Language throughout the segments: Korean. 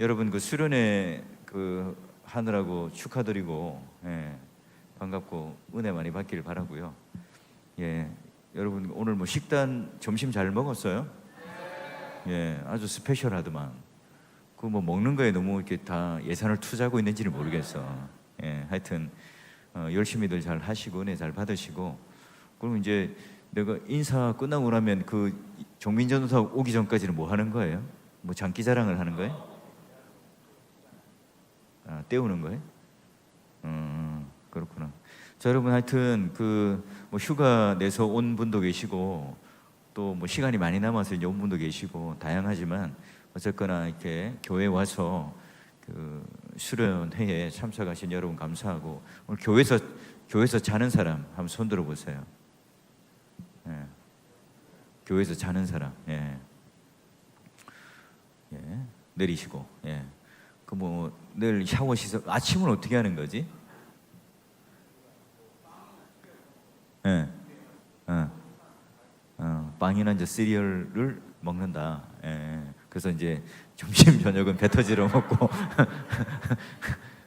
여러분 그 수련회 그 하느라고 축하드리고, 예, 반갑고 은혜 많이 받기를 바라고요. 예, 여러분 오늘 뭐 식단 점심 잘 먹었어요? 예, 아주 스페셜하더만. 그 뭐 먹는 거에 너무 이렇게 다 예산을 투자하고 있는지는 모르겠어. 예, 하여튼 열심히들 잘 하시고 은혜 잘 받으시고. 그럼 이제 내가 인사 끝나고 나면 그 정민 전도사 오기 전까지는 뭐 하는 거예요? 뭐 장기자랑을 하는 거예요? 아, 때우는 거예요? 그렇구나. 자, 여러분 하여튼 그 뭐 휴가 내서 온 분도 계시고 또 뭐 시간이 많이 남아서 이제 온 분도 계시고 다양하지만 어쨌거나 이렇게 교회 와서 그 수련회에 참석하신 여러분 감사하고, 오늘 교회에서 자는 사람 한번 손 들어 보세요. 예. 교회에서 자는 사람, 예. 예. 내리시고, 예. 그 뭐 내일 샤워 씻어 아침은 어떻게 하는 거지? 예. 빵이나 이제 시리얼을 먹는다. 예. 그래서 이제 점심 저녁은 배 터지러 먹고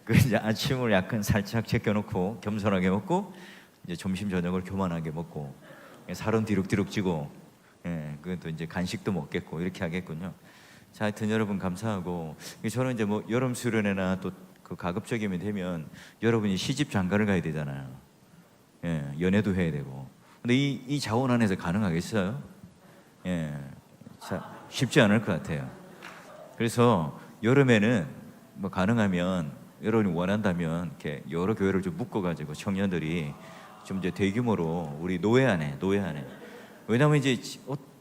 그 이제 아침을 약간 살짝 제껴놓고 겸손하게 먹고 이제 점심 저녁을 교만하게 먹고 살은 뒤룩뒤룩 찌고, 예, 그것도 이제 간식도 먹겠고 이렇게 하겠군요. 자, 하여튼 여러분 감사하고, 저는 이제 뭐 여름 수련회나 또 그 가급적이면 되면 여러분이 시집 장가를 가야 되잖아요. 예, 연애도 해야 되고. 근데 이 자원 안에서 가능하겠어요? 예, 자, 쉽지 않을 것 같아요. 그래서 여름에는 뭐 가능하면 여러분이 원한다면 이렇게 여러 교회를 좀 묶어가지고 청년들이 좀 이제 대규모로 우리 노회 안에. 왜냐면 이제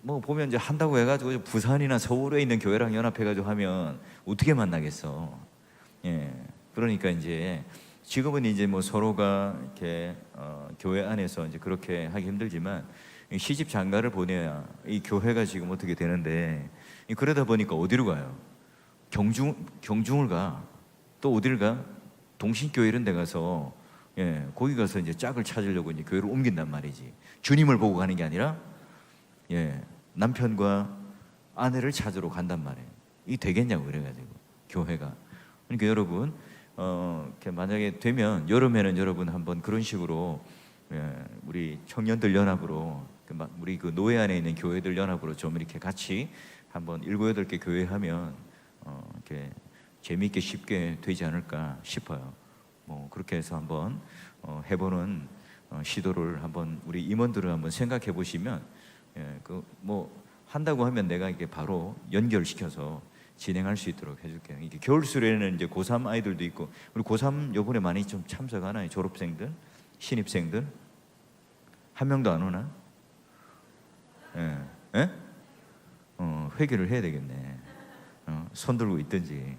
뭐 보면 이제 한다고 해가지고 부산이나 서울에 있는 교회랑 연합해가지고 하면 어떻게 만나겠어? 예, 그러니까 이제 지금은 이제 뭐 서로가 이렇게 교회 안에서 이제 그렇게 하기 힘들지만 시집 장가를 보내야 이 교회가 지금 어떻게 되는데, 그러다 보니까 어디로 가요? 경중을 가. 또 어디를 가? 동신교회 이런 데 가서, 예, 거기 가서 이제 짝을 찾으려고 이제 교회를 옮긴단 말이지. 주님을 보고 가는 게 아니라, 예, 남편과 아내를 찾으러 간단 말이에요. 이게 되겠냐고 그래가지고 교회가. 그러니까 여러분 이렇게 만약에 되면 여름에는 여러분 한번 그런 식으로, 예, 우리 청년들 연합으로 우리 그 노회 안에 있는 교회들 연합으로 좀 이렇게 같이 한번 7, 8개 교회 하면 이렇게 재미있게 쉽게 되지 않을까 싶어요. 뭐 그렇게 해서 한번 해보는 시도를 한번 우리 임원들을 한번 생각해 보시면, 예, 그 뭐 한다고 하면 내가 이게 바로 연결시켜서 진행할 수 있도록 해줄게요. 이게 겨울 수련회는 이제 고3 아이들도 있고, 우리 고3 요번에 많이 좀 참석하나요? 졸업생들, 신입생들 한 명도 안 오나? 예, 예? 회개를 해야 되겠네. 손 들고 있든지.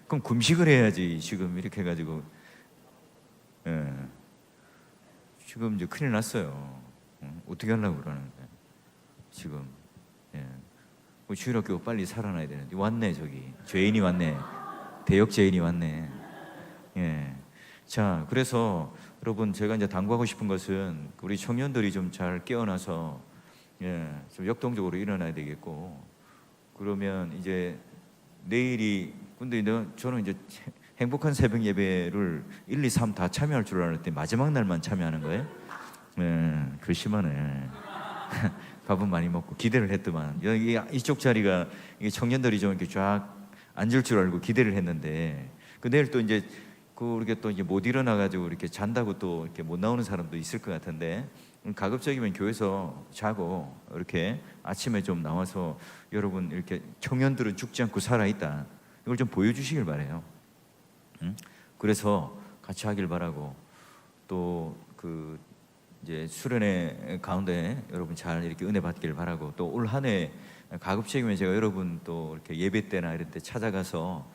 그럼 금식을 해야지. 지금 이렇게 해가지고, 예, 지금 이제 큰일 났어요. 어떻게 하려고 그러는데 지금. 예. 주일학교 빨리 살아나야 되는데. 왔네, 저기 죄인이 왔네. 대역 죄인이 왔네. 예. 자, 그래서 여러분 제가 이제 당부하고 싶은 것은 우리 청년들이 좀 잘 깨어나서, 예, 좀 역동적으로 일어나야 되겠고, 그러면 이제 내일이, 근데 저는 이제 행복한 새벽 예배를 1, 2, 3 다 참여할 줄 알았더니 마지막 날만 참여하는 거예요. 예, 그 심하네. 밥은 많이 먹고 기대를 했더만 여기 이쪽 자리가 이게 청년들이 좀 이렇게 쫙 앉을 줄 알고 기대를 했는데, 그 내일 또 이제 그 우리가 또 이제 못 일어나 가지고 이렇게 잔다고 또 이렇게 못 나오는 사람도 있을 것 같은데, 가급적이면 교회에서 자고 이렇게 아침에 좀 나와서 여러분 이렇게 청년들은 죽지 않고 살아 있다, 이걸 좀 보여주시길 바래요. 응? 그래서 같이 하길 바라고, 또 그 이제 수련회 가운데 여러분 잘 이렇게 은혜 받기를 바라고, 또 올 한 해 가급적이면 제가 여러분 또 이렇게 예배 때나 이런 때 찾아가서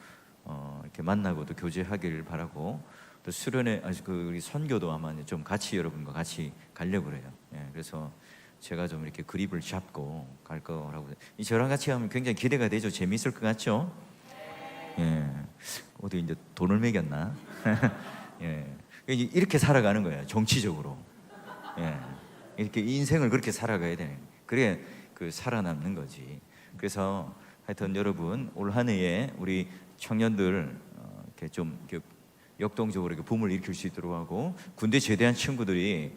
이렇게 만나고 또 교제하기를 바라고, 또 수련회 그 우리 선교도 아마 좀 같이 여러분과 같이 가려고 그래요. 예, 그래서 제가 좀 이렇게 그립을 잡고 갈 거라고. 저랑 같이 하면 굉장히 기대가 되죠. 재미있을 것 같죠? 예, 어디 이제 돈을 매겼나? 예, 이렇게 살아가는 거예요. 정치적으로. 예, 이렇게 인생을 그렇게 살아가야 되는, 그래 그 살아남는 거지. 그래서 하여튼 여러분 올 한 해에 우리 청년들 이렇게 좀 이렇게 역동적으로 이렇게 붐을 일으킬 수 있도록 하고, 군대 제대한 친구들이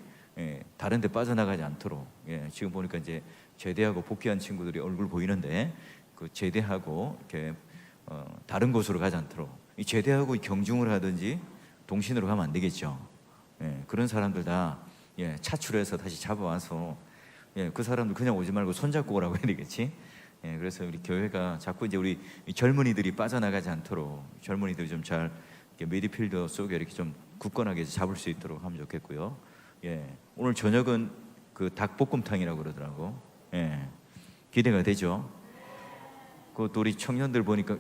다른 데 빠져나가지 않도록, 지금 보니까 이제 제대하고 복귀한 친구들이 얼굴 보이는데 그 제대하고 이렇게 다른 곳으로 가지 않도록, 이 제대하고 경중을 하든지 동신으로 가면 안 되겠죠. 그런 사람들 다 차출해서 다시 잡아와서 그 사람들 그냥 오지 말고 손잡고 오라고 해야 되겠지. 그래서 우리 교회가 자꾸 이제 우리 젊은이들이 빠져나가지 않도록, 젊은이들이 좀 잘 미드필더 속에 이렇게 좀 굳건하게 잡을 수 있도록 하면 좋겠고요. 오늘 저녁은 그 닭볶음탕이라고 그러더라고. 기대가 되죠. 그것도 우리 청년들 보니까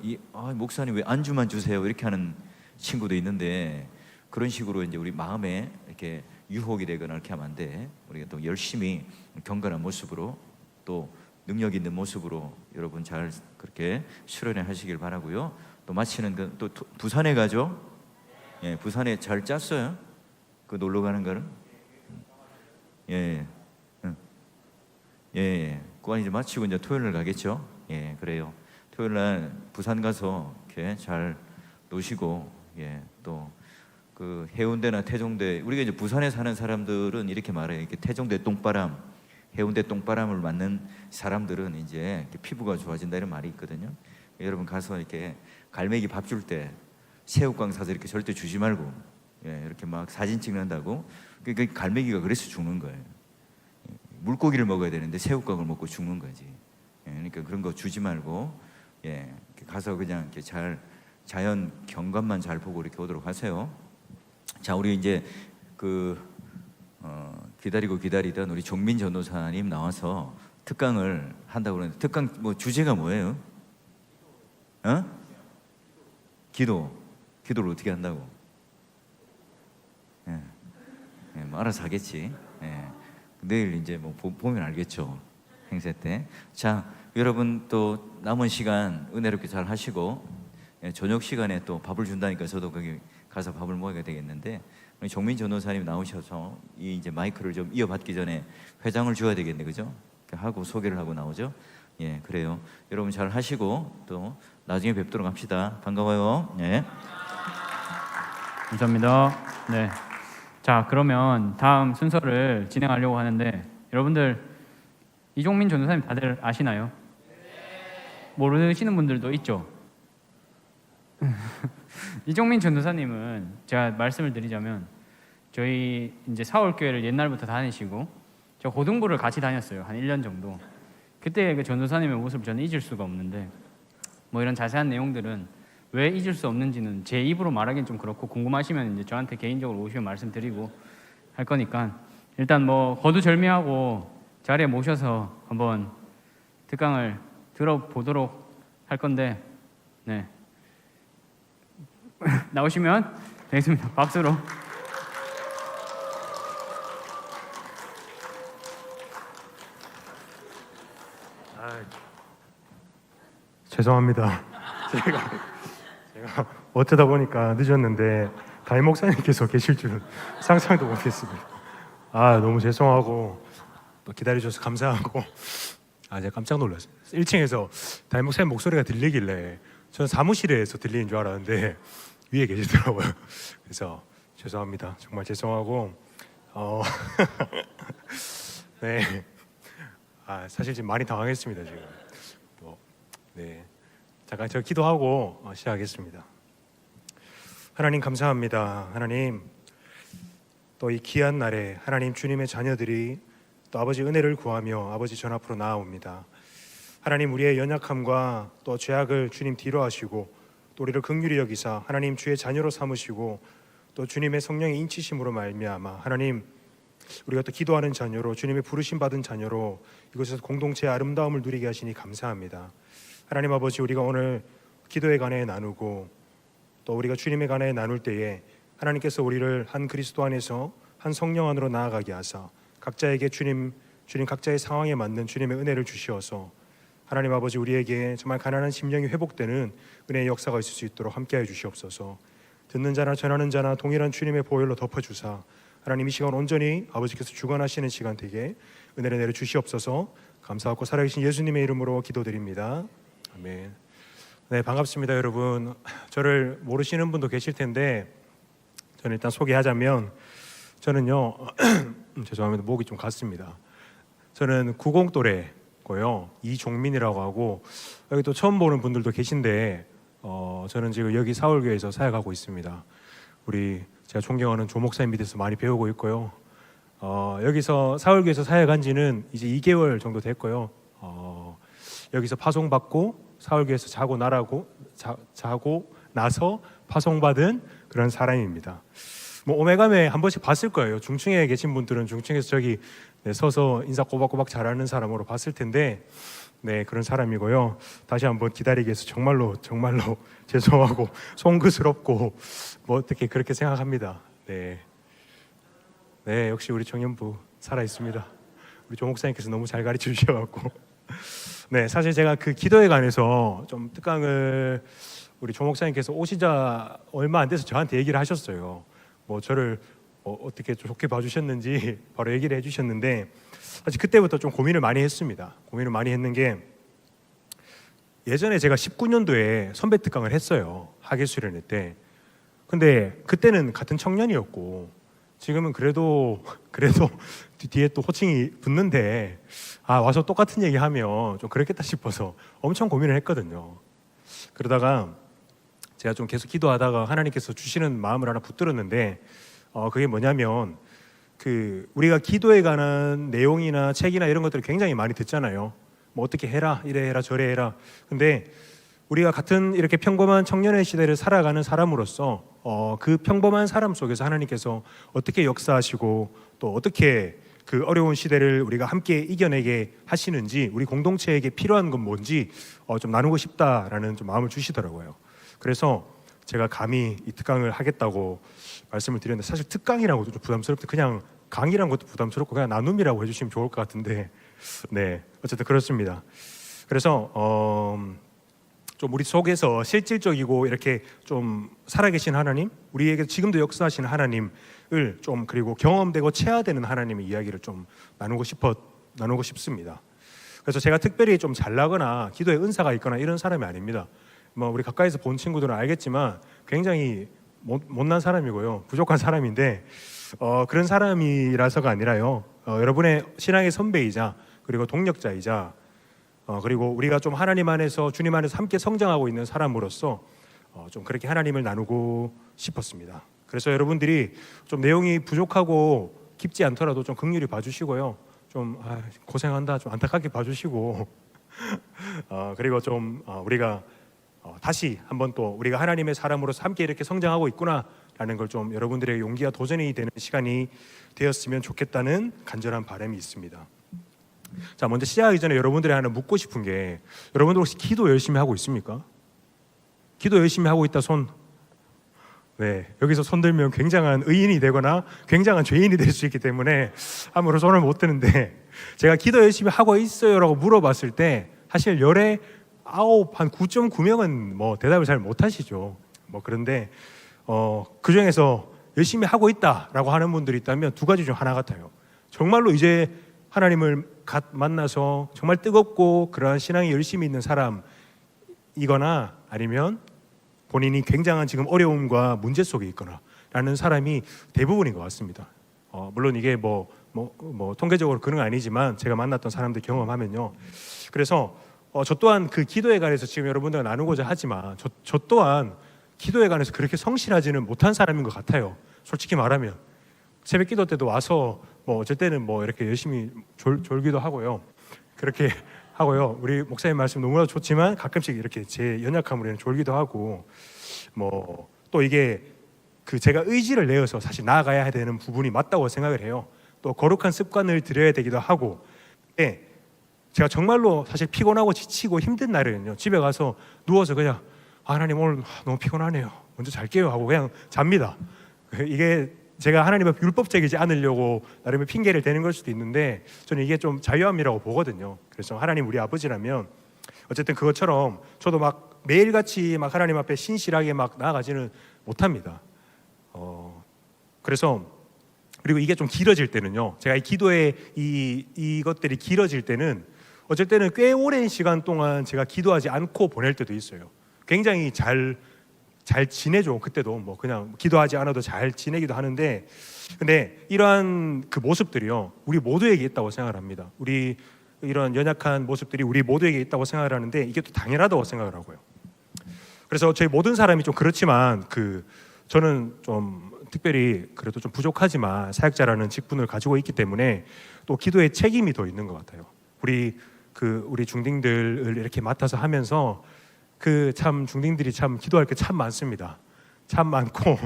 목사님 왜 안주만 주세요 이렇게 하는 친구도 있는데, 그런 식으로 이제 우리 마음에 이렇게 유혹이 되거나 이렇게 하면 안 돼. 우리가 또 열심히 경건한 모습으로 또 능력 있는 모습으로 여러분 잘 그렇게 수련회 하시길 바라고요. 또 마치는 또 부산에 가죠. 부산에 잘 짰어요. 그 놀러 가는 거를. 그거 이제 마치고 이제 토요일 날 가겠죠. 그래요. 토요일 날 부산 가서 이렇게 잘 노시고, 또 그 해운대나 태종대, 우리가 이제 부산에 사는 사람들은 이렇게 말해요. 이렇게 태종대 똥바람, 해운대 똥바람을 맞는 사람들은 이제 피부가 좋아진다 이런 말이 있거든요. 여러분 가서 이렇게 갈매기 밥 줄 때 새우깡 사서 이렇게 절대 주지 말고, 이렇게 막 사진 찍는다고. 그 갈매기가 그래서 죽는 거예요. 물고기를 먹어야 되는데 새우깡을 먹고 죽는 거지. 그러니까 그런 거 주지 말고, 가서 그냥 이렇게 잘 자연 경관만 잘 보고 이렇게 오도록 하세요. 자, 우리 이제 기다리고 기다리던 우리 종민 전도사님 나와서 특강을 한다고 그러는데, 특강 뭐 주제가 뭐예요? 기도를 어떻게 한다고? 뭐 알아서 하겠지. 내일 이제 뭐 보면 알겠죠. 행사 때. 자, 여러분 또 남은 시간 은혜롭게 잘 하시고, 저녁 시간에 또 밥을 준다니까 저도 거기 가서 밥을 먹어야 되겠는데, 우리 정민 전도사님 나오셔서 이 이제 마이크를 좀 이어받기 전에 회장을 줘야 되겠네, 그죠? 하고 소개를 하고 나오죠. 그래요. 여러분 잘 하시고 또 나중에 뵙도록 합시다. 반가워요. 감사합니다. 네. 자, 그러면 다음 순서를 진행하려고 하는데, 여러분들 이종민 전도사님 다들 아시나요? 모르시는 분들도 있죠. 이종민 전도사님은 제가 말씀을 드리자면, 저희 이제 사월교회를 옛날부터 다니시고 저 고등부를 같이 다녔어요. 한 1년 정도. 그때 그 전도사님의 모습을 저는 잊을 수가 없는데, 뭐 이런 자세한 내용들은 왜 잊을 수 없는지는 제 입으로 말하기는 좀 그렇고, 궁금하시면 이제 저한테 개인적으로 오시면 말씀드리고 할 거니까, 일단 뭐 거두절미하고 자리에 모셔서 한번 특강을 들어보도록 할 건데, 나오시면 되겠습니다. 박수로. 죄송합니다. 제가 어쩌다 보니까 늦었는데 담임 목사님께서 계실 줄은 상상도 못했습니다. 너무 죄송하고 또 기다려주셔서 감사하고, 제가 깜짝 놀랐어요. 1층에서 담임 목사님 목소리가 들리길래 저는 사무실에서 들리는 줄 알았는데 위에 계시더라고요. 그래서 죄송합니다. 정말 죄송하고, 네. 사실 지금 많이 당황했습니다 지금. 잠깐 저 기도하고 시작하겠습니다. 하나님 감사합니다. 하나님, 또 이 귀한 날에 하나님 주님의 자녀들이 또 아버지 은혜를 구하며 아버지 전 앞으로 나아옵니다. 하나님, 우리의 연약함과 또 죄악을 주님 뒤로 하시고 또 우리를 긍휼히 여기사 하나님 주의 자녀로 삼으시고 또 주님의 성령의 인치심으로 말미암아 하나님, 우리가 또 기도하는 자녀로 주님의 부르심 받은 자녀로 이곳에서 공동체의 아름다움을 누리게 하시니 감사합니다. 하나님 아버지, 우리가 오늘 기도에 관해 나누고 또 우리가 주님에 관해 나눌 때에 하나님께서 우리를 한 그리스도 안에서 한 성령 안으로 나아가게 하사 각자에게 주님 각자의 상황에 맞는 주님의 은혜를 주시어서 하나님 아버지, 우리에게 정말 가난한 심령이 회복되는 은혜의 역사가 있을 수 있도록 함께해 주시옵소서. 듣는 자나 전하는 자나 동일한 주님의 보혈로 덮어주사 하나님, 이 시간 온전히 아버지께서 주관하시는 시간 되게 은혜를 내려 주시옵소서. 감사하고 살아계신 예수님의 이름으로 기도드립니다. 아멘. 아멘. 네, 반갑습니다, 여러분. 저를 모르시는 분도 계실 텐데 저는 일단 소개하자면 저는요 죄송합니다, 목이 좀 갔습니다. 저는 90 또래고요, 이종민이라고 하고 여기 또 처음 보는 분들도 계신데 저는 지금 여기 사울교회에서 사역하고 있습니다. 우리 제가 존경하는 조 목사님 밑에서 많이 배우고 있고요. 여기서 사울교회에서 사역한 지는 이제 2개월 정도 됐고요. 여기서 파송받고 사울교회에서 자고 나서 파송받은 그런 사람입니다. 뭐 오메가메 한 번씩 봤을 거예요. 중층에 계신 분들은 중층에서 저기 서서 인사 꼬박꼬박 잘하는 사람으로 봤을 텐데, 네, 그런 사람이고요. 다시 한번 기다리게 해서 정말로 죄송하고 송구스럽고 뭐 어떻게 그렇게 생각합니다. 네, 역시 우리 청년부 살아 있습니다. 우리 조 목사님께서 너무 잘 가르쳐 주셔갖고 네, 사실 제가 그 기도에 관해서 좀 특강을 우리 조 목사님께서 오시자 얼마 안 돼서 저한테 얘기를 하셨어요. 뭐 저를 어떻게 좋게 봐주셨는지 바로 얘기를 해주셨는데, 사실 그때부터 좀 고민을 많이 했습니다. 고민을 많이 했는 게, 예전에 제가 19년도에 선배 특강을 했어요, 학예수련회 때. 근데 그때는 같은 청년이었고 지금은 그래도 뒤에 또 호칭이 붙는데 와서 똑같은 얘기하면 좀 그렇겠다 싶어서 엄청 고민을 했거든요. 그러다가 제가 좀 계속 기도하다가 하나님께서 주시는 마음을 하나 붙들었는데, 그게 뭐냐면 우리가 기도에 관한 내용이나 책이나 이런 것들을 굉장히 많이 듣잖아요. 뭐 어떻게 해라, 이래 해라, 저래 해라. 근데 우리가 같은 이렇게 평범한 청년의 시대를 살아가는 사람으로서 그 평범한 사람 속에서 하나님께서 어떻게 역사하시고 또 어떻게 그 어려운 시대를 우리가 함께 이겨내게 하시는지, 우리 공동체에게 필요한 건 뭔지 좀 나누고 싶다라는 좀 마음을 주시더라고요. 그래서 제가 감히 이 특강을 하겠다고 말씀을 드렸는데, 사실 특강이라고도 좀 부담스럽고 그냥 강의란 것도 부담스럽고 그냥 나눔이라고 해주시면 좋을 것 같은데, 네, 어쨌든 그렇습니다. 그래서 좀 우리 속에서 실질적이고 이렇게 좀 살아계신 하나님, 우리에게 지금도 역사하시는 하나님을 좀, 그리고 경험되고 체화되는 하나님의 이야기를 좀 나누고 싶습니다. 그래서 제가 특별히 좀 잘나거나 기도에 은사가 있거나 이런 사람이 아닙니다. 뭐 우리 가까이서 본 친구들은 알겠지만 굉장히 못난 사람이고요, 부족한 사람인데 그런 사람이라서가 아니라요, 여러분의 신앙의 선배이자 그리고 동력자이자 그리고 우리가 좀 하나님 안에서, 주님 안에서 함께 성장하고 있는 사람으로서 좀 그렇게 하나님을 나누고 싶었습니다. 그래서 여러분들이 좀 내용이 부족하고 깊지 않더라도 좀 긍휼히 봐주시고요, 좀 고생한다 좀 안타깝게 봐주시고 그리고 좀 우리가 다시 한번 또 우리가 하나님의 사람으로서 함께 이렇게 성장하고 있구나라는 걸 좀 여러분들의 용기와 도전이 되는 시간이 되었으면 좋겠다는 간절한 바람이 있습니다. 자, 먼저 시작하기 전에 여러분들이 하나 묻고 싶은 게, 여러분들 혹시 기도 열심히 하고 있습니까? 기도 열심히 하고 있다 손. 네, 여기서 손 들면 굉장한 의인이 되거나 굉장한 죄인이 될 수 있기 때문에 아무로 손을 못 드는데, 제가 기도 열심히 하고 있어요라고 물어봤을 때 사실 열에 한 9.9명은 뭐 대답을 잘 못하시죠. 뭐 그런데 그 중에서 열심히 하고 있다라고 하는 분들이 있다면 두 가지 중 하나 같아요. 정말로 이제 하나님을 만나서 정말 뜨겁고 그러한 신앙이 열심히 있는 사람이거나, 아니면 본인이 굉장한 지금 어려움과 문제 속에 있거나 라는 사람이 대부분인 것 같습니다. 물론 이게 뭐 통계적으로 그런 건 아니지만 제가 만났던 사람들 경험하면요. 그래서 저 또한 그 기도에 관해서 지금 여러분들과 나누고자 하지만 저 또한 기도에 관해서 그렇게 성실하지는 못한 사람인 것 같아요. 솔직히 말하면 새벽 기도 때도 와서 뭐 어쩔 때는 뭐 이렇게 열심히 졸기도 하고요, 그렇게 하고요. 우리 목사님 말씀 너무나 좋지만 가끔씩 이렇게 제 연약함으로 졸기도 하고, 뭐 또 이게 제가 의지를 내어서 사실 나아가야 되는 부분이 맞다고 생각을 해요. 또 거룩한 습관을 들여야 되기도 하고, 제가 정말로 사실 피곤하고 지치고 힘든 날에는요, 집에 가서 누워서 그냥 하나님 오늘 너무 피곤하네요, 먼저 잘게요 하고 그냥 잡니다. 이게 제가 하나님 앞에 율법적이지 않으려고 나름의 핑계를 대는 걸 수도 있는데, 저는 이게 좀 자유함이라고 보거든요. 그래서 하나님 우리 아버지라면 어쨌든 그것처럼 저도 막 매일같이 막 하나님 앞에 신실하게 막 나아가지는 못합니다. 그래서 그리고 이게 좀 길어질 때는요, 제가 이 기도의 이것들이 길어질 때는 어쩔 때는 꽤 오랜 시간 동안 제가 기도하지 않고 보낼 때도 있어요. 굉장히 잘 지내죠. 그때도 뭐 그냥 기도하지 않아도 잘 지내기도 하는데, 근데 이러한 그 모습들이요, 우리 모두에게 있다고 생각을 합니다. 우리 이런 연약한 모습들이 우리 모두에게 있다고 생각을 하는데, 이게 또 당연하다고 생각을 하고요. 그래서 저희 모든 사람이 좀 그렇지만 저는 좀 특별히 그래도 좀 부족하지만 사역자라는 직분을 가지고 있기 때문에 또 기도의 책임이 더 있는 것 같아요. 우리 중딩들을 이렇게 맡아서 하면서 참 중딩들이 참 기도할 게 참 많습니다. 참 많고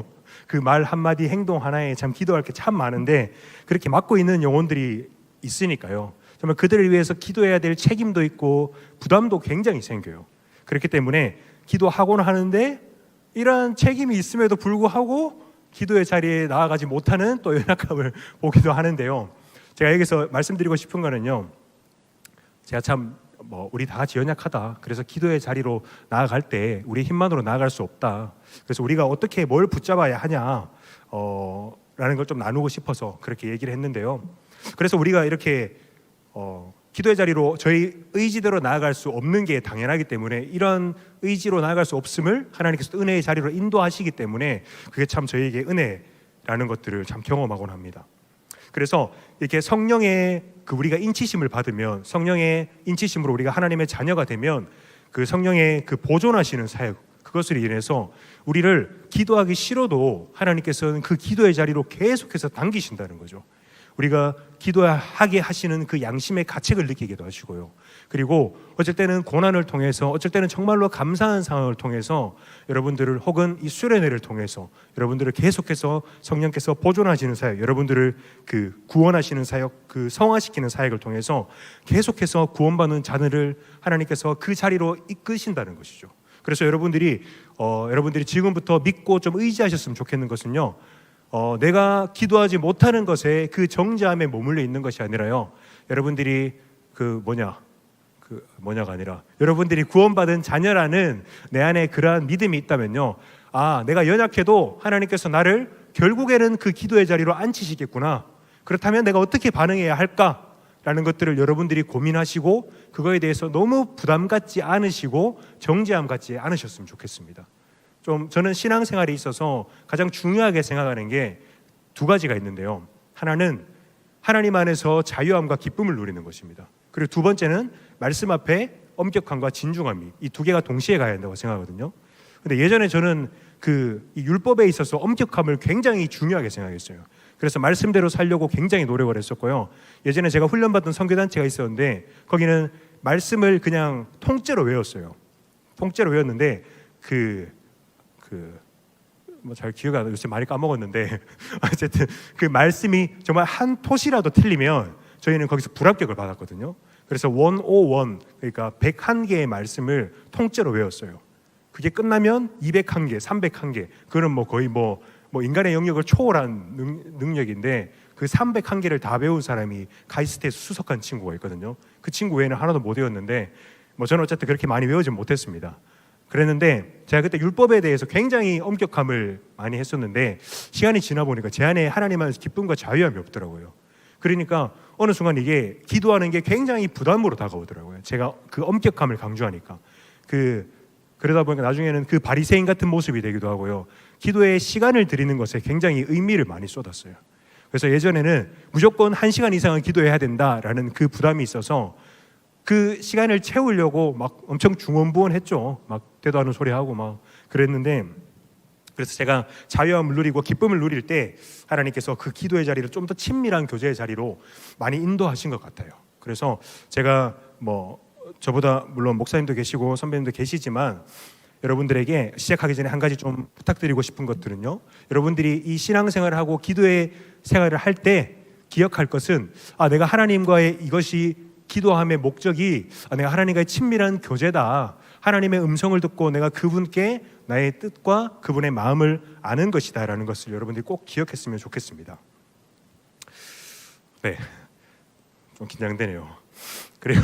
그 말 한마디 행동 하나에 참 기도할 게 참 많은데, 그렇게 맡고 있는 영혼들이 있으니까요, 정말 그들을 위해서 기도해야 될 책임도 있고 부담도 굉장히 생겨요. 그렇기 때문에 기도하고는 하는데 이러한 책임이 있음에도 불구하고 기도의 자리에 나아가지 못하는 또 연약함을 보기도 하는데요. 제가 여기서 말씀드리고 싶은 거는요, 제가 참 우리 다 같이 연약하다, 그래서 기도의 자리로 나아갈 때 우리 힘만으로 나아갈 수 없다, 그래서 우리가 어떻게 뭘 붙잡아야 하냐 라는 걸 좀 나누고 싶어서 그렇게 얘기를 했는데요. 그래서 우리가 이렇게 기도의 자리로 저희 의지대로 나아갈 수 없는 게 당연하기 때문에, 이런 의지로 나아갈 수 없음을 하나님께서 은혜의 자리로 인도하시기 때문에 그게 참 저희에게 은혜라는 것들을 참 경험하곤 합니다. 그래서 이렇게 성령의 우리가 인치심을 받으면, 성령의 인치심으로 우리가 하나님의 자녀가 되면 그 성령의 보존하시는 사역, 그것을 인해서 우리를 기도하기 싫어도 하나님께서는 그 기도의 자리로 계속해서 당기신다는 거죠. 우리가 기도하게 하시는 그 양심의 가책을 느끼기도 하시고요. 그리고 어쩔 때는 고난을 통해서, 어쩔 때는 정말로 감사한 상황을 통해서 여러분들을, 혹은 이 수련회를 통해서 여러분들을 계속해서 성령께서 보존하시는 사역, 여러분들을 구원하시는 사역, 성화시키는 사역을 통해서 계속해서 구원받는 자들을 하나님께서 그 자리로 이끄신다는 것이죠. 그래서 여러분들이 지금부터 믿고 좀 의지하셨으면 좋겠는 것은요, 내가 기도하지 못하는 것에 그 정죄함에 머물러 있는 것이 아니라요, 여러분들이 뭐냐가 아니라 여러분들이 구원받은 자녀라는 내 안에 그러한 믿음이 있다면요, 내가 연약해도 하나님께서 나를 결국에는 그 기도의 자리로 앉히시겠구나, 그렇다면 내가 어떻게 반응해야 할까라는 것들을 여러분들이 고민하시고 그거에 대해서 너무 부담 갖지 않으시고 정죄함 갖지 않으셨으면 좋겠습니다. 저는 신앙생활에 있어서 가장 중요하게 생각하는 게 두 가지가 있는데요. 하나는 하나님 안에서 자유함과 기쁨을 누리는 것입니다. 그리고 두 번째는 말씀 앞에 엄격함과 진중함이, 이 두 개가 동시에 가야 한다고 생각하거든요. 근데 예전에 저는 이 율법에 있어서 엄격함을 굉장히 중요하게 생각했어요. 그래서 말씀대로 살려고 굉장히 노력을 했었고요. 예전에 제가 훈련받던 선교단체가 있었는데 거기는 말씀을 그냥 통째로 외웠어요. 통째로 외웠는데 잘 기억이 안 나요. 요새 많이 까먹었는데 어쨌든 그 말씀이 정말 한 토시라도 틀리면 저희는 거기서 불합격을 받았거든요. 그래서 101, 그러니까 101개의 말씀을 통째로 외웠어요. 그게 끝나면 201개, 301개, 그건 거의 인간의 영역을 초월한 능력인데, 그 301개를 다 배운 사람이 가이스트에서 수석한 친구가 있거든요. 그 친구 외에는 하나도 못 외웠는데 저는 어쨌든 그렇게 많이 외우지 못했습니다. 그랬는데 제가 그때 율법에 대해서 굉장히 엄격함을 많이 했었는데, 시간이 지나 보니까 제 안에 하나님 안에서 기쁨과 자유함이 없더라고요. 그러니까 어느 순간 이게 기도하는 게 굉장히 부담으로 다가오더라고요. 제가 그 엄격함을 강조하니까 그러다 보니까 나중에는 그 바리새인 같은 모습이 되기도 하고요. 기도에 시간을 들이는 것에 굉장히 의미를 많이 쏟았어요. 그래서 예전에는 무조건 1시간 이상은 기도해야 된다라는 그 부담이 있어서 그 시간을 채우려고 엄청 중언부언했죠. 대도 않은 소리하고 그랬는데, 그래서 제가 자유함을 누리고 기쁨을 누릴 때 하나님께서 그 기도의 자리를 좀 더 친밀한 교제의 자리로 많이 인도하신 것 같아요. 그래서 제가 저보다 물론 목사님도 계시고 선배님도 계시지만 여러분들에게 시작하기 전에 한 가지 좀 부탁드리고 싶은 것들은요, 여러분들이 이 신앙생활을 하고 기도의 생활을 할 때 기억할 것은, 내가 하나님과의 이것이 기도함의 목적이 내가 하나님과의 친밀한 교제다, 하나님의 음성을 듣고 내가 그분께 나의 뜻과 그분의 마음을 아는 것이다 라는 것을 여러분들이 꼭 기억했으면 좋겠습니다. 네, 좀 긴장되네요. 그래요.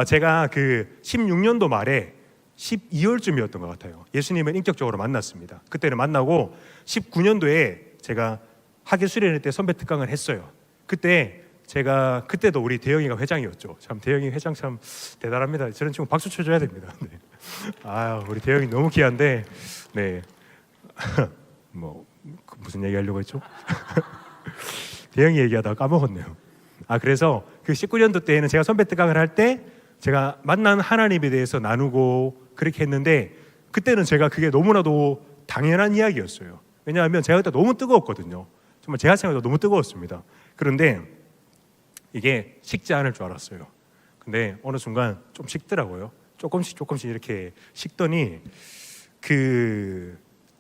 제가 16년도 말에 12월쯤이었던 것 같아요. 예수님을 인격적으로 만났습니다. 그때는 만나고 19년도에 제가 학예 수련회 때 선배 특강을 했어요. 그때 제가 그때도 우리 대영이가 회장이었죠. 참 대영이 회장 참 대단합니다. 저는 지금 박수 쳐줘야 됩니다. 네. 아 우리 대영이 너무 귀한데 네. 뭐 무슨 얘기 하려고 했죠? 대영이 얘기하다가 까먹었네요. 아 그래서 그 19년도 때에는 제가 선배 특강을 할 때 제가 만난 하나님에 대해서 나누고 그렇게 했는데 그때는 제가 그게 너무나도 당연한 이야기였어요. 왜냐하면 제가 그때 너무 뜨거웠거든요. 정말 제가 생각해도 너무 뜨거웠습니다. 그런데 이게 식지 않을 줄 알았어요. 근데 어느 순간 좀 식더라고요. 조금씩 이렇게 식더니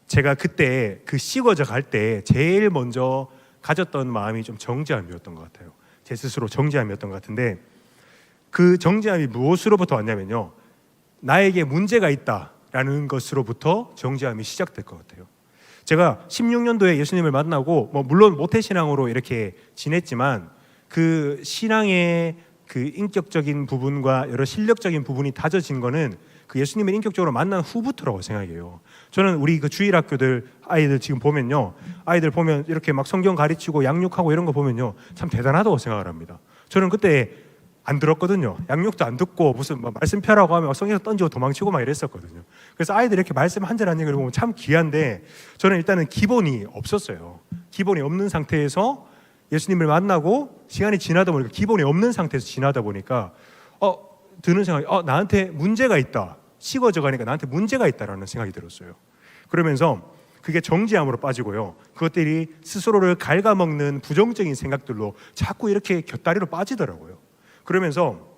제가 그때 그 식어져 갈 때 제일 먼저 가졌던 마음이 좀 정죄함이었던 것 같아요. 제 스스로 정죄함이었던 것 같은데 그 정죄함이 무엇으로부터 왔냐면요. 나에게 문제가 있다라는 것으로부터 정죄함이 시작될 것 같아요. 제가 16년도에 예수님을 만나고 물론 모태신앙으로 이렇게 지냈지만 그 신앙의 그 인격적인 부분과 여러 실력적인 부분이 다져진 거는 그 예수님을 인격적으로 만난 후부터라고 생각해요. 저는 우리 그 주일학교들 아이들 지금 보면요, 아이들 보면 이렇게 막 성경 가르치고 양육하고 이런 거 보면요, 참 대단하다고 생각을 합니다. 저는 그때 안 들었거든요. 양육도 안 듣고 무슨 말씀 펴라고 하면 성경 던지고 도망치고 막 이랬었거든요. 그래서 아이들 이렇게 말씀 한 절 한 얘기를 보면 참 귀한데 저는 일단은 기본이 없었어요. 기본이 없는 상태에서 예수님을 만나고 시간이 지나다 보니까 기본이 없는 상태에서 지나다 보니까 드는 생각이 나한테 문제가 있다. 식어져 가니까 나한테 문제가 있다라는 생각이 들었어요. 그러면서 그게 정죄함으로 빠지고요. 그것들이 스스로를 갉아먹는 부정적인 생각들로 자꾸 이렇게 곁다리로 빠지더라고요. 그러면서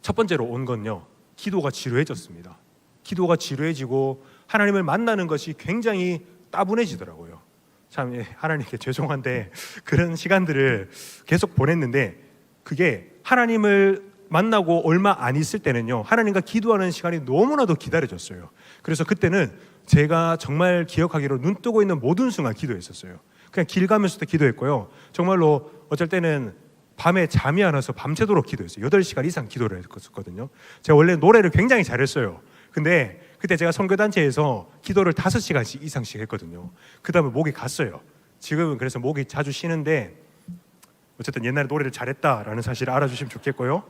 첫 번째로 온 건요. 기도가 지루해졌습니다. 기도가 지루해지고 하나님을 만나는 것이 굉장히 따분해지더라고요. 참 하나님께 죄송한데 그런 시간들을 계속 보냈는데 그게 하나님을 만나고 얼마 안 있을 때는요. 하나님과 기도하는 시간이 너무나도 기다려졌어요. 그래서 그때는 제가 정말 기억하기로 눈 뜨고 있는 모든 순간 기도했었어요. 그냥 길 가면서도 기도했고요. 정말로 어쩔 때는 밤에 잠이 안 와서 밤새도록 기도했어요. 8시간 이상 기도를 했었거든요. 제가 원래 노래를 굉장히 잘했어요. 근데 그때 제가 선교단체에서 기도를 5시간씩 이상씩 했거든요. 그 다음에 목이 갔어요. 지금은 그래서 목이 자주 쉬는데 어쨌든 옛날에 노래를 잘했다라는 사실을 알아주시면 좋겠고요.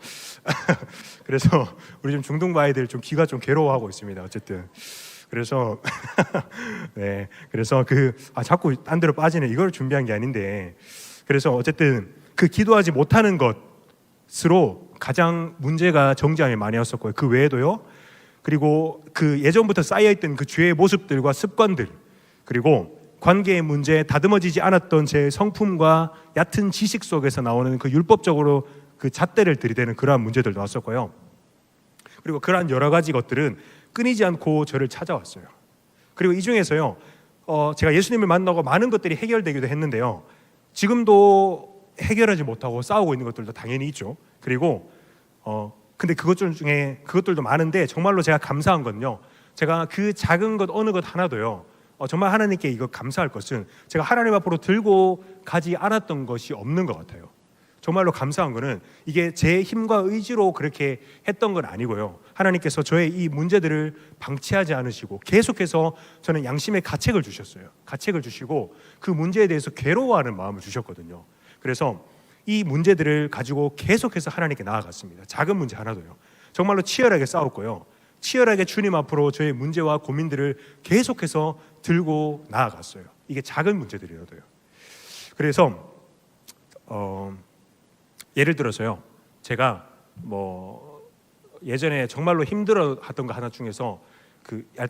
그래서 우리 좀 중등부 아이들 좀 귀가 좀 괴로워하고 있습니다. 어쨌든 그래서 네, 그래서 자꾸 딴 데로 빠지는 이걸 준비한 게 아닌데 그래서 어쨌든 그 기도하지 못하는 것으로 가장 문제가 정죄함이 많이 왔었고요. 그 외에도요. 그리고 그 예전부터 쌓여있던 그 죄의 모습들과 습관들 그리고 관계의 문제, 다듬어지지 않았던 제 성품과 얕은 지식 속에서 나오는 그 율법적으로 그 잣대를 들이대는 그러한 문제들도 왔었고요. 그리고 그러한 여러 가지 것들은 끊이지 않고 저를 찾아왔어요. 그리고 이 중에서요, 제가 예수님을 만나고 많은 것들이 해결되기도 했는데요. 지금도 해결하지 못하고 싸우고 있는 것들도 당연히 있죠. 그리고 근데 그것들 중에 그것들도 많은데 정말로 제가 감사한 건요. 제가 그 작은 것 어느 것 하나도요. 정말 하나님께 이거 감사할 것은 제가 하나님 앞으로 들고 가지 않았던 것이 없는 것 같아요. 정말로 감사한 거는 이게 제 힘과 의지로 그렇게 했던 건 아니고요. 하나님께서 저의 이 문제들을 방치하지 않으시고 계속해서 저는 양심의 가책을 주셨어요. 가책을 주시고 그 문제에 대해서 괴로워하는 마음을 주셨거든요. 그래서 이 문제들을 가지고 계속해서 하나님께 나아갔습니다. 작은 문제 하나도요. 정말로 치열하게 싸웠고요. 치열하게 주님 앞으로 저의 문제와 고민들을 계속해서 들고 나아갔어요. 이게 작은 문제들이라도요. 그래서 예를 들어서요. 제가 예전에 정말로 힘들어하던 거 하나 중에서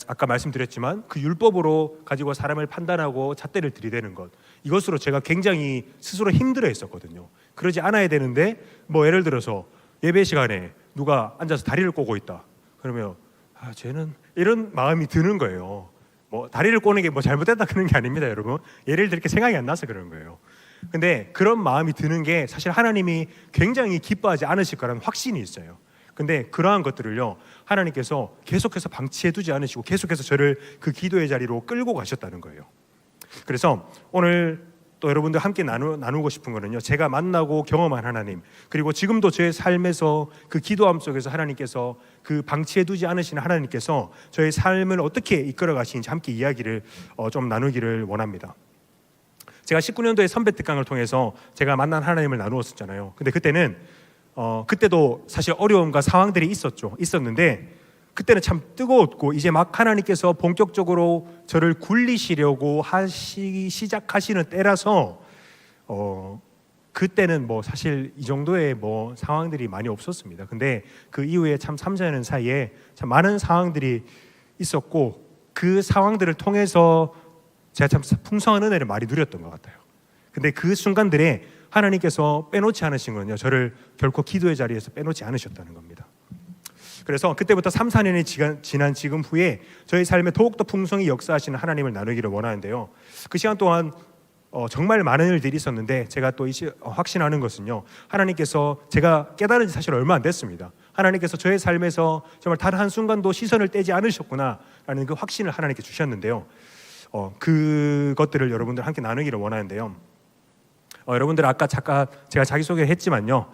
아까 말씀드렸지만 그 율법으로 가지고 사람을 판단하고 잣대를 들이대는 것 이것으로 제가 굉장히 스스로 힘들어했었거든요. 그러지 않아야 되는데 예를 들어서 예배 시간에 누가 앉아서 다리를 꼬고 있다. 그러면 쟤는 이런 마음이 드는 거예요. 다리를 꼬는 게 잘못됐다 그런 게 아닙니다, 여러분. 예를 들게 생각이 안 나서 그런 거예요. 근데 그런 마음이 드는 게 사실 하나님이 굉장히 기뻐하지 않으실 거라는 확신이 있어요. 근데 그러한 것들을요 하나님께서 계속해서 방치해두지 않으시고 계속해서 저를 그 기도의 자리로 끌고 가셨다는 거예요. 그래서 오늘 또 여러분들 함께 나누고 싶은 거는요 제가 만나고 경험한 하나님 그리고 지금도 제 삶에서 그 기도함 속에서 하나님께서 그 방치해두지 않으시는 하나님께서 저의 삶을 어떻게 이끌어 가시는지 함께 이야기를 좀 나누기를 원합니다. 제가 19년도에 선배 특강을 통해서 제가 만난 하나님을 나누었었잖아요. 근데 그때도 사실 어려움과 상황들이 있었는데 그때는 참 뜨거웠고 이제 막 하나님께서 본격적으로 저를 굴리시려고 시작하시는 때라서 그때는 뭐 사실 이 정도의 뭐 상황들이 많이 없었습니다. 근데 그 이후에 참 3, 4년 사이에 참 많은 상황들이 있었고 그 상황들을 통해서 제가 참 풍성한 은혜를 많이 누렸던 것 같아요. 근데 그 순간들에 하나님께서 빼놓지 않으신 건요, 저를 결코 기도의 자리에서 빼놓지 않으셨다는 겁니다. 그래서 그때부터 3, 4년이 지난 지금 후에 저희 삶에 더욱더 풍성히 역사하시는 하나님을 나누기를 원하는데요. 그 시간 동안 정말 많은 일들이 있었는데 제가 또 확신하는 것은요, 하나님께서 제가 깨달은 지 사실 얼마 안 됐습니다. 하나님께서 저의 삶에서 정말 단 한순간도 시선을 떼지 않으셨구나라는 그 확신을 하나님께 주셨는데요. 그것들을 여러분들 함께 나누기를 원하는데요. 여러분들 아까 잠깐 제가 자기소개를 했지만요,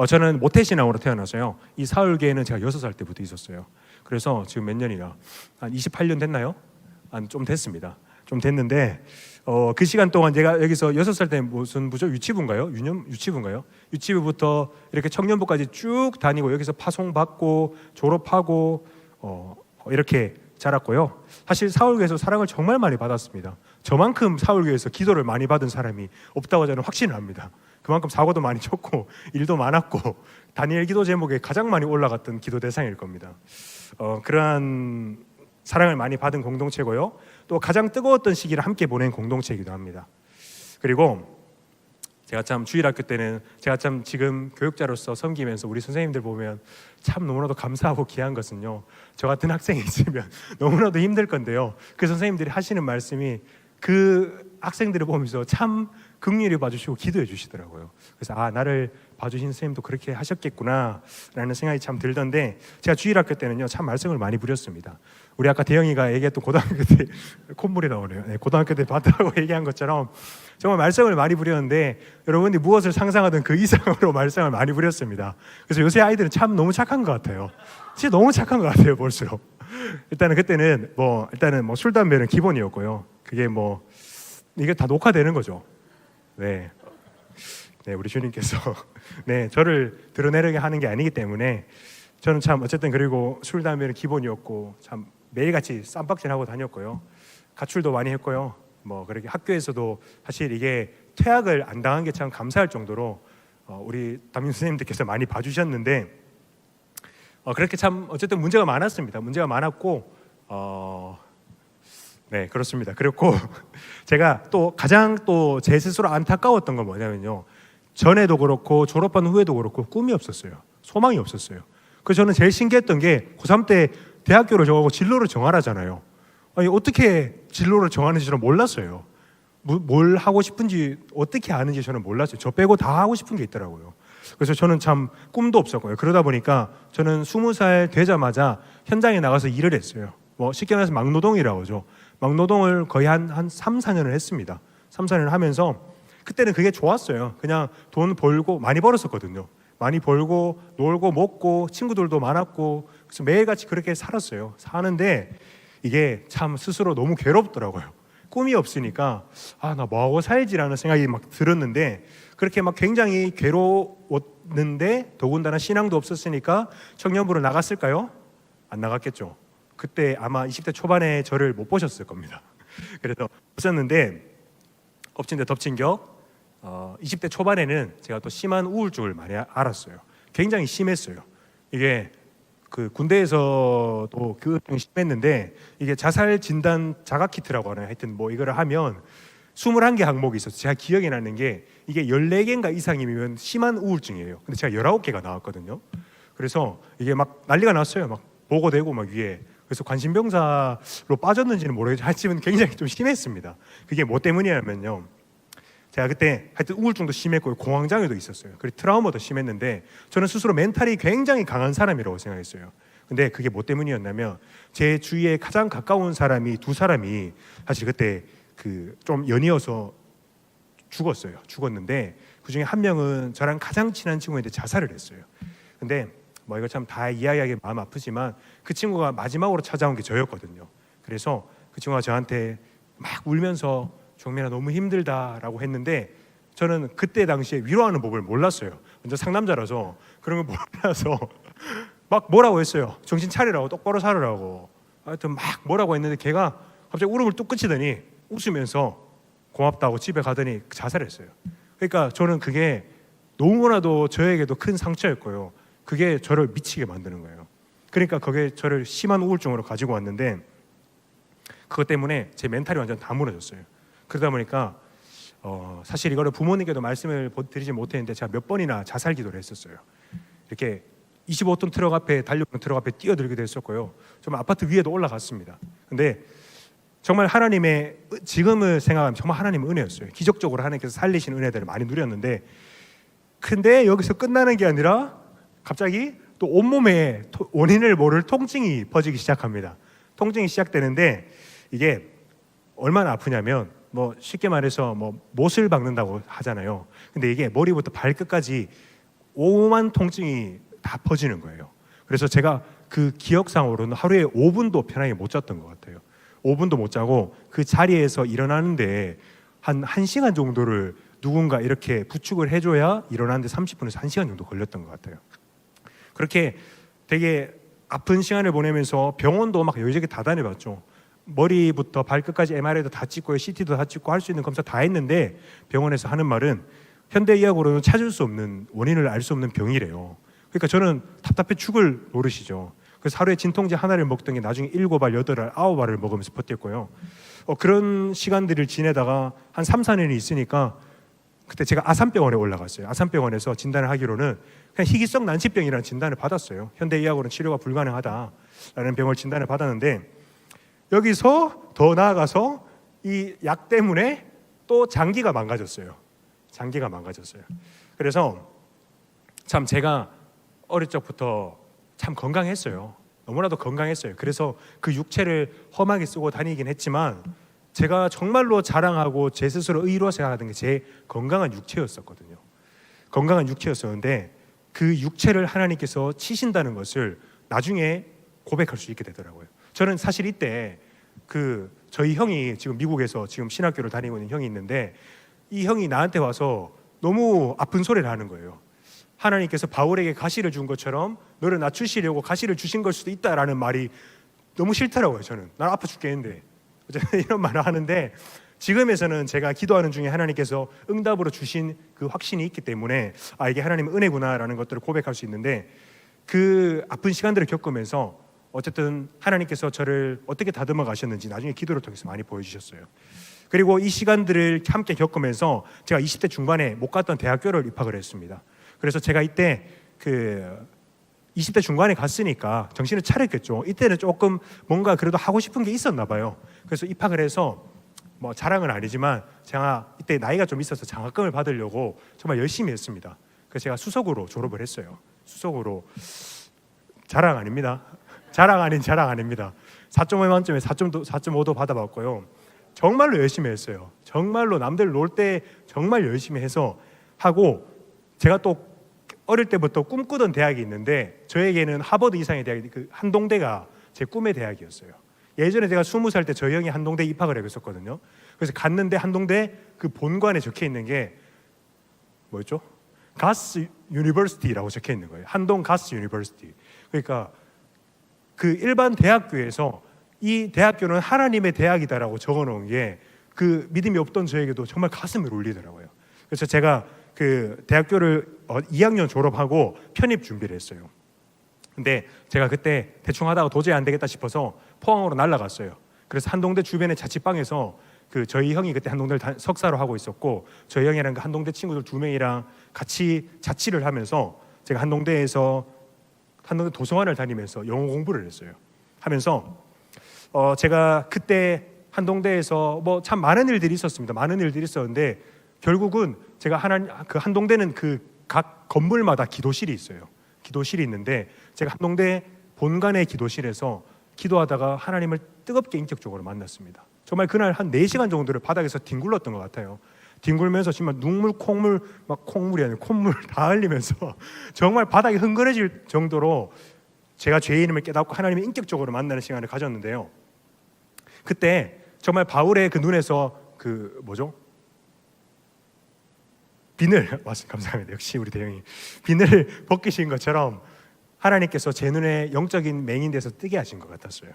저는 모태신앙으로 태어나서요, 이 사울교회는 제가 6살 때부터 있었어요. 그래서 지금 몇 년이나 한 28년 됐나요? 좀 됐습니다. 좀 됐는데 그 시간 동안 제가 여기서 6살 때 무슨 부죠? 유치부인가요? 유치부인가요? 유치부부터 이렇게 청년부까지 쭉 다니고 여기서 파송받고 졸업하고 이렇게 자랐고요. 사실 사울교회에서 사랑을 정말 많이 받았습니다. 저만큼 사울교회에서 기도를 많이 받은 사람이 없다고 저는 확신을 합니다. 그만큼 사고도 많이 쳤고 일도 많았고 다니엘 기도 제목에 가장 많이 올라갔던 기도 대상일 겁니다. 그러한 사랑을 많이 받은 공동체고요. 또 가장 뜨거웠던 시기를 함께 보낸 공동체이기도 합니다. 그리고 제가 참 주일학교 때는 제가 참 지금 교육자로서 섬기면서 우리 선생님들 보면 참 너무나도 감사하고 귀한 것은요, 저 같은 학생이 있으면 너무나도 힘들 건데요, 그 선생님들이 하시는 말씀이 그 학생들을 보면서 참 긍휼히 봐주시고 기도해 주시더라고요. 그래서 나를 봐주신 선생님도 그렇게 하셨겠구나 라는 생각이 참 들던데, 제가 주일학교 때는요 참 말씀을 많이 부렸습니다. 우리 아까 대영이가 얘기했던 고등학교 때 콧물이 나오네요. 네, 고등학교 때 받으라고 얘기한 것처럼 정말 말씀을 많이 부렸는데 여러분이 무엇을 상상하든 그 이상으로 말씀을 많이 부렸습니다. 그래서 요새 아이들은 참 너무 착한 것 같아요. 진짜 너무 착한 것 같아요, 볼수록. 그때는 뭐 술 담배는 기본이었고요. 그게 뭐 이게 다 녹화되는 거죠. 네, 우리 주님께서 저를 드러내려고 하는 게 아니기 때문에 저는 참 어쨌든 그리고 술 담배는 기본이었고 참 매일같이 쌈박질하고 다녔고요. 가출도 많이 했고요. 뭐 그렇게 학교에서도 사실 이게 퇴학을 안 당한 게 참 감사할 정도로 우리 담임 선생님들께서 많이 봐주셨는데 그렇게 참 어쨌든 문제가 많았습니다. 문제가 많았고 네, 그렇습니다. 그렇고 제가 또 가장 또 제 스스로 안타까웠던 건 뭐냐면요, 전에도 그렇고 졸업한 후에도 그렇고 꿈이 없었어요. 소망이 없었어요. 그래서 저는 제일 신기했던 게 고3 때 대학교를 정하고 진로를 정하라잖아요. 아니 어떻게 진로를 정하는지 저는 몰랐어요. 뭘 하고 싶은지 어떻게 아는지 저는 몰랐어요. 저 빼고 다 하고 싶은 게 있더라고요. 그래서 저는 참 꿈도 없었고요. 그러다 보니까 저는 20살 되자마자 현장에 나가서 일을 했어요. 뭐 쉽게 말해서 막노동이라고 하죠. 막노동을 거의 한 3, 4년을 했습니다. 3, 4년을 하면서 그때는 그게 좋았어요. 그냥 돈 벌고, 많이 벌었었거든요. 많이 벌고 놀고 먹고 친구들도 많았고, 그래서 매일같이 그렇게 살았어요. 사는데 이게 참 스스로 너무 괴롭더라고요. 꿈이 없으니까 나 뭐하고 살지라는 생각이 막 들었는데, 그렇게 막 굉장히 괴로웠는데 더군다나 신앙도 없었으니까 청년부로 나갔을까요? 안 나갔겠죠. 그때 아마 20대 초반에 저를 못 보셨을 겁니다. 그래서 없었는데 엎친 데 덮친 격 20대 초반에는 제가 또 심한 우울증을 많이 알았어요. 굉장히 심했어요. 이게 그 군대에서도 그 심했는데 이게 자살 진단 자가 키트라고 하나요? 하여튼 뭐 이거를 하면 21개 항목이 있었어요. 제가 기억이 나는 게 이게 14개인가 이상이면 심한 우울증이에요. 근데 제가 19개가 나왔거든요. 그래서 이게 막 난리가 났어요. 막 보고되고 막 위에. 그래서 관심병사로 빠졌는지는 모르겠지만 하여튼 굉장히 좀 심했습니다. 그게 뭐 때문이냐면요, 제가 그때 하여튼 우울증도 심했고 공황장애도 있었어요. 그리고 트라우마도 심했는데 저는 스스로 멘탈이 굉장히 강한 사람이라고 생각했어요. 근데 그게 뭐 때문이었냐면 제 주위에 가장 가까운 사람이 두 사람이 사실 그때 그 좀 연이어서 죽었는데 그 중에 한 명은 저랑 가장 친한 친구인데 자살을 했어요. 근데 뭐 이거 참 다 이야기하기 마음 아프지만 그 친구가 마지막으로 찾아온 게 저였거든요. 그래서 그 친구가 저한테 막 울면서 종민아 너무 힘들다라고 했는데 저는 그때 당시에 위로하는 법을 몰랐어요. 먼저 상남자라서 그런 걸 몰라서 막 뭐라고 했어요. 정신 차리라고, 똑바로 살으라고. 하여튼 막 뭐라고 했는데 걔가 갑자기 울음을 뚝 그치더니 웃으면서 고맙다고 집에 가더니 자살했어요. 그러니까 저는 그게 너무나도 저에게도 큰 상처였고요. 그게 저를 미치게 만드는 거예요. 그러니까 그게 저를 심한 우울증으로 가지고 왔는데 그것 때문에 제 멘탈이 완전 다 무너졌어요. 그러다 보니까 사실 이거를 부모님께도 말씀을 드리지 못했는데 제가 몇 번이나 자살 기도를 했었어요. 이렇게 25톤 트럭 앞에 달려오는 트럭 앞에 뛰어들기도 했었고요. 정말 아파트 위에도 올라갔습니다. 근데 정말 하나님의 지금을 생각하면 정말 하나님의 은혜였어요. 기적적으로 하나님께서 살리신 은혜들을 많이 누렸는데 근데 여기서 끝나는 게 아니라 갑자기 또 온몸에 원인을 모를 통증이 퍼지기 시작합니다. 통증이 시작되는데 이게 얼마나 아프냐면 뭐 쉽게 말해서 뭐 못을 박는다고 하잖아요. 근데 이게 머리부터 발끝까지 오만 통증이 다 퍼지는 거예요. 그래서 제가 그 기억상으로는 하루에 5분도 편하게 못 잤던 것 같아요. 5분도 못 자고 그 자리에서 일어나는데 한 1시간 정도를 누군가 이렇게 부축을 해줘야 일어나는데 30분에서 1시간 정도 걸렸던 것 같아요. 그렇게 되게 아픈 시간을 보내면서 병원도 막 여기저기 다 다녀봤죠. 머리부터 발끝까지 MRI도 다 찍고 CT도 다 찍고 할 수 있는 검사 다 했는데 병원에서 하는 말은 현대의학으로는 찾을 수 없는 원인을 알 수 없는 병이래요. 그러니까 저는 답답해 죽을 노릇이죠. 그래서 하루에 진통제 하나를 먹던 게 나중에 7알, 8알, 9알을 먹으면서 버텼고요. 그런 시간들을 지내다가 한 3, 4년이 있으니까 그때 제가 아산병원에 올라갔어요. 아산병원에서 진단을 하기로는 그냥 희귀성 난치병이라는 진단을 받았어요. 현대의학으로는 치료가 불가능하다라는 병을 진단을 받았는데 여기서 더 나아가서 이 약 때문에 또 장기가 망가졌어요. 장기가 망가졌어요. 그래서 참 제가 어릴 적부터 참 건강했어요. 너무나도 건강했어요. 그래서 그 육체를 험하게 쓰고 다니긴 했지만 제가 정말로 자랑하고 제 스스로 의로 생각하던 게 제 건강한 육체였었거든요. 건강한 육체였었는데 그 육체를 하나님께서 치신다는 것을 나중에 고백할 수 있게 되더라고요. 저는 사실 이때 저희 형이 지금 미국에서 지금 신학교를 다니고 있는 형이 있는데 이 형이 나한테 와서 너무 아픈 소리를 하는 거예요. 하나님께서 바울에게 가시를 준 것처럼 너를 낮추시려고 가시를 주신 걸 수도 있다라는 말이 너무 싫더라고요. 저는 난 아파 죽겠는데 이런 말을 하는데 지금에서는 제가 기도하는 중에 하나님께서 응답으로 주신 그 확신이 있기 때문에 이게 하나님의 은혜구나라는 것들을 고백할 수 있는데 그 아픈 시간들을 겪으면서 어쨌든 하나님께서 저를 어떻게 다듬어 가셨는지 나중에 기도를 통해서 많이 보여주셨어요. 그리고 이 시간들을 함께 겪으면서 제가 20대 중반에 못 갔던 대학교를 입학을 했습니다. 그래서 제가 이때 20대 중반에 갔으니까 정신을 차렸겠죠. 이때는 조금 뭔가 그래도 하고 싶은 게 있었나 봐요. 그래서 입학을 해서 뭐 자랑은 아니지만 제가 이때 나이가 좀 있어서 장학금을 받으려고 정말 열심히 했습니다. 그래서 제가 수석으로 졸업을 했어요. 수석으로. 자랑 아닙니다. 자랑 아닌 자랑 아닙니다. 4.5 만점에 4.5도 받아봤고요. 정말로 열심히 했어요. 정말로 남들 놀 때 정말 열심히 해서 하고 제가 또 어릴 때부터 꿈꾸던 대학이 있는데 저에게는 하버드 이상의 대학이 그 한동대가 제 꿈의 대학이었어요. 예전에 제가 20살 때 저희 형이 한동대 입학을 했었거든요. 그래서 갔는데 한동대 그 본관에 적혀 있는 게 뭐였죠? 가스 유니버시티라고 적혀 있는 거예요. 한동 가스 유니버시티. 그러니까 그 일반 대학교에서 이 대학교는 하나님의 대학이다라고 적어놓은 게 그 믿음이 없던 저에게도 정말 가슴을 울리더라고요. 그래서 제가 그 대학교를 2학년 졸업하고 편입 준비를 했어요. 근데 제가 그때 대충 하다가 도저히 안 되겠다 싶어서 포항으로 날아갔어요. 그래서 한동대 주변의 자취방에서 그 저희 형이 그때 한동대를 석사로 하고 있었고 저희 형이랑 그 한동대 친구들 2명이랑 같이 자취를 하면서 제가 한동대에서 한동대 도서관을 다니면서 영어 공부를 했어요. 하면서 제가 그때 한동대에서 뭐 참 많은 일들이 있었습니다. 많은 일들이 있었는데 결국은 제가 그 한동대는 그 각 건물마다 기도실이 있어요. 기도실이 있는데 제가 한동대 본관의 기도실에서 기도하다가 하나님을 뜨겁게 인격적으로 만났습니다. 정말 그날 한 4시간 정도를 바닥에서 뒹굴렀던 것 같아요. 뒹굴면서 정말 눈물, 콩물, 막 콩물이 아니라 콧물 다 흘리면서 정말 바닥이 흥건해질 정도로 제가 죄의 이름을 깨닫고 하나님을 인격적으로 만나는 시간을 가졌는데요. 그때 정말 바울의 그 눈에서 그 뭐죠? 비늘 맞습니다. 감사합니다. 역시 우리 대형이 비늘을 벗기신 것처럼 하나님께서 제 눈에 영적인 맹인돼서 뜨게 하신 것 같았어요.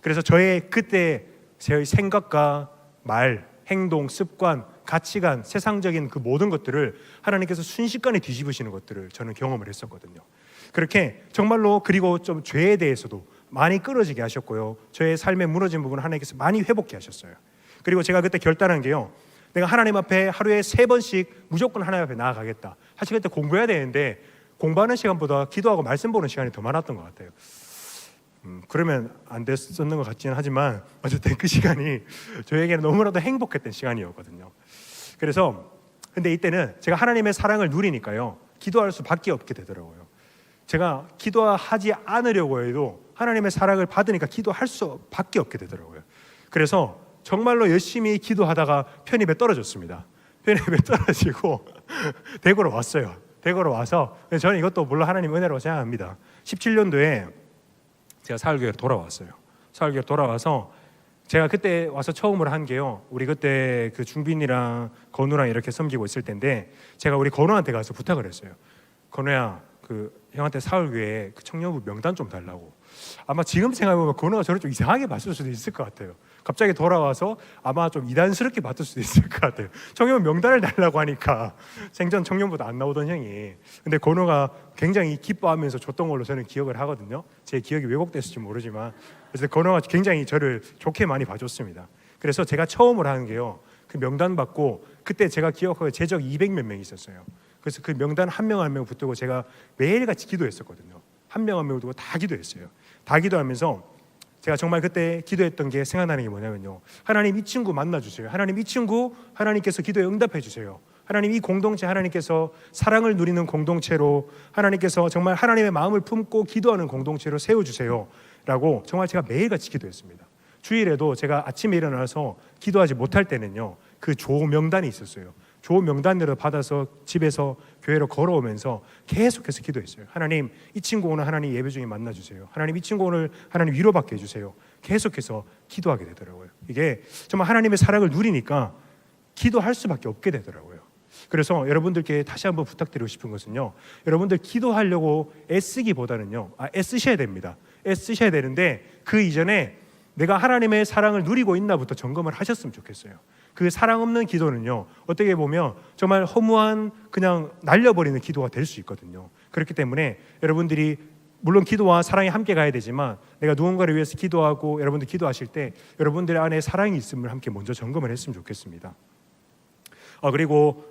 그래서 저의 그때 제 생각과 말, 행동, 습관, 가치관, 세상적인 그 모든 것들을 하나님께서 순식간에 뒤집으시는 것들을 저는 경험을 했었거든요. 그렇게 정말로 그리고 좀 죄에 대해서도 많이 끊어지게 하셨고요. 저의 삶에 무너진 부분을 하나님께서 많이 회복해 하셨어요. 그리고 제가 그때 결단한 게요. 내가 하나님 앞에 하루에 3번씩 무조건 하나님 앞에 나아가겠다. 사실 그때 공부해야 되는데 공부하는 시간보다 기도하고 말씀 보는 시간이 더 많았던 것 같아요. 그러면 안 됐었는 것 같지는 하지만 어쨌든 그 시간이 저에게는 너무나도 행복했던 시간이었거든요. 그래서 근데 이때는 제가 하나님의 사랑을 누리니까요. 기도할 수밖에 없게 되더라고요. 제가 기도하지 않으려고 해도 하나님의 사랑을 받으니까 기도할 수밖에 없게 되더라고요. 그래서 정말로 열심히 기도하다가 편입에 떨어졌습니다. 편입에 떨어지고 대구로 왔어요. 대구로 와서 저는 이것도 물론 하나님 은혜라고 생각합니다. 17년도에 제가 사흘교회로 돌아왔어요. 사흘교회 돌아와서 제가 그때 와서 처음으로 한 게요. 우리 그때 그 중빈이랑 건우랑 이렇게 섬기고 있을 텐데 제가 우리 건우한테 가서 부탁을 했어요. 건우야, 그 형한테 사흘교회 그 청년부 명단 좀 달라고. 아마 지금 생각해보면 건우가 저를 좀 이상하게 봤을 수도 있을 것 같아요. 갑자기 돌아와서 아마 좀 이단스럽게 봤을 수도 있을 것 같아요. 청년 명단을 달라고 하니까 생전 청년보다 안 나오던 형이. 근데 건우가 굉장히 기뻐하면서 줬던 걸로 저는 기억을 하거든요. 제 기억이 왜곡됐을지 모르지만 그래서 건우가 굉장히 저를 좋게 많이 봐줬습니다. 그래서 제가 처음으로 하는 게요. 그 명단 받고 그때 제가 기억하기에 제적 200몇 명 있었어요. 그래서 그 명단 한 명 한 명 붙들고 제가 매일같이 기도했었거든요. 한 명 한 명 두고 다 기도했어요. 다 기도하면서 제가 정말 그때 기도했던 게 생각나는 게 뭐냐면요. 하나님 이 친구 만나주세요. 하나님 이 친구 하나님께서 기도에 응답해 주세요. 하나님 이 공동체 하나님께서 사랑을 누리는 공동체로 하나님께서 정말 하나님의 마음을 품고 기도하는 공동체로 세워주세요 라고 정말 제가 매일같이 기도했습니다. 주일에도 제가 아침에 일어나서 기도하지 못할 때는요. 그 조 명단이 있었어요. 조 명단으로 받아서 집에서 교회로 걸어오면서 계속해서 기도했어요. 하나님 이 친구 오늘 하나님 예배 중에 만나주세요. 하나님 이 친구 오늘 하나님 위로받게 해주세요. 계속해서 기도하게 되더라고요. 이게 정말 하나님의 사랑을 누리니까 기도할 수밖에 없게 되더라고요. 그래서 여러분들께 다시 한번 부탁드리고 싶은 것은요. 여러분들 기도하려고 애쓰기보다는요. 애쓰셔야 됩니다. 애쓰셔야 되는데 그 이전에 내가 하나님의 사랑을 누리고 있나부터 점검을 하셨으면 좋겠어요. 그 사랑 없는 기도는요. 어떻게 보면 정말 허무한 그냥 날려버리는 기도가 될 수 있거든요. 그렇기 때문에 여러분들이 물론 기도와 사랑이 함께 가야 되지만 내가 누군가를 위해서 기도하고 여러분들 기도하실 때 여러분들 안에 사랑이 있음을 함께 먼저 점검을 했으면 좋겠습니다. 그리고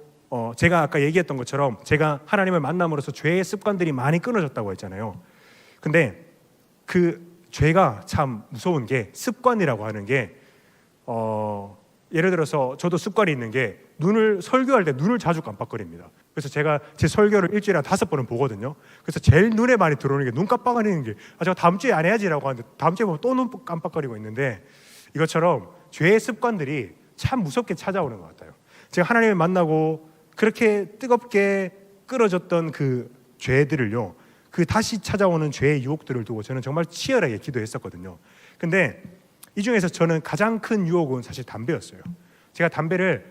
제가 아까 얘기했던 것처럼 제가 하나님을 만남으로써 죄의 습관들이 많이 끊어졌다고 했잖아요. 근데 그 죄가 참 무서운 게 습관이라고 하는 게 예를 들어서 저도 습관이 있는 게 설교할 때 눈을 자주 깜빡거립니다. 그래서 제가 제 설교를 일주일에 한 5번은 보거든요. 그래서 제일 눈에 많이 들어오는 게 눈 깜빡거리는 게 제가 다음 주에 안 해야지라고 하는데 다음 주에 보면 또 눈 깜빡거리고 있는데 이것처럼 죄의 습관들이 참 무섭게 찾아오는 것 같아요. 제가 하나님을 만나고 그렇게 뜨겁게 끌어졌던 그 죄들을요. 그 다시 찾아오는 죄의 유혹들을 두고 저는 정말 치열하게 기도했었거든요. 근데 이 중에서 저는 가장 큰 유혹은 사실 담배였어요. 제가 담배를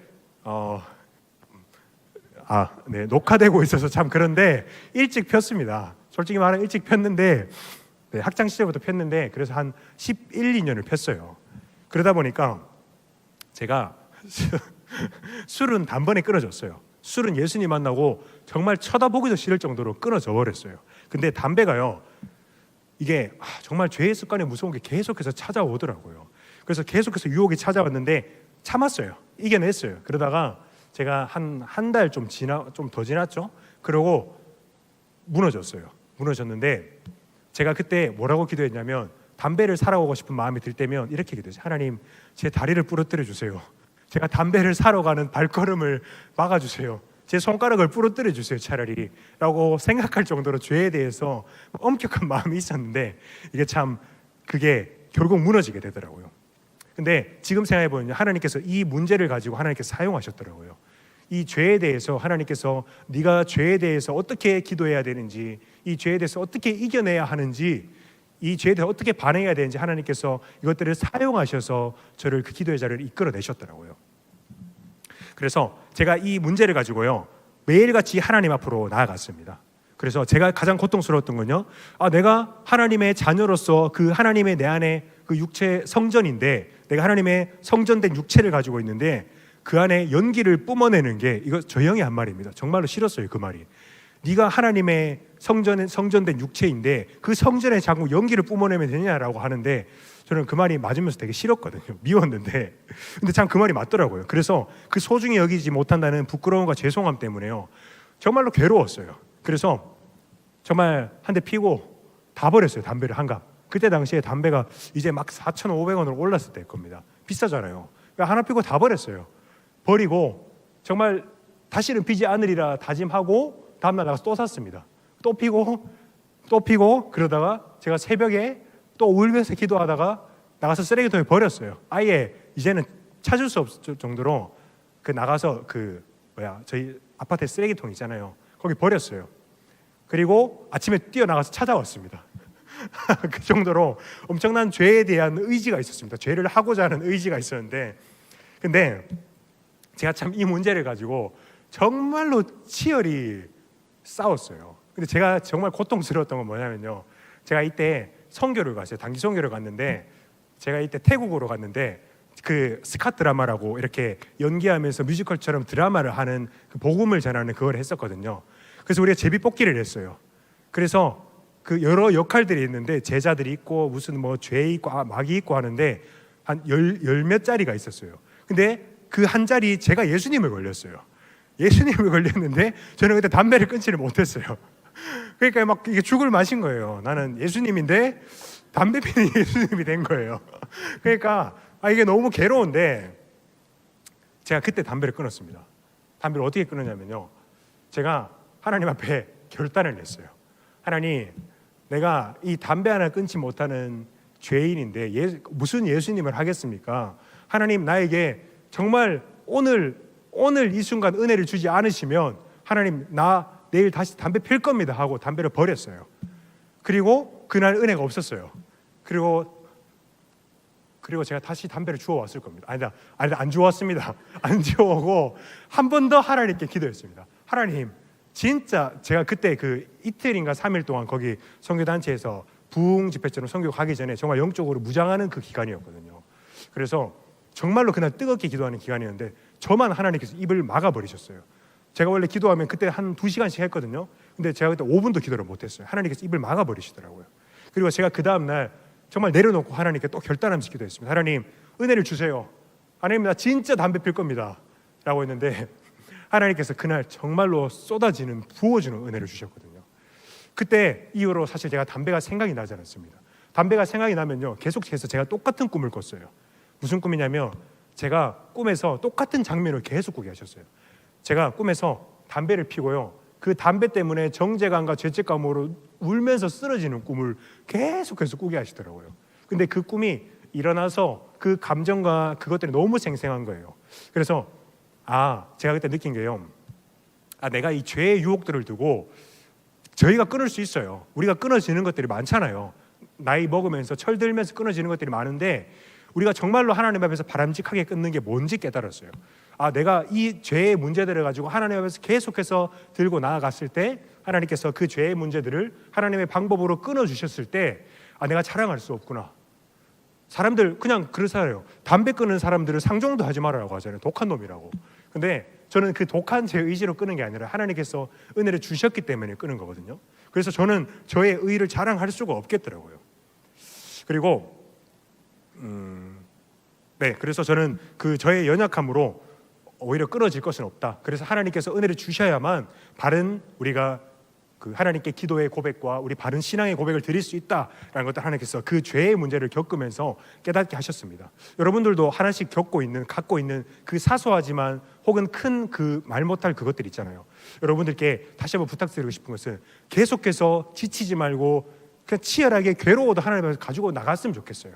녹화되고 있어서 참 그런데 일찍 폈습니다. 솔직히 말하면 일찍 폈는데 학창 시절부터 폈는데 그래서 한 11, 2년을 폈어요. 그러다 보니까 제가 술은 단번에 끊어졌어요. 술은 예수님 만나고 정말 쳐다보기도 싫을 정도로 끊어져 버렸어요. 근데 담배가요. 이게 정말 죄의 습관이 무서운 게 계속해서 찾아오더라고요. 그래서 계속해서 유혹이 찾아왔는데 참았어요. 이겨냈어요. 그러다가 제가 한 달 좀 더 지났죠. 그러고 무너졌어요. 무너졌는데 제가 그때 뭐라고 기도했냐면 담배를 사러 가고 싶은 마음이 들 때면 이렇게 기도했어요. 하나님 제 다리를 부러뜨려 주세요. 제가 담배를 사러 가는 발걸음을 막아주세요. 제 손가락을 부러뜨려 주세요 차라리 라고 생각할 정도로 죄에 대해서 엄격한 마음이 있었는데 이게 참 그게 결국 무너지게 되더라고요. 근데 지금 생각해보면 하나님께서 이 문제를 가지고 하나님께서 사용하셨더라고요. 이 죄에 대해서 하나님께서 네가 죄에 대해서 어떻게 기도해야 되는지 이 죄에 대해서 어떻게 이겨내야 하는지 이 죄에 대해서 어떻게 반응해야 되는지 하나님께서 이것들을 사용하셔서 저를 그 기도의 자리를 이끌어내셨더라고요. 그래서 제가 이 문제를 가지고요 매일같이 하나님 앞으로 나아갔습니다. 그래서 제가 가장 고통스러웠던 건요, 내가 하나님의 자녀로서 그 하나님의 내 안에 그 육체 성전인데, 내가 하나님의 성전된 육체를 가지고 있는데 그 안에 연기를 뿜어내는 게, 이거 저 형이 한 말입니다. 정말로 싫었어요 그 말이. 네가 하나님의 성전된 육체인데 그 성전에 자꾸 연기를 뿜어내면 되냐라고 하는데, 저는 그 말이 맞으면서 되게 싫었거든요. 미웠는데 근데 참 그 말이 맞더라고요. 그래서 그 소중히 여기지 못한다는 부끄러움과 죄송함 때문에요 정말로 괴로웠어요. 그래서 정말 한 대 피고 다 버렸어요, 담배를 한갑. 그때 당시에 담배가 이제 막 4,500원으로 올랐을 때일 겁니다. 비싸잖아요. 그러니까 하나 피고 다 버렸어요. 버리고 정말 다시는 피지 않으리라 다짐하고 다음날 나가서 또 샀습니다. 또 피고 그러다가 제가 새벽에 또 울면서 기도하다가 나가서 쓰레기통에 버렸어요. 아예 이제는 찾을 수 없을 정도로 그 나가서 저희 아파트에 쓰레기통 있잖아요. 거기 버렸어요. 그리고 아침에 뛰어나가서 찾아왔습니다. 그 정도로 엄청난 죄에 대한 의지가 있었습니다. 죄를 하고자 하는 의지가 있었는데, 근데 제가 참 이 문제를 가지고 정말로 치열히 싸웠어요. 근데 제가 정말 고통스러웠던 건 뭐냐면요, 제가 이때 선교를 갔어요. 단기 선교를 갔는데, 제가 이때 태국으로 갔는데 그 스캇 드라마라고 이렇게 연기하면서 뮤지컬처럼 드라마를 하는 그 복음을 전하는 그걸 했었거든요. 그래서 우리가 제비뽑기를 했어요. 그래서 그 여러 역할들이 있는데 제자들이 있고 무슨 뭐 죄 있고 마귀 있고 하는데 한 열 몇 자리가 있었어요. 근데 그 한 자리 제가 예수님을 걸렸어요. 예수님을 걸렸는데 저는 그때 담배를 끊지를 못했어요. 그러니까 막 이게 죽을 맛인 거예요. 나는 예수님인데 담배 피는 예수님이 된 거예요. 그러니까 이게 너무 괴로운데 제가 그때 담배를 끊었습니다. 담배를 어떻게 끊었냐면요, 제가 하나님 앞에 결단을 냈어요. 하나님, 내가 이 담배 하나 끊지 못하는 죄인인데 무슨 예수님을 하겠습니까? 하나님, 나에게 정말 오늘 이 순간 은혜를 주지 않으시면 하나님, 나 내일 다시 담배 필 겁니다 하고 담배를 버렸어요. 그리고 그날 은혜가 없었어요. 그리고 제가 다시 담배를 주워왔을 겁니다. 아니다, 안 주웠습니다. 안 주워오고 한 번 더 하나님께 기도했습니다. 하나님, 진짜 제가 그때 그 이틀인가 3일 동안 거기 선교단체에서 부흥 집회처럼 선교 가기 전에 정말 영적으로 무장하는 그 기간이었거든요. 그래서 정말로 그날 뜨겁게 기도하는 기간이었는데 저만 하나님께서 입을 막아버리셨어요. 제가 원래 기도하면 그때 한 2시간씩 했거든요. 근데 제가 그때 5분도 기도를 못했어요. 하나님께서 입을 막아버리시더라고요. 그리고 제가 그 다음날 정말 내려놓고 하나님께 또 결단하면서 기도했습니다. 하나님, 은혜를 주세요. 하나님, 나 진짜 담배 필 겁니다 라고 했는데 하나님께서 그날 정말로 쏟아지는, 부어주는 은혜를 주셨거든요. 그때 이후로 사실 제가 담배가 생각이 나지 않았습니다. 담배가 생각이 나면요 계속해서 제가 똑같은 꿈을 꿨어요. 무슨 꿈이냐면 제가 꿈에서 똑같은 장면을 계속 꾸게 하셨어요. 제가 꿈에서 담배를 피고요, 그 담배 때문에 정죄감과 죄책감으로 울면서 쓰러지는 꿈을 계속해서 꾸게 하시더라고요. 근데 그 꿈이 일어나서 그 감정과 그것들이 너무 생생한 거예요. 그래서 제가 그때 느낀 게요, 내가 이 죄의 유혹들을 두고 저희가 끊을 수 있어요. 우리가 끊어지는 것들이 많잖아요. 나이 먹으면서 철들면서 끊어지는 것들이 많은데 우리가 정말로 하나님 앞에서 바람직하게 끊는 게 뭔지 깨달았어요. 내가 이 죄의 문제들을 가지고 하나님 앞에서 계속해서 들고 나아갔을 때 하나님께서 그 죄의 문제들을 하나님의 방법으로 끊어주셨을 때 내가 자랑할 수 없구나. 사람들 그냥 그렇잖아요. 담배 끊는 사람들은 상종도 하지 말라고 하잖아요. 독한 놈이라고. 근데 저는 그 독한 제 의지로 끊는 게 아니라 하나님께서 은혜를 주셨기 때문에 끊은 거거든요. 그래서 저는 저의 의를 자랑할 수가 없겠더라고요. 그리고 그래서 저는 그 저의 연약함으로 오히려 끊어질 것은 없다. 그래서 하나님께서 은혜를 주셔야만 바른 우리가 그 하나님께 기도의 고백과 우리 바른 신앙의 고백을 드릴 수 있다라는 것들 하나님께서 그 죄의 문제를 겪으면서 깨닫게 하셨습니다. 여러분들도 하나씩 갖고 있는 그 사소하지만 혹은 큰 그 말 못할 그것들 있잖아요. 여러분들께 다시 한번 부탁드리고 싶은 것은 계속해서 지치지 말고 그냥 치열하게 괴로워도 하나님 앞에서 가지고 나갔으면 좋겠어요.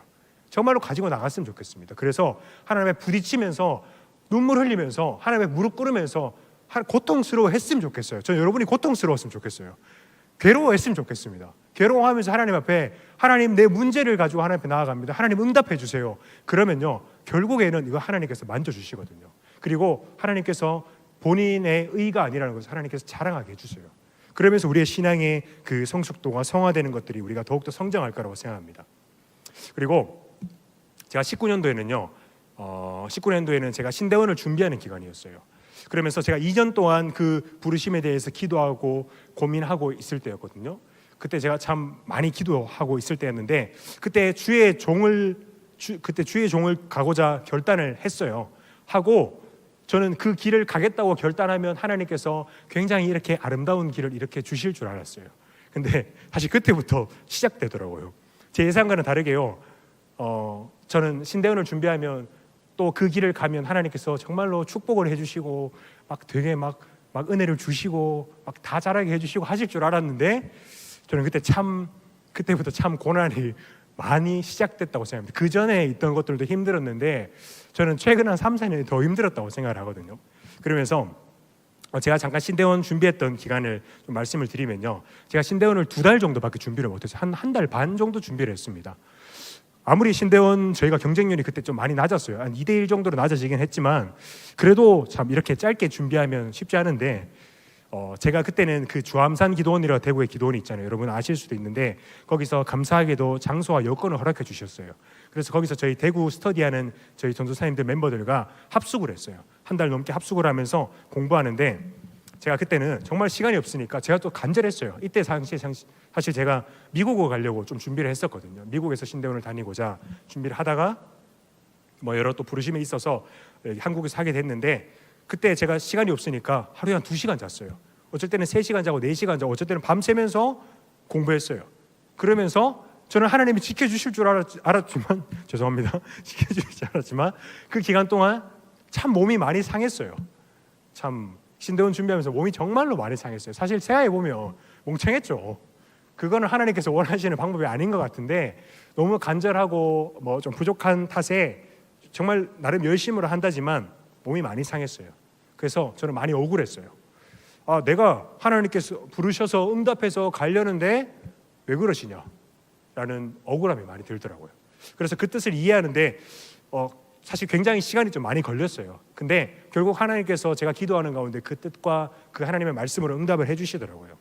정말로 가지고 나갔으면 좋겠습니다. 그래서 하나님에 부딪히면서 눈물 흘리면서 하나님에 무릎 꿇으면서 고통스러워했으면 좋겠어요. 저는 여러분이 고통스러웠으면 좋겠어요. 괴로워했으면 좋겠습니다. 괴로워하면서 하나님 앞에 하나님 내 문제를 가지고 하나님 앞에 나아갑니다. 하나님 응답해 주세요. 그러면요 결국에는 이거 하나님께서 만져주시거든요. 그리고 하나님께서 본인의 의가 아니라는 것을 하나님께서 자랑하게 해주세요. 그러면서 우리의 신앙의 그 성숙도가 성화되는 것들이 우리가 더욱더 성장할 거라고 생각합니다. 그리고 제가 19년도에는 제가 신대원을 준비하는 기간이었어요. 그러면서 제가 2년 동안 그 부르심에 대해서 기도하고 고민하고 있을 때였거든요. 그때 제가 참 많이 기도하고 있을 때였는데 그때 주의 종을 가고자 결단을 했어요. 하고 저는 그 길을 가겠다고 결단하면 하나님께서 굉장히 이렇게 아름다운 길을 이렇게 주실 줄 알았어요. 근데 사실 그때부터 시작되더라고요. 제 예상과는 다르게요. 저는 신대원을 준비하면 또 그 길을 가면 하나님께서 정말로 축복을 해주시고 막 되게 막 은혜를 주시고 막 다 잘하게 해주시고 하실 줄 알았는데 저는 그때부터 참 고난이 많이 시작됐다고 생각합니다. 그 전에 있던 것들도 힘들었는데 저는 최근 한 3, 4년이 더 힘들었다고 생각을 하거든요. 그러면서 제가 잠깐 신대원 준비했던 기간을 좀 말씀을 드리면요, 제가 신대원을 2달 정도밖에 준비를 못했어요. 한 달 반 정도 준비를 했습니다. 아무리 신대원 저희가 경쟁률이 그때 좀 많이 낮았어요. 한 2대1 정도로 낮아지긴 했지만 그래도 참 이렇게 짧게 준비하면 쉽지 않은데 제가 그때는 그 주암산 기도원이라고 대구의 기도원이 있잖아요. 여러분 아실 수도 있는데 거기서 감사하게도 장소와 여건을 허락해 주셨어요. 그래서 거기서 저희 대구 스터디하는 저희 전도사님들 멤버들과 합숙을 했어요. 한 달 넘게 합숙을 하면서 공부하는데 제가 그때는 정말 시간이 없으니까 제가 또 간절했어요. 이때 사실 제가 미국을 가려고 좀 준비를 했었거든요. 미국에서 신대원을 다니고자 준비를 하다가 뭐 여러 또 부르심이 있어서 한국에서 하게 됐는데 그때 제가 시간이 없으니까 하루에 한 2시간 잤어요. 어쩔 때는 3시간 자고 4시간 자고 어쩔 때는 밤새면서 공부했어요. 그러면서 저는 하나님이 지켜주실 줄 알았지만 죄송합니다. 지켜주실 줄 알았지만 그 기간 동안 참 몸이 많이 상했어요. 참 신대원 준비하면서 몸이 정말로 많이 상했어요. 사실 생각해보면 멍청했죠. 그거는 하나님께서 원하시는 방법이 아닌 것 같은데 너무 간절하고 뭐 좀 부족한 탓에 정말 나름 열심으로 한다지만 몸이 많이 상했어요. 그래서 저는 많이 억울했어요. 내가 하나님께서 부르셔서 응답해서 가려는데 왜 그러시냐 라는 억울함이 많이 들더라고요. 그래서 그 뜻을 이해하는데 사실 굉장히 시간이 좀 많이 걸렸어요. 근데 결국 하나님께서 제가 기도하는 가운데 그 뜻과 그 하나님의 말씀으로 응답을 해주시더라고요.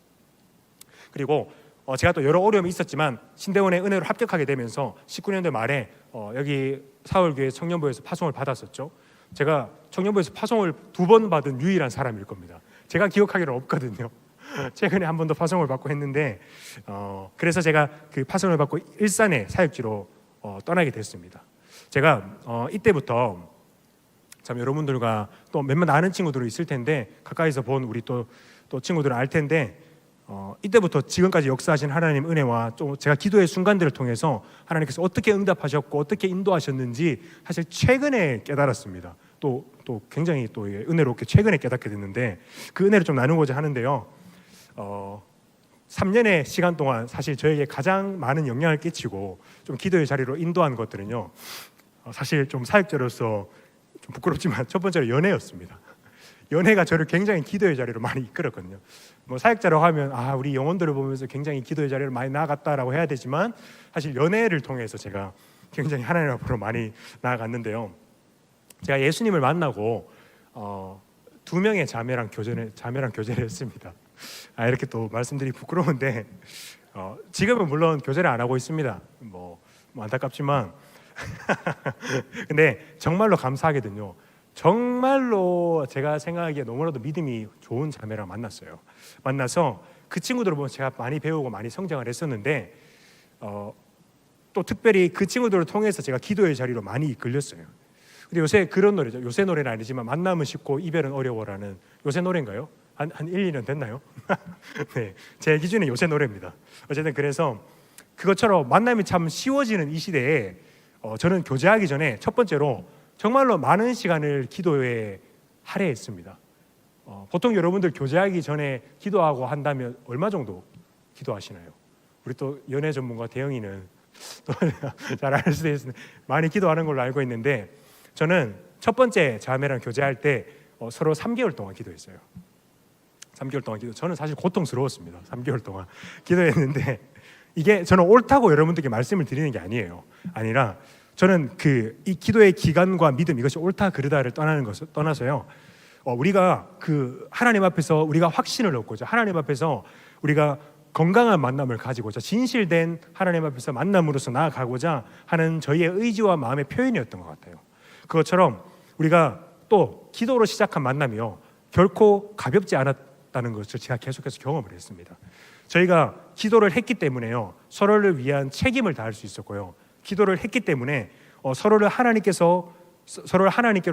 그리고 제가 또 여러 어려움이 있었지만 신대원의 은혜로 합격하게 되면서 19년도 말에 여기 사월교회 청년부에서 파송을 받았었죠. 제가 청년부에서 파송을 2번 받은 유일한 사람일 겁니다. 제가 기억하기로는 없거든요. 최근에 한 번 더 파송을 받고 했는데 그래서 제가 그 파송을 받고 일산의 사역지로 떠나게 됐습니다. 제가 이때부터 참 여러분들과 또 몇몇 아는 친구들이 있을 텐데 가까이서 본 우리 또 친구들은 알 텐데 이때부터 지금까지 역사하신 하나님 은혜와 또 제가 기도의 순간들을 통해서 하나님께서 어떻게 응답하셨고 어떻게 인도하셨는지 사실 최근에 깨달았습니다. 또 굉장히 또 은혜롭게 최근에 깨닫게 됐는데 그 은혜를 좀 나누고자 하는데요. 3년의 시간 동안 사실 저에게 가장 많은 영향을 끼치고 좀 기도의 자리로 인도한 것들은요. 사실 좀 사역자로서 좀 부끄럽지만 첫 번째로 연애였습니다. 연애가 저를 굉장히 기도의 자리로 많이 이끌었거든요. 뭐 사역자라고 하면 우리 영혼들을 보면서 굉장히 기도의 자리로 많이 나아갔다라고 해야 되지만 사실 연애를 통해서 제가 굉장히 하나님 앞으로 많이 나아갔는데요. 제가 예수님을 만나고 2명의 자매랑 교제를 했습니다. 이렇게 또 말씀드리기 부끄러운데 지금은 물론 교제를 안 하고 있습니다. 뭐 안타깝지만 근데 정말로 감사하게든요. 정말로 제가 생각하기에 너무나도 믿음이 좋은 자매랑 만났어요. 만나서 그 친구들을 보면 제가 많이 배우고 많이 성장을 했었는데 또 특별히 그 친구들을 통해서 제가 기도의 자리로 많이 이끌렸어요. 근데 요새 그런 노래죠. 요새 노래는 아니지만 만남은 쉽고 이별은 어려워라는 요새 노래인가요? 한 1, 2년 됐나요? 네, 제 기준은 요새 노래입니다. 어쨌든 그래서 그것처럼 만남이 참 쉬워지는 이 시대에 저는 교제하기 전에 첫 번째로 정말로 많은 시간을 기도에 할애했습니다. 보통 여러분들 교제하기 전에 기도하고 한다면 얼마 정도 기도하시나요? 우리 또 연애 전문가 대영이는 또 잘 알 수도 있는데 많이 기도하는 걸로 알고 있는데 저는 첫 번째 자매랑 교제할 때 서로 3개월 동안 기도했어요. 3개월 동안 저는 사실 고통스러웠습니다. 3개월 동안 기도했는데 이게 저는 옳다고 여러분들께 말씀을 드리는 게 아니라 저는 이 기도의 기간과 믿음 이것이 옳다 그르다를 떠나는 것을 떠나서요. 우리가 하나님 앞에서 우리가 확신을 얻고자 하나님 앞에서 우리가 건강한 만남을 가지고자 진실된 하나님 앞에서 만남으로서 나아가고자 하는 저희의 의지와 마음의 표현이었던 것 같아요. 그것처럼 우리가 또 기도로 시작한 만남이요 결코 가볍지 않았다는 것을 제가 계속해서 경험을 했습니다. 저희가 기도를 했기 때문에요 서로를 위한 책임을 다할 수 있었고요. 기도를 했기 때문에 서로를 하나님께로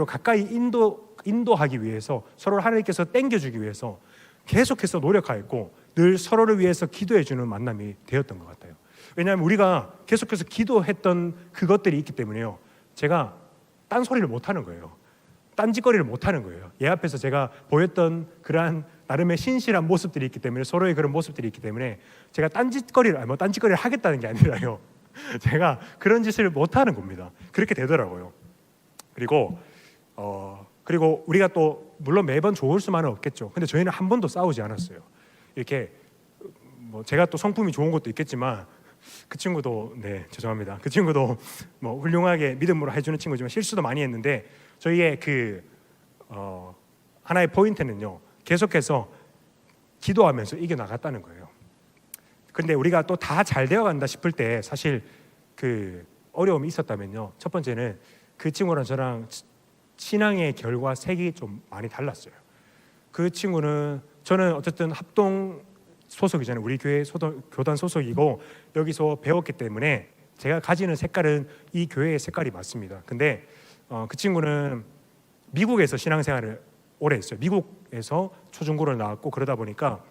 가까이 인도하기 위해서 서로를 하나님께서 땡겨주기 위해서 계속해서 노력하였고 늘 서로를 위해서 기도해주는 만남이 되었던 것 같아요. 왜냐하면 우리가 계속해서 기도했던 그것들이 있기 때문에요 제가 딴소리를 못하는 거예요. 딴짓거리를 못하는 거예요. 얘 앞에서 제가 보였던 그러한 나름의 신실한 모습들이 있기 때문에 서로의 그런 모습들이 있기 때문에 제가 딴짓거리를 하겠다는 게 아니라요 제가 그런 짓을 못하는 겁니다. 그렇게 되더라고요. 그리고 우리가 또 물론 매번 좋을 수만은 없겠죠. 근데 저희는 한 번도 싸우지 않았어요. 이렇게 제가 또 성품이 좋은 것도 있겠지만 그 친구도 죄송합니다. 그 친구도 훌륭하게 믿음으로 해주는 친구지만 실수도 많이 했는데 저희의 하나의 포인트는요 계속해서 기도하면서 이겨나갔다는 거예요. 근데 우리가 또 다 잘 되어간다 싶을 때 사실 어려움이 있었다면요 첫 번째는 그 친구랑 저랑 신앙의 결과 색이 좀 많이 달랐어요. 그 친구는 저는 어쨌든 합동 소속이잖아요. 우리 교회 교단 소속이고 여기서 배웠기 때문에 제가 가지는 색깔은 이 교회의 색깔이 맞습니다. 근데 그 친구는 미국에서 신앙생활을 오래 했어요. 미국에서 초중고를 나왔고 그러다 보니까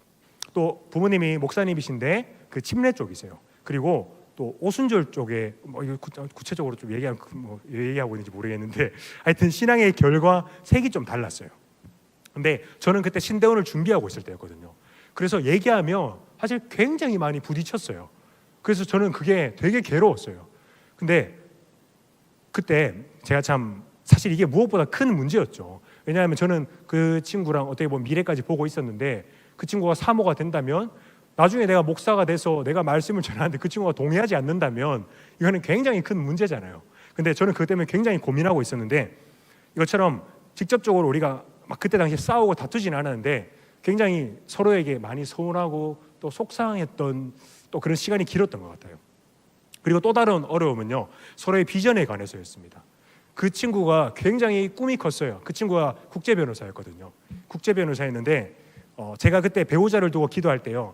또 부모님이 목사님이신데 그 침례 쪽이세요. 그리고 또 오순절 쪽에 이거 구체적으로 좀 얘기하고 있는지 모르겠는데 하여튼 신앙의 결과 색이 좀 달랐어요. 근데 저는 그때 신대원을 준비하고 있을 때였거든요. 그래서 얘기하면 사실 굉장히 많이 부딪혔어요. 그래서 저는 그게 되게 괴로웠어요. 근데 그때 제가 참 사실 이게 무엇보다 큰 문제였죠. 왜냐하면 저는 그 친구랑 어떻게 보면 미래까지 보고 있었는데 그 친구가 사모가 된다면 나중에 내가 목사가 돼서 내가 말씀을 전하는데 그 친구가 동의하지 않는다면 이거는 굉장히 큰 문제잖아요. 근데 저는 그것 때문에 굉장히 고민하고 있었는데 이것처럼 직접적으로 우리가 막 그때 당시에 싸우고 다투지는 않았는데 굉장히 서로에게 많이 서운하고 또 속상했던 또 그런 시간이 길었던 것 같아요. 그리고 또 다른 어려움은요 서로의 비전에 관해서였습니다. 그 친구가 굉장히 꿈이 컸어요. 그 친구가 국제 변호사였거든요. 국제 변호사였는데 제가 그때 배우자를 두고 기도할 때요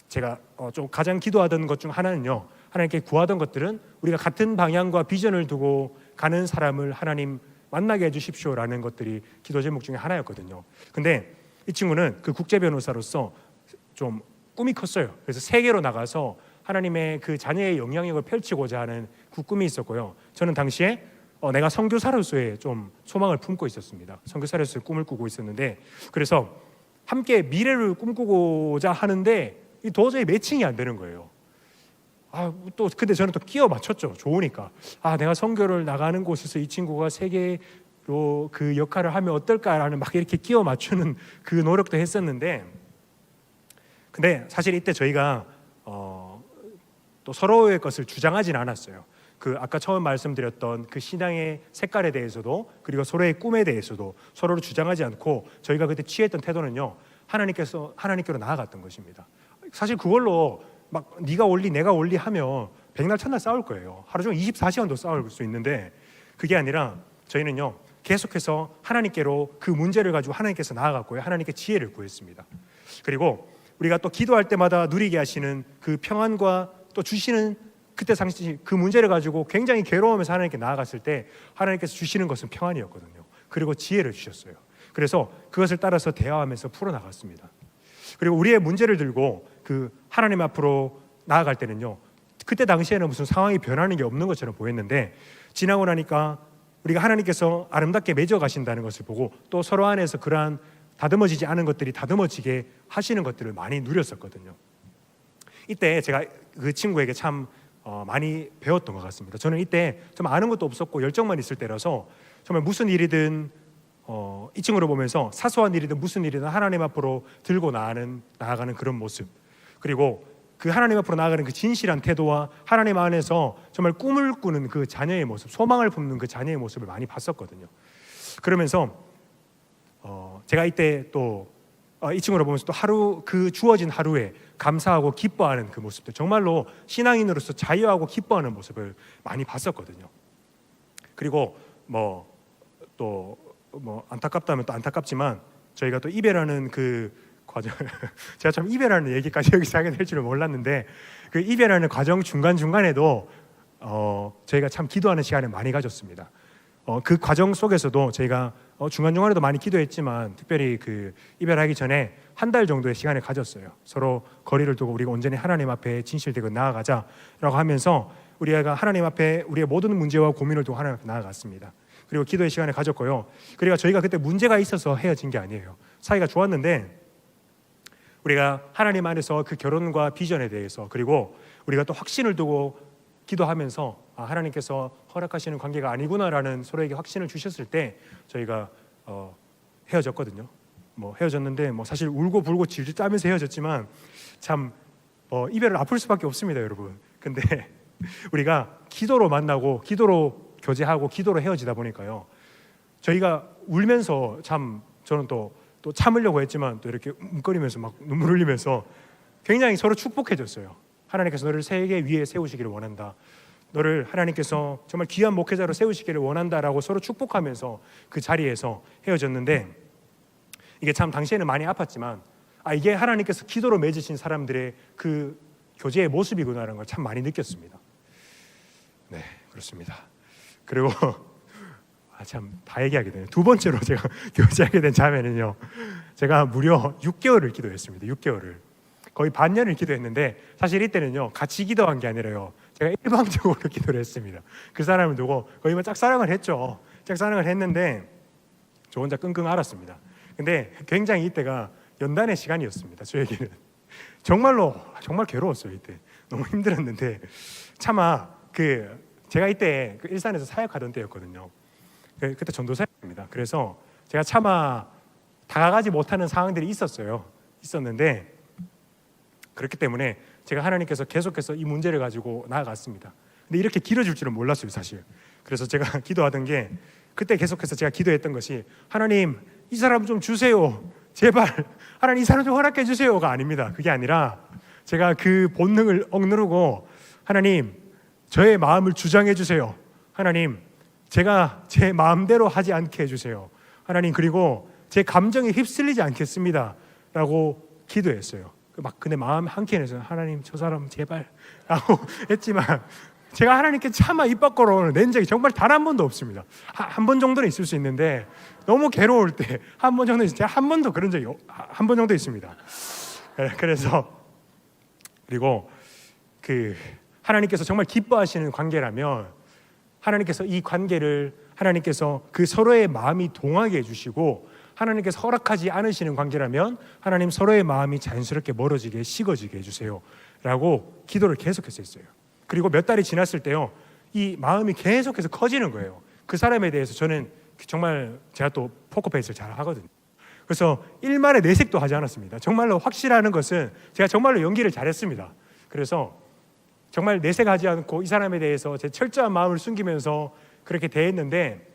제가 좀 가장 기도하던 것 중 하나는요 하나님께 구하던 것들은 우리가 같은 방향과 비전을 두고 가는 사람을 하나님 만나게 해주십시오라는 것들이 기도 제목 중에 하나였거든요. 근데 이 친구는 그 국제 변호사로서 좀 꿈이 컸어요. 그래서 세계로 나가서 하나님의 그 자녀의 영향력을 펼치고자 하는 그 꿈이 있었고요. 저는 당시에 내가 선교사로서의 좀 소망을 품고 있었습니다. 선교사로서의 꿈을 꾸고 있었는데 그래서 함께 미래를 꿈꾸고자 하는데 도저히 매칭이 안 되는 거예요. 또 근데 저는 또 끼워 맞췄죠. 좋으니까. 내가 선교를 나가는 곳에서 이 친구가 세계로 그 역할을 하면 어떨까라는 막 이렇게 끼워 맞추는 그 노력도 했었는데 근데 사실 이때 저희가 또 서로의 것을 주장하진 않았어요. 아까 처음 말씀드렸던 그 신앙의 색깔에 대해서도 그리고 서로의 꿈에 대해서도 서로를 주장하지 않고 저희가 그때 취했던 태도는요 하나님께로 나아갔던 것입니다. 사실 그걸로 막 네가 올리 내가 올리 하면 백날 천날 싸울 거예요. 하루 종일 24시간도 싸울 수 있는데 그게 아니라 저희는요 계속해서 하나님께로 그 문제를 가지고 하나님께서 나아갔고요. 하나님께 지혜를 구했습니다. 그리고 우리가 또 기도할 때마다 누리게 하시는 그 평안과 또 주시는 그때 당시 그 문제를 가지고 굉장히 괴로우면서 하나님께 나아갔을 때 하나님께서 주시는 것은 평안이었거든요. 그리고 지혜를 주셨어요. 그래서 그것을 따라서 대화하면서 풀어나갔습니다. 그리고 우리의 문제를 들고 그 하나님 앞으로 나아갈 때는요 그때 당시에는 무슨 상황이 변하는 게 없는 것처럼 보였는데 지나고 나니까 우리가 하나님께서 아름답게 맺어 가신다는 것을 보고 또 서로 안에서 그러한 다듬어지지 않은 것들이 다듬어지게 하시는 것들을 많이 누렸었거든요. 이때 제가 그 친구에게 참 많이 배웠던 것 같습니다. 저는 이때 좀 아는 것도 없었고 열정만 있을 때라서 정말 무슨 일이든 이 친구를 보면서 사소한 일이든 무슨 일이든 하나님 앞으로 들고 나아가는 그런 모습, 그리고 그 하나님 앞으로 나아가는 그 진실한 태도와 하나님 안에서 정말 꿈을 꾸는 그 자녀의 모습, 소망을 품는 그 자녀의 모습을 많이 봤었거든요. 그러면서 제가 이때 또 이 친구를 보면서 또 하루 그 주어진 하루에 감사하고 기뻐하는 그 모습들, 정말로 신앙인으로서 자유하고 기뻐하는 모습을 많이 봤었거든요. 그리고 또 안타깝다면 또 안타깝지만 저희가 또 이별하는 그 과정 제가 참 이별하는 얘기까지 여기서 하게 될 줄은 몰랐는데 그 이별하는 과정 중간중간에도 저희가 참 기도하는 시간을 많이 가졌습니다. 그 과정 속에서도 저희가 중간중간에도 많이 기도했지만 특별히 그 이별하기 전에 한 달 정도의 시간을 가졌어요. 서로 거리를 두고 우리가 온전히 하나님 앞에 진실되고 나아가자라고 하면서 우리가 하나님 앞에 우리의 모든 문제와 고민을 두고 하나님 앞에 나아갔습니다. 그리고 기도의 시간을 가졌고요. 그리고 저희가 그때 문제가 있어서 헤어진 게 아니에요. 사이가 좋았는데 우리가 하나님 안에서 그 결혼과 비전에 대해서, 그리고 우리가 또 확신을 두고 기도하면서 하나님께서 허락하시는 관계가 아니구나라는 서로에게 확신을 주셨을 때 저희가 헤어졌거든요. 헤어졌는데 사실 울고 불고 질질 짜면서 헤어졌지만 참 이별을 아플 수밖에 없습니다, 여러분. 근데 우리가 기도로 만나고 기도로 교제하고 기도로 헤어지다 보니까요, 저희가 울면서 참 저는 또 참으려고 했지만 또 이렇게 웅거리면서 막 눈물 흘리면서 굉장히 서로 축복해줬어요. 하나님께서 너를 세계 위에 세우시기를 원한다, 너를 하나님께서 정말 귀한 목회자로 세우시기를 원한다라고 서로 축복하면서 그 자리에서 헤어졌는데, 이게 참 당시에는 많이 아팠지만 이게 하나님께서 기도로 맺으신 사람들의 그 교제의 모습이구나라는 걸 참 많이 느꼈습니다. 네, 그렇습니다. 그리고 참 다 얘기하게 되네요. 두 번째로 제가 교제하게 된 자매는요, 제가 무려 6개월을 기도했습니다. 6개월을 거의 반년을 기도했는데, 사실 이때는요 같이 기도한 게 아니라요, 제가 일방적으로 기도를 했습니다. 그 사람을 두고 거의 짝사랑을 했죠. 짝사랑을 했는데 저 혼자 끙끙 앓았습니다. 근데 굉장히 이때가 연단의 시간이었습니다. 저에게는 정말 괴로웠어요. 이때 너무 힘들었는데 차마 제가 이때 일산에서 사역하던 때였거든요. 그때 전도사였습니다. 그래서 제가 차마 다가가지 못하는 상황들이 있었는데 그렇기 때문에 제가 하나님께서 계속해서 이 문제를 가지고 나아갔습니다. 근데 이렇게 길어질 줄은 몰랐어요, 사실. 그래서 제가 기도하던 게, 그때 계속해서 제가 기도했던 것이, 하나님 이 사람 좀 주세요, 제발 하나님 이 사람 좀 허락해 주세요가 아닙니다. 그게 아니라 제가 그 본능을 억누르고, 하나님 저의 마음을 주장해 주세요, 하나님 제가 제 마음대로 하지 않게 해주세요, 하나님 그리고 제 감정에 휩쓸리지 않겠습니다 라고 기도했어요. 근데 마음 한켠에서 하나님 저 사람 제발 라고 했지만 제가 하나님께 차마 입 밖으로 낸 적이 정말 단 한 번도 없습니다. 한 번 정도는 있을 수 있는데 너무 괴로울 때 한 번 정도 제가 한 번도 그런 적이 한 번 정도 있습니다. 그래서 그리고 하나님께서 정말 기뻐하시는 관계라면 하나님께서 이 관계를 하나님께서 그 서로의 마음이 동하게 해주시고, 하나님께서 허락하지 않으시는 관계라면 하나님 서로의 마음이 자연스럽게 멀어지게 식어지게 해주세요 라고 기도를 계속해서 했어요. 그리고 몇 달이 지났을 때요, 이 마음이 계속해서 커지는 거예요. 그 사람에 대해서 저는 정말 제가 또 포커페이스를 잘 하거든요. 그래서 일말의 내색도 하지 않았습니다. 정말로 확실하는 것은 제가 정말로 연기를 잘했습니다. 그래서 정말 내색하지 않고 이 사람에 대해서 제 철저한 마음을 숨기면서 그렇게 대했는데,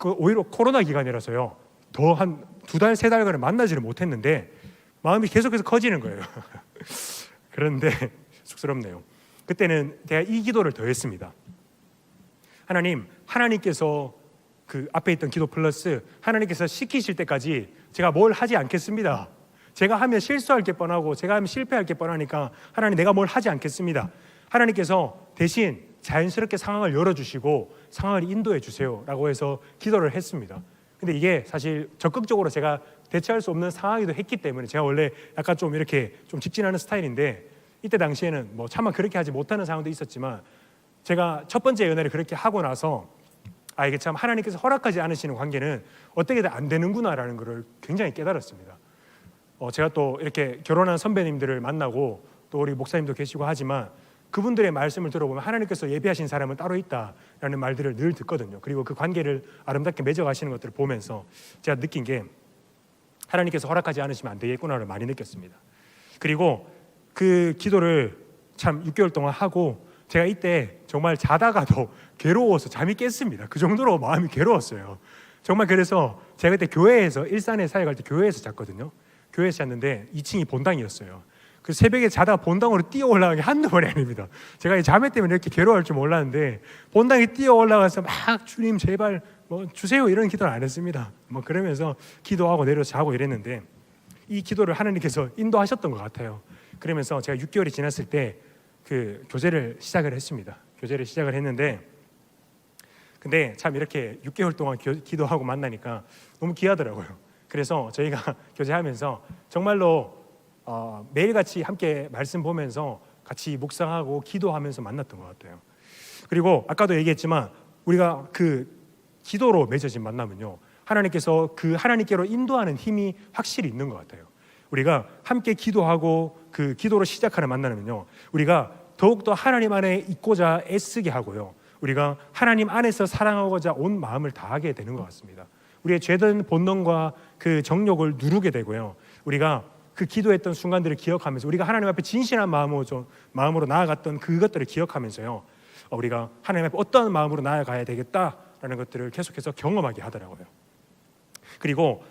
오히려 코로나 기간이라서요 더 한 2달, 3달간을 만나지를 못했는데 마음이 계속해서 커지는 거예요. 그런데 쑥스럽네요. 그때는 제가 이 기도를 더 했습니다. 하나님께서 그 앞에 있던 기도 플러스 하나님께서 시키실 때까지 제가 뭘 하지 않겠습니다. 제가 하면 실수할 게 뻔하고 제가 하면 실패할 게 뻔하니까 하나님 내가 뭘 하지 않겠습니다. 하나님께서 대신 자연스럽게 상황을 열어주시고 상황을 인도해 주세요 라고 해서 기도를 했습니다. 근데 이게 사실 적극적으로 제가 대처할 수 없는 상황이기도 했기 때문에, 제가 원래 약간 좀 이렇게 좀 직진하는 스타일인데 이때 당시에는 차마 그렇게 하지 못하는 상황도 있었지만, 제가 첫 번째 연애를 그렇게 하고 나서 이게 참 하나님께서 허락하지 않으시는 관계는 어떻게든 안 되는구나라는 것을 굉장히 깨달았습니다. 제가 또 이렇게 결혼한 선배님들을 만나고 또 우리 목사님도 계시고 하지만 그분들의 말씀을 들어보면 하나님께서 예비하신 사람은 따로 있다라는 말들을 늘 듣거든요. 그리고 그 관계를 아름답게 맺어가시는 것들을 보면서 제가 느낀 게 하나님께서 허락하지 않으시면 안 되겠구나를 많이 느꼈습니다. 그리고 그 기도를 참 6개월 동안 하고 제가 이때 정말 자다가도 괴로워서 잠이 깼습니다. 그 정도로 마음이 괴로웠어요. 정말 그래서 제가 그때 교회에서 일산에 사역할 때 교회에서 잤거든요. 교회에서 잤는데 2층이 본당이었어요. 그 새벽에 자다가 본당으로 뛰어 올라간 게 한두 번이 아닙니다. 제가 이 자매 때문에 이렇게 괴로워할 줄 몰랐는데 본당에 뛰어 올라가서 막 주님 제발 뭐 주세요 이런 기도를 안 했습니다. 뭐 그러면서 기도하고 내려서 자고 이랬는데 이 기도를 하나님께서 인도하셨던 것 같아요. 그러면서 제가 6개월이 지났을 때 그 교제를 시작을 했습니다. 교제를 시작을 했는데 근데 참 이렇게 6개월 동안 기도하고 만나니까 너무 귀하더라고요. 그래서 저희가 교제하면서 정말로 매일같이 함께 말씀 보면서 같이 묵상하고 기도하면서 만났던 것 같아요. 그리고 아까도 얘기했지만 우리가 그 기도로 맺어진 만남은요, 하나님께서 그 하나님께로 인도하는 힘이 확실히 있는 것 같아요. 우리가 함께 기도하고 그 기도로 시작하는 만남은요, 우리가 더욱더 하나님 안에 있고자 애쓰게 하고요, 우리가 하나님 안에서 사랑하고자 온 마음을 다하게 되는 것 같습니다. 우리의 죄된 본능과 그 정욕을 누르게 되고요, 우리가 그 기도했던 순간들을 기억하면서 우리가 하나님 앞에 진실한 마음으로 나아갔던 그것들을 기억하면서요, 우리가 하나님 앞에 어떤 마음으로 나아가야 되겠다라는 것들을 계속해서 경험하게 하더라고요. 그리고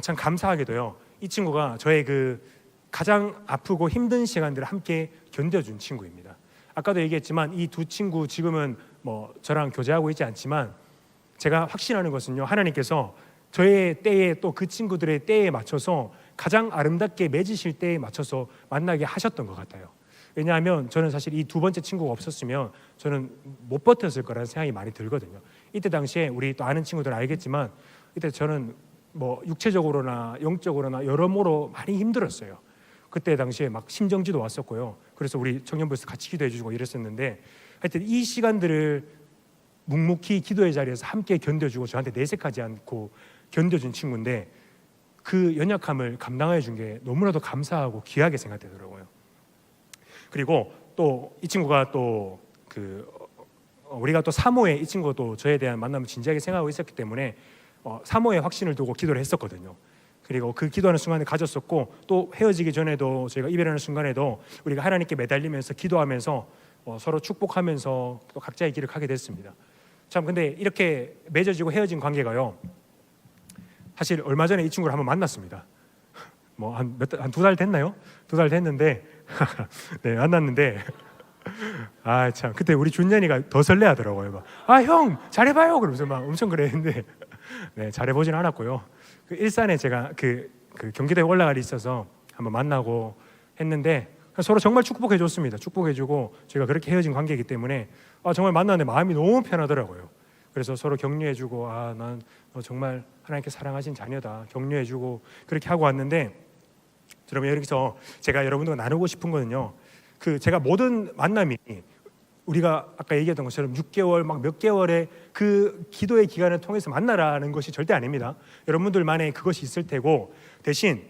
참 감사하게도요, 이 친구가 저의 그 가장 아프고 힘든 시간들을 함께 견뎌준 친구입니다. 아까도 얘기했지만 이 두 친구 지금은 뭐 저랑 교제하고 있지 않지만 제가 확신하는 것은요, 하나님께서 저의 때에 또 그 친구들의 때에 맞춰서 가장 아름답게 맺으실 때에 맞춰서 만나게 하셨던 것 같아요. 왜냐하면 저는 사실 이 두 번째 친구가 없었으면 저는 못 버텼을 거라는 생각이 많이 들거든요. 이때 당시에 우리 또 아는 친구들 알겠지만 이때 저는 뭐 육체적으로나 영적으로나 여러모로 많이 힘들었어요. 그때 당시에 막 심정지도 왔었고요. 그래서 우리 청년부에서 같이 기도해 주고 이랬었는데 하여튼 이 시간들을 묵묵히 기도의 자리에서 함께 견뎌주고 저한테 내색하지 않고 견뎌준 친구인데 그 연약함을 감당해 준 게 너무나도 감사하고 귀하게 생각되더라고요. 그리고 또 이 친구가 또 우리가 또 사모에 이 친구가 또 저에 대한 만남을 진지하게 생각하고 있었기 때문에 사모에 확신을 두고 기도를 했었거든요. 그리고 그 기도하는 순간에 가졌었고 또 헤어지기 전에도 저희가 이별하는 순간에도 우리가 하나님께 매달리면서 기도하면서 서로 축복하면서 또 각자의 길을 가게 됐습니다. 참 근데 이렇게 맺어지고 헤어진 관계가요, 사실 얼마 전에 이 친구를 한번 만났습니다. 뭐 한 두 달 됐나요? 2달 됐는데 네, 만났는데 아 참 그때 우리 준현이가 더 설레하더라고요. 아 형 잘해봐요 그러면서 막 엄청 그랬는데 네, 잘해보진 않았고요. 그 일산에 제가 그 경기도에 올라갈 일 있어서 한번 만나고 했는데 서로 정말 축복해줬습니다. 축복해주고 저희가 그렇게 헤어진 관계이기 때문에 정말 만나는데 마음이 너무 편하더라고요. 그래서 서로 격려해주고 난 너 정말 하나님께 사랑하신 자녀다 격려해주고 그렇게 하고 왔는데, 여러분 여기서 제가 여러분들과 나누고 싶은 거는요, 그 제가 모든 만남이 우리가 아까 얘기했던 것처럼 6개월 막 몇 개월의 그 기도의 기간을 통해서 만나라는 것이 절대 아닙니다. 여러분들만의 그것이 있을 테고, 대신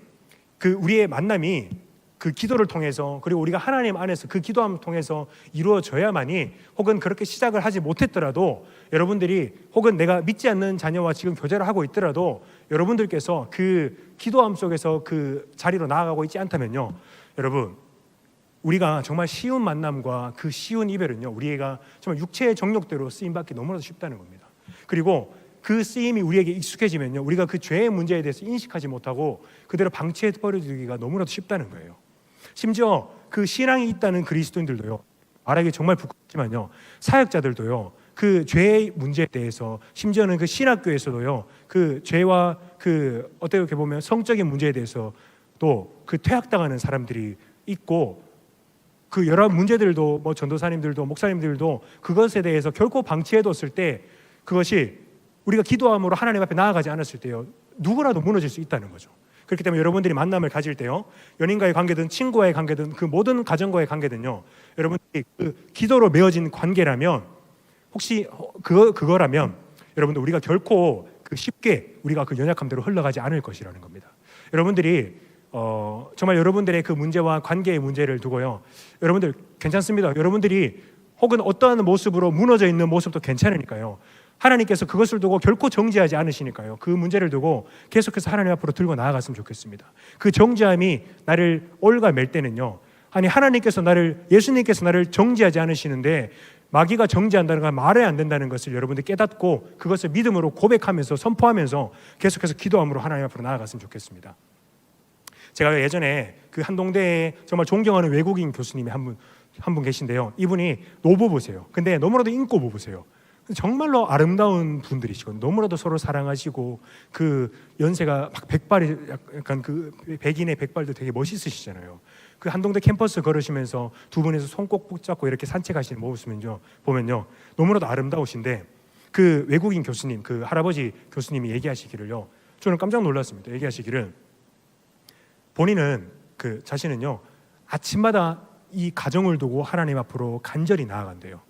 그 우리의 만남이 그 기도를 통해서 그리고 우리가 하나님 안에서 그 기도함을 통해서 이루어져야만이, 혹은 그렇게 시작을 하지 못했더라도 여러분들이, 혹은 내가 믿지 않는 자녀와 지금 교제를 하고 있더라도 여러분들께서 그 기도함 속에서 그 자리로 나아가고 있지 않다면요, 여러분 우리가 정말 쉬운 만남과 그 쉬운 이별은요, 우리가 정말 육체의 정욕대로 쓰임받기 너무나도 쉽다는 겁니다. 그리고 그 쓰임이 우리에게 익숙해지면요, 우리가 그 죄의 문제에 대해서 인식하지 못하고 그대로 방치해버리기가 너무나도 쉽다는 거예요. 심지어 그 신앙이 있다는 그리스도인들도요, 말하기 정말 부끄럽지만요, 사역자들도요, 그 죄의 문제에 대해서, 심지어는 그 신학교에서도요, 그 죄와 그 어떻게 보면 성적인 문제에 대해서 또 그 퇴학당하는 사람들이 있고, 그 여러 문제들도 뭐 전도사님들도 목사님들도 그것에 대해서 결코 방치해뒀을 때, 그것이 우리가 기도함으로 하나님 앞에 나아가지 않았을 때요, 누구라도 무너질 수 있다는 거죠. 그렇기 때문에 여러분들이 만남을 가질 때요, 연인과의 관계든 친구와의 관계든 그 모든 가정과의 관계든요, 여러분들이 그 기도로 맺어진 관계라면, 혹시 그거라면 여러분들 우리가 결코 그 쉽게 우리가 그 연약함대로 흘러가지 않을 것이라는 겁니다. 여러분들이 정말 여러분들의 그 문제와 관계의 문제를 두고요, 여러분들 괜찮습니다. 여러분들이 혹은 어떠한 모습으로 무너져 있는 모습도 괜찮으니까요, 하나님께서 그것을 두고 결코 정죄하지 않으시니까요, 그 문제를 두고 계속해서 하나님 앞으로 들고 나아갔으면 좋겠습니다. 그 정죄함이 나를 올가맬 때는요, 아니 예수님께서 나를 정죄하지 않으시는데 마귀가 정죄한다는 건 말이 안 된다는 것을 여러분들 깨닫고 그것을 믿음으로 고백하면서 선포하면서 계속해서 기도함으로 하나님 앞으로 나아갔으면 좋겠습니다. 제가 예전에 그 한동대에 정말 존경하는 외국인 교수님이 한 분 계신데요. 이분이 노부부세요. 근데 너무나도 인꼬부부세요. 정말로 아름다운 분들이시고 너무나도 서로 사랑하시고 그 연세가 막 백발이 약간 그 백인의 백발도 되게 멋있으시잖아요. 그 한동대 캠퍼스 걸으시면서 두 분이서 손 꼭 붙잡고 이렇게 산책하시는 모습을 보면요 너무나도 아름다우신데 그 외국인 교수님 그 할아버지 교수님이 얘기하시기를요 저는 깜짝 놀랐습니다. 얘기하시기를 본인은 그 자신은요 아침마다 이 가정을 두고 하나님 앞으로 간절히 나아간대요.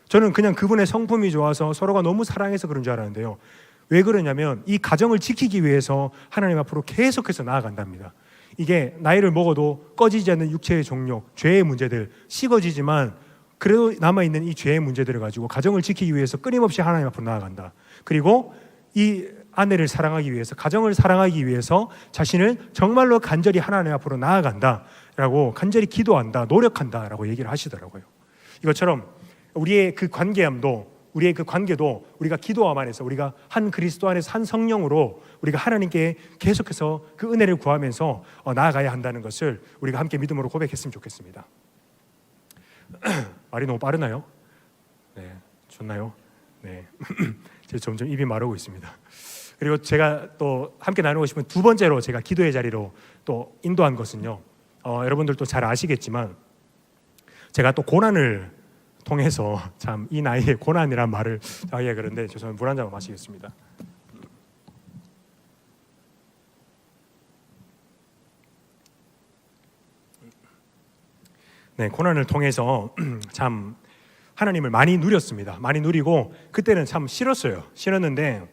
저는 그냥 그분의 성품이 좋아서 서로가 너무 사랑해서 그런 줄 알았는데요. 왜 그러냐면 이 가정을 지키기 위해서 하나님 앞으로 계속해서 나아간답니다. 이게 나이를 먹어도 꺼지지 않는 육체의 종력, 죄의 문제들 식어지지만 그래도 남아있는 이 죄의 문제들을 가지고 가정을 지키기 위해서 끊임없이 하나님 앞으로 나아간다. 그리고 이 아내를 사랑하기 위해서 가정을 사랑하기 위해서 자신을 정말로 간절히 하나님 앞으로 나아간다라고 간절히 기도한다, 노력한다라고 얘기를 하시더라고요. 이것처럼 우리의 그 관계도 우리가 기도함 안에서 우리가 한 그리스도 안에서 한 성령으로 우리가 하나님께 계속해서 그 은혜를 구하면서 나아가야 한다는 것을 우리가 함께 믿음으로 고백했으면 좋겠습니다. 말이 너무 빠르나요? 네, 좋나요? 네, 제가 점점 입이 마르고 있습니다. 그리고 제가 또 함께 나누고 싶은 두 번째로 제가 기도의 자리로 또 인도한 것은요, 여러분들도 잘 아시겠지만 제가 또 고난을 통해서 참 이 나이에 고난이란 말을 하기가 그런데 죄송합니다. 물 한 잔 마시겠습니다. 네, 고난을 통해서 참 하나님을 많이 누렸습니다. 많이 누리고 그때는 참 싫었는데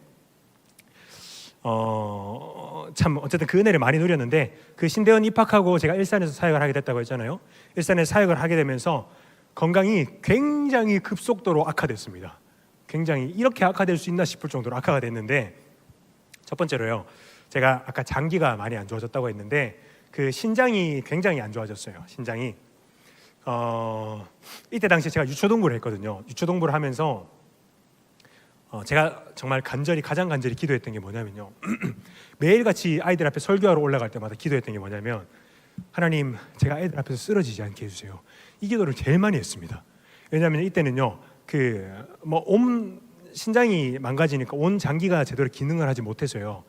참 어쨌든 그 은혜를 많이 누렸는데 그 신대원 입학하고 제가 일산에서 사역을 하게 됐다고 했잖아요. 일산에서 사역을 하게 되면서 건강이 굉장히 급속도로 악화됐습니다. 굉장히 이렇게 악화될 수 있나 싶을 정도로 악화가 됐는데 첫 번째로요. 제가 아까 장기가 많이 안 좋아졌다고 했는데 그 신장이 굉장히 안 좋아졌어요. 신장이 이때 당시에 제가 유초동부를 했거든요. 유초동부를 하면서 제가 정말 가장 간절히 기도했던 게 뭐냐면요. 매일같이 아이들 앞에 설교하러 올라갈 때마다 기도했던 게 뭐냐면 하나님 제가 아이들 앞에서 쓰러지지 않게 해주세요. 이 기도를 제일 많이 했습니다. 왜냐하면 이때는요 온 신장이 망가지니까 온 장기가 제대로 기능을 하지 못해서요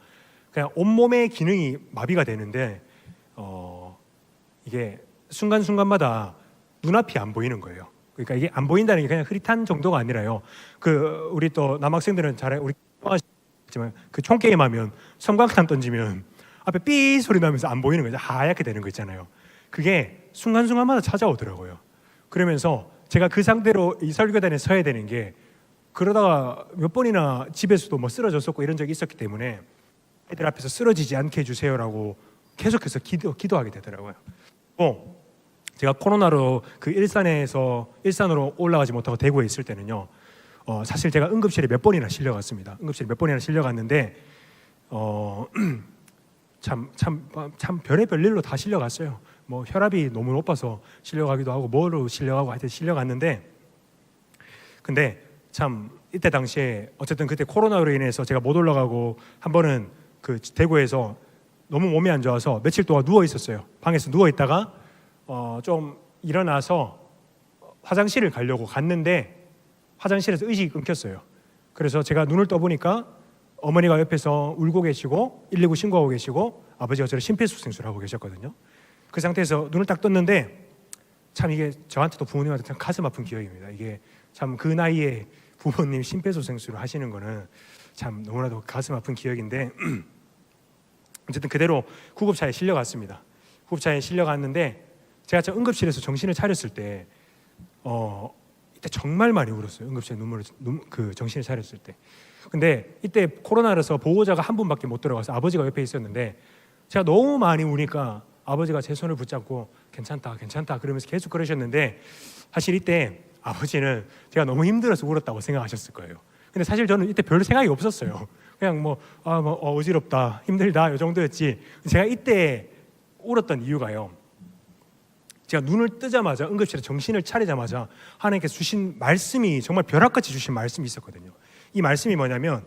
그냥 온몸의 기능이 마비가 되는데 이게 순간순간마다 눈앞이 안 보이는 거예요. 그러니까 이게 안 보인다는 게 그냥 흐릿한 정도가 아니라요. 그 우리 또 남학생들은 우리 아시지만 그 총 게임하면 섬광탄 던지면 앞에 삐 소리 나면서 안 보이는 거죠. 하얗게 되는 거 있잖아요. 그게 순간순간마다 찾아오더라고요. 그러면서 제가 그 상태로 이 설교단에 서야 되는 게 그러다가 몇 번이나 집에서도 뭐 쓰러졌었고 이런 적이 있었기 때문에 애들 앞에서 쓰러지지 않게 해주세요라고 계속해서 기도하게 되더라고요. 제가 코로나로 그 일산으로 올라가지 못하고 대구에 있을 때는요 사실 제가 응급실에 몇 번이나 실려갔습니다. 응급실에 몇 번이나 실려갔는데 참 별의별 일로 다 실려갔어요. 뭐 혈압이 너무 높아서 실려가기도 하고 뭐로 실려가고 하여튼 실려갔는데 근데 참 이때 당시에 어쨌든 그때 코로나로 인해서 제가 못 올라가고 한 번은 그 대구에서 너무 몸이 안 좋아서 며칠 동안 누워 있었어요. 방에서 누워 있다가 좀 일어나서 화장실을 가려고 갔는데 화장실에서 의식이 끊겼어요. 그래서 제가 눈을 떠보니까 어머니가 옆에서 울고 계시고 119 신고하고 계시고 아버지가 저를 심폐소생술을 하고 계셨거든요. 그 상태에서 눈을 딱 떴는데 참 이게 저한테도 부모님한테 참 가슴 아픈 기억입니다. 이게 참 그 나이에 부모님 심폐소생술을 하시는 거는 참 너무나도 가슴 아픈 기억인데 어쨌든 그대로 구급차에 실려갔습니다. 구급차에 실려갔는데 제가 저 응급실에서 정신을 차렸을 때 이때 정말 많이 울었어요. 응급실에 정신을 차렸을 때. 근데 이때 코로나라서 보호자가 한 분밖에 못 들어가서 아버지가 옆에 있었는데 제가 너무 많이 우니까 아버지가 제 손을 붙잡고 괜찮다 그러면서 계속 그러셨는데 사실 이때 아버지는 제가 너무 힘들어서 울었다고 생각하셨을 거예요. 근데 사실 저는 이때 별 생각이 없었어요. 그냥 어지럽다 힘들다 이 정도였지. 제가 이때 울었던 이유가요 제가 눈을 뜨자마자 응급실에 정신을 차리자마자 하나님께서 주신 말씀이 정말 벼락같이 주신 말씀이 있었거든요. 이 말씀이 뭐냐면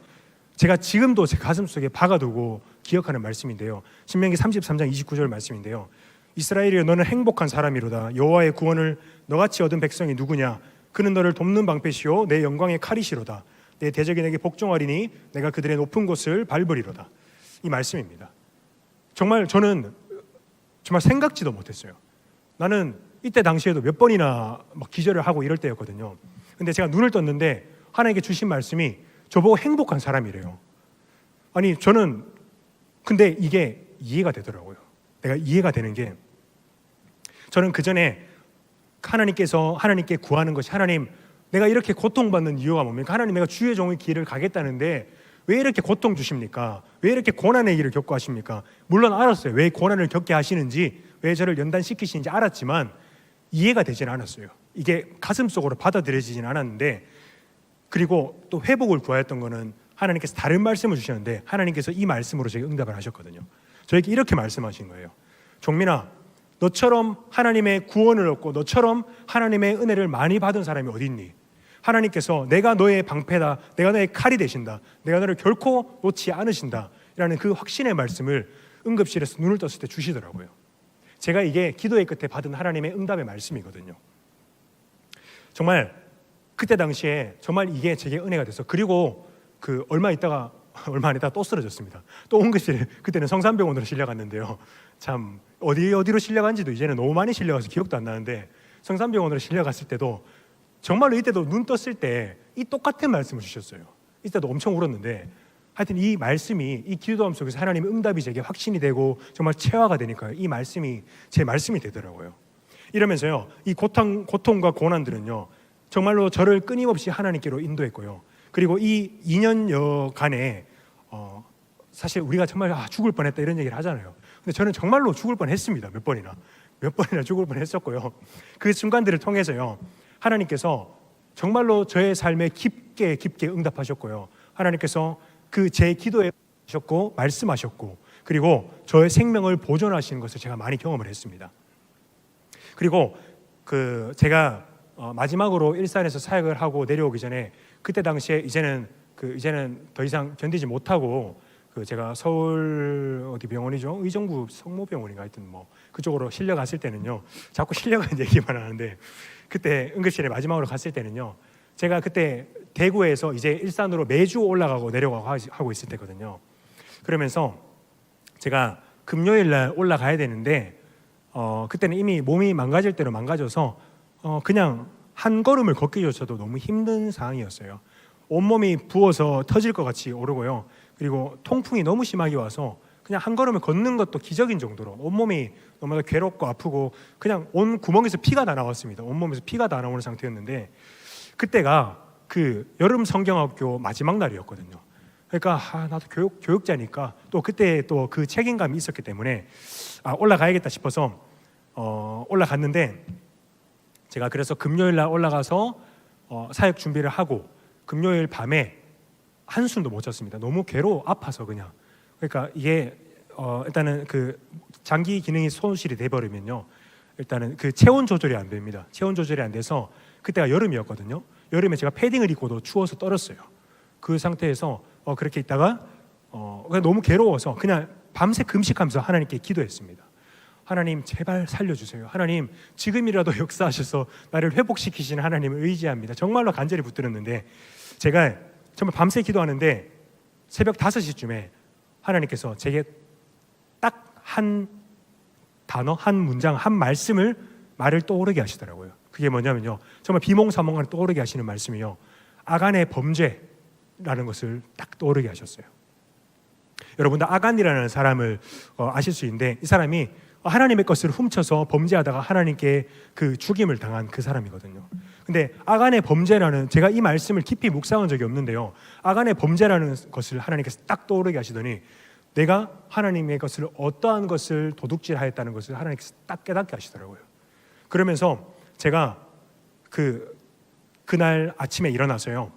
제가 지금도 제 가슴속에 박아두고 기억하는 말씀인데요. 신명기 33장 29절 말씀인데요. 이스라엘이여 너는 행복한 사람이로다. 여호와의 구원을 너같이 얻은 백성이 누구냐? 그는 너를 돕는 방패시오 내 영광의 칼이시로다. 내 대적이 내게 복종하리니 내가 그들의 높은 곳을 밟으리로다. 이 말씀입니다. 정말 저는 정말 생각지도 못했어요. 나는 이때 당시에도 몇 번이나 막 기절을 하고 이럴 때였거든요. 근데 제가 눈을 떴는데 하나님께 주신 말씀이 저보고 행복한 사람이래요. 아니 저는 근데 이게 이해가 되더라고요. 내가 이해가 되는 게 저는 그 전에 하나님께 구하는 것이 하나님 내가 이렇게 고통받는 이유가 뭡니까? 하나님 내가 주의 종의 길을 가겠다는데 왜 이렇게 고통 주십니까? 왜 이렇게 고난의 일을 겪고 하십니까? 물론 알았어요. 왜 고난을 겪게 하시는지 왜 저를 연단시키시는지 알았지만 이해가 되지는 않았어요. 이게 가슴속으로 받아들여지지는 않았는데 그리고 또 회복을 구하였던 거는 하나님께서 다른 말씀을 주셨는데 하나님께서 이 말씀으로 제게 응답을 하셨거든요. 저에게 이렇게 말씀하신 거예요. 종민아 너처럼 하나님의 구원을 얻고 너처럼 하나님의 은혜를 많이 받은 사람이 어디 있니? 하나님께서 내가 너의 방패다, 내가 너의 칼이 되신다, 내가 너를 결코 놓지 않으신다 라는 그 확신의 말씀을 응급실에서 눈을 떴을 때 주시더라고요. 제가 이게 기도의 끝에 받은 하나님의 응답의 말씀이거든요. 정말 그때 당시에 정말 이게 제게 은혜가 돼서 그리고 그 얼마 안 있다가 또 쓰러졌습니다. 또 응급실에 그때는 성산병원으로 실려갔는데요. 참 어디로 실려간지도 이제는 너무 많이 실려가서 기억도 안 나는데 성산병원으로 실려갔을 때도 정말로 이때도 눈 떴을 때 이 똑같은 말씀을 주셨어요. 이때도 엄청 울었는데 하여튼 이 말씀이 이 기도함 속에서 하나님의 응답이 제게 확신이 되고 정말 체화가 되니까요. 이 말씀이 제 말씀이 되더라고요. 이러면서요. 이 고통과 고난들은요. 정말로 저를 끊임없이 하나님께로 인도했고요. 그리고 이 2년여간에 사실 우리가 정말 죽을 뻔했다 이런 얘기를 하잖아요. 근데 저는 정말로 죽을 뻔했습니다. 몇 번이나 죽을 뻔했었고요. 그 순간들을 통해서요. 하나님께서 정말로 저의 삶에 깊게 응답하셨고요. 하나님께서 그 제 기도에 하셨고 말씀하셨고 그리고 저의 생명을 보존하시는 것을 제가 많이 경험을 했습니다. 그리고 그 제가 마지막으로 일산에서 사역을 하고 내려오기 전에 그때 당시에 이제는 더 이상 견디지 못하고 그 제가 서울 어디 병원이죠? 의정부 성모병원인가 하여튼 뭐 그쪽으로 실려갔을 때는요. 자꾸 실려간 얘기만 하는데 그때 응급실에 마지막으로 갔을 때는요. 제가 그때 대구에서 이제 일산으로 매주 올라가고 내려가고 하고 있을 때거든요. 그러면서 제가 금요일 날 올라가야 되는데 그때는 이미 몸이 망가질 대로 망가져서 그냥 한 걸음을 걷기조차도 너무 힘든 상황이었어요. 온몸이 부어서 터질 것 같이 오르고요. 그리고 통풍이 너무 심하게 와서 그냥 한 걸음을 걷는 것도 기적인 정도로 온몸이 너무나 괴롭고 아프고 그냥 온 구멍에서 피가 다 나왔습니다. 온몸에서 피가 다 나오는 상태였는데 그때가 그 여름 성경학교 마지막 날이었거든요. 그러니까 나도 교육자니까 또 그때 또 그 책임감이 있었기 때문에 올라가야겠다 싶어서 올라갔는데 제가 그래서 금요일 날 올라가서 사역 준비를 하고 금요일 밤에 한숨도 못 잤습니다. 너무 아파서 그냥. 그러니까 이게 일단은 그 장기 기능이 손실이 돼버리면요. 일단은 그 체온 조절이 안 됩니다. 체온 조절이 안 돼서 그때가 여름이었거든요. 여름에 제가 패딩을 입고도 추워서 떨었어요. 그 상태에서 그렇게 있다가 그냥 너무 괴로워서 그냥 밤새 금식하면서 하나님께 기도했습니다. 하나님 제발 살려주세요. 하나님 지금이라도 역사하셔서 나를 회복시키시는 하나님을 의지합니다. 정말로 간절히 붙들었는데 제가 정말 밤새 기도하는데 새벽 5시쯤에 하나님께서 제게 딱 한 단어, 한 문장, 한 말을 떠오르게 하시더라고요. 그게 뭐냐면요. 정말 비몽사몽간에 떠오르게 하시는 말씀이요. 아간의 범죄라는 것을 딱 떠오르게 하셨어요. 여러분들 아간이라는 사람을 아실 수 있는데 이 사람이 하나님의 것을 훔쳐서 범죄하다가 하나님께 그 죽임을 당한 그 사람이거든요. 근데 아간의 범죄라는 제가 이 말씀을 깊이 묵상한 적이 없는데요. 아간의 범죄라는 것을 하나님께서 딱 떠오르게 하시더니 내가 하나님의 것을 어떠한 것을 도둑질하였다는 것을 하나님께서 딱 깨닫게 하시더라고요. 그러면서 제가 그날 아침에 일어나서요.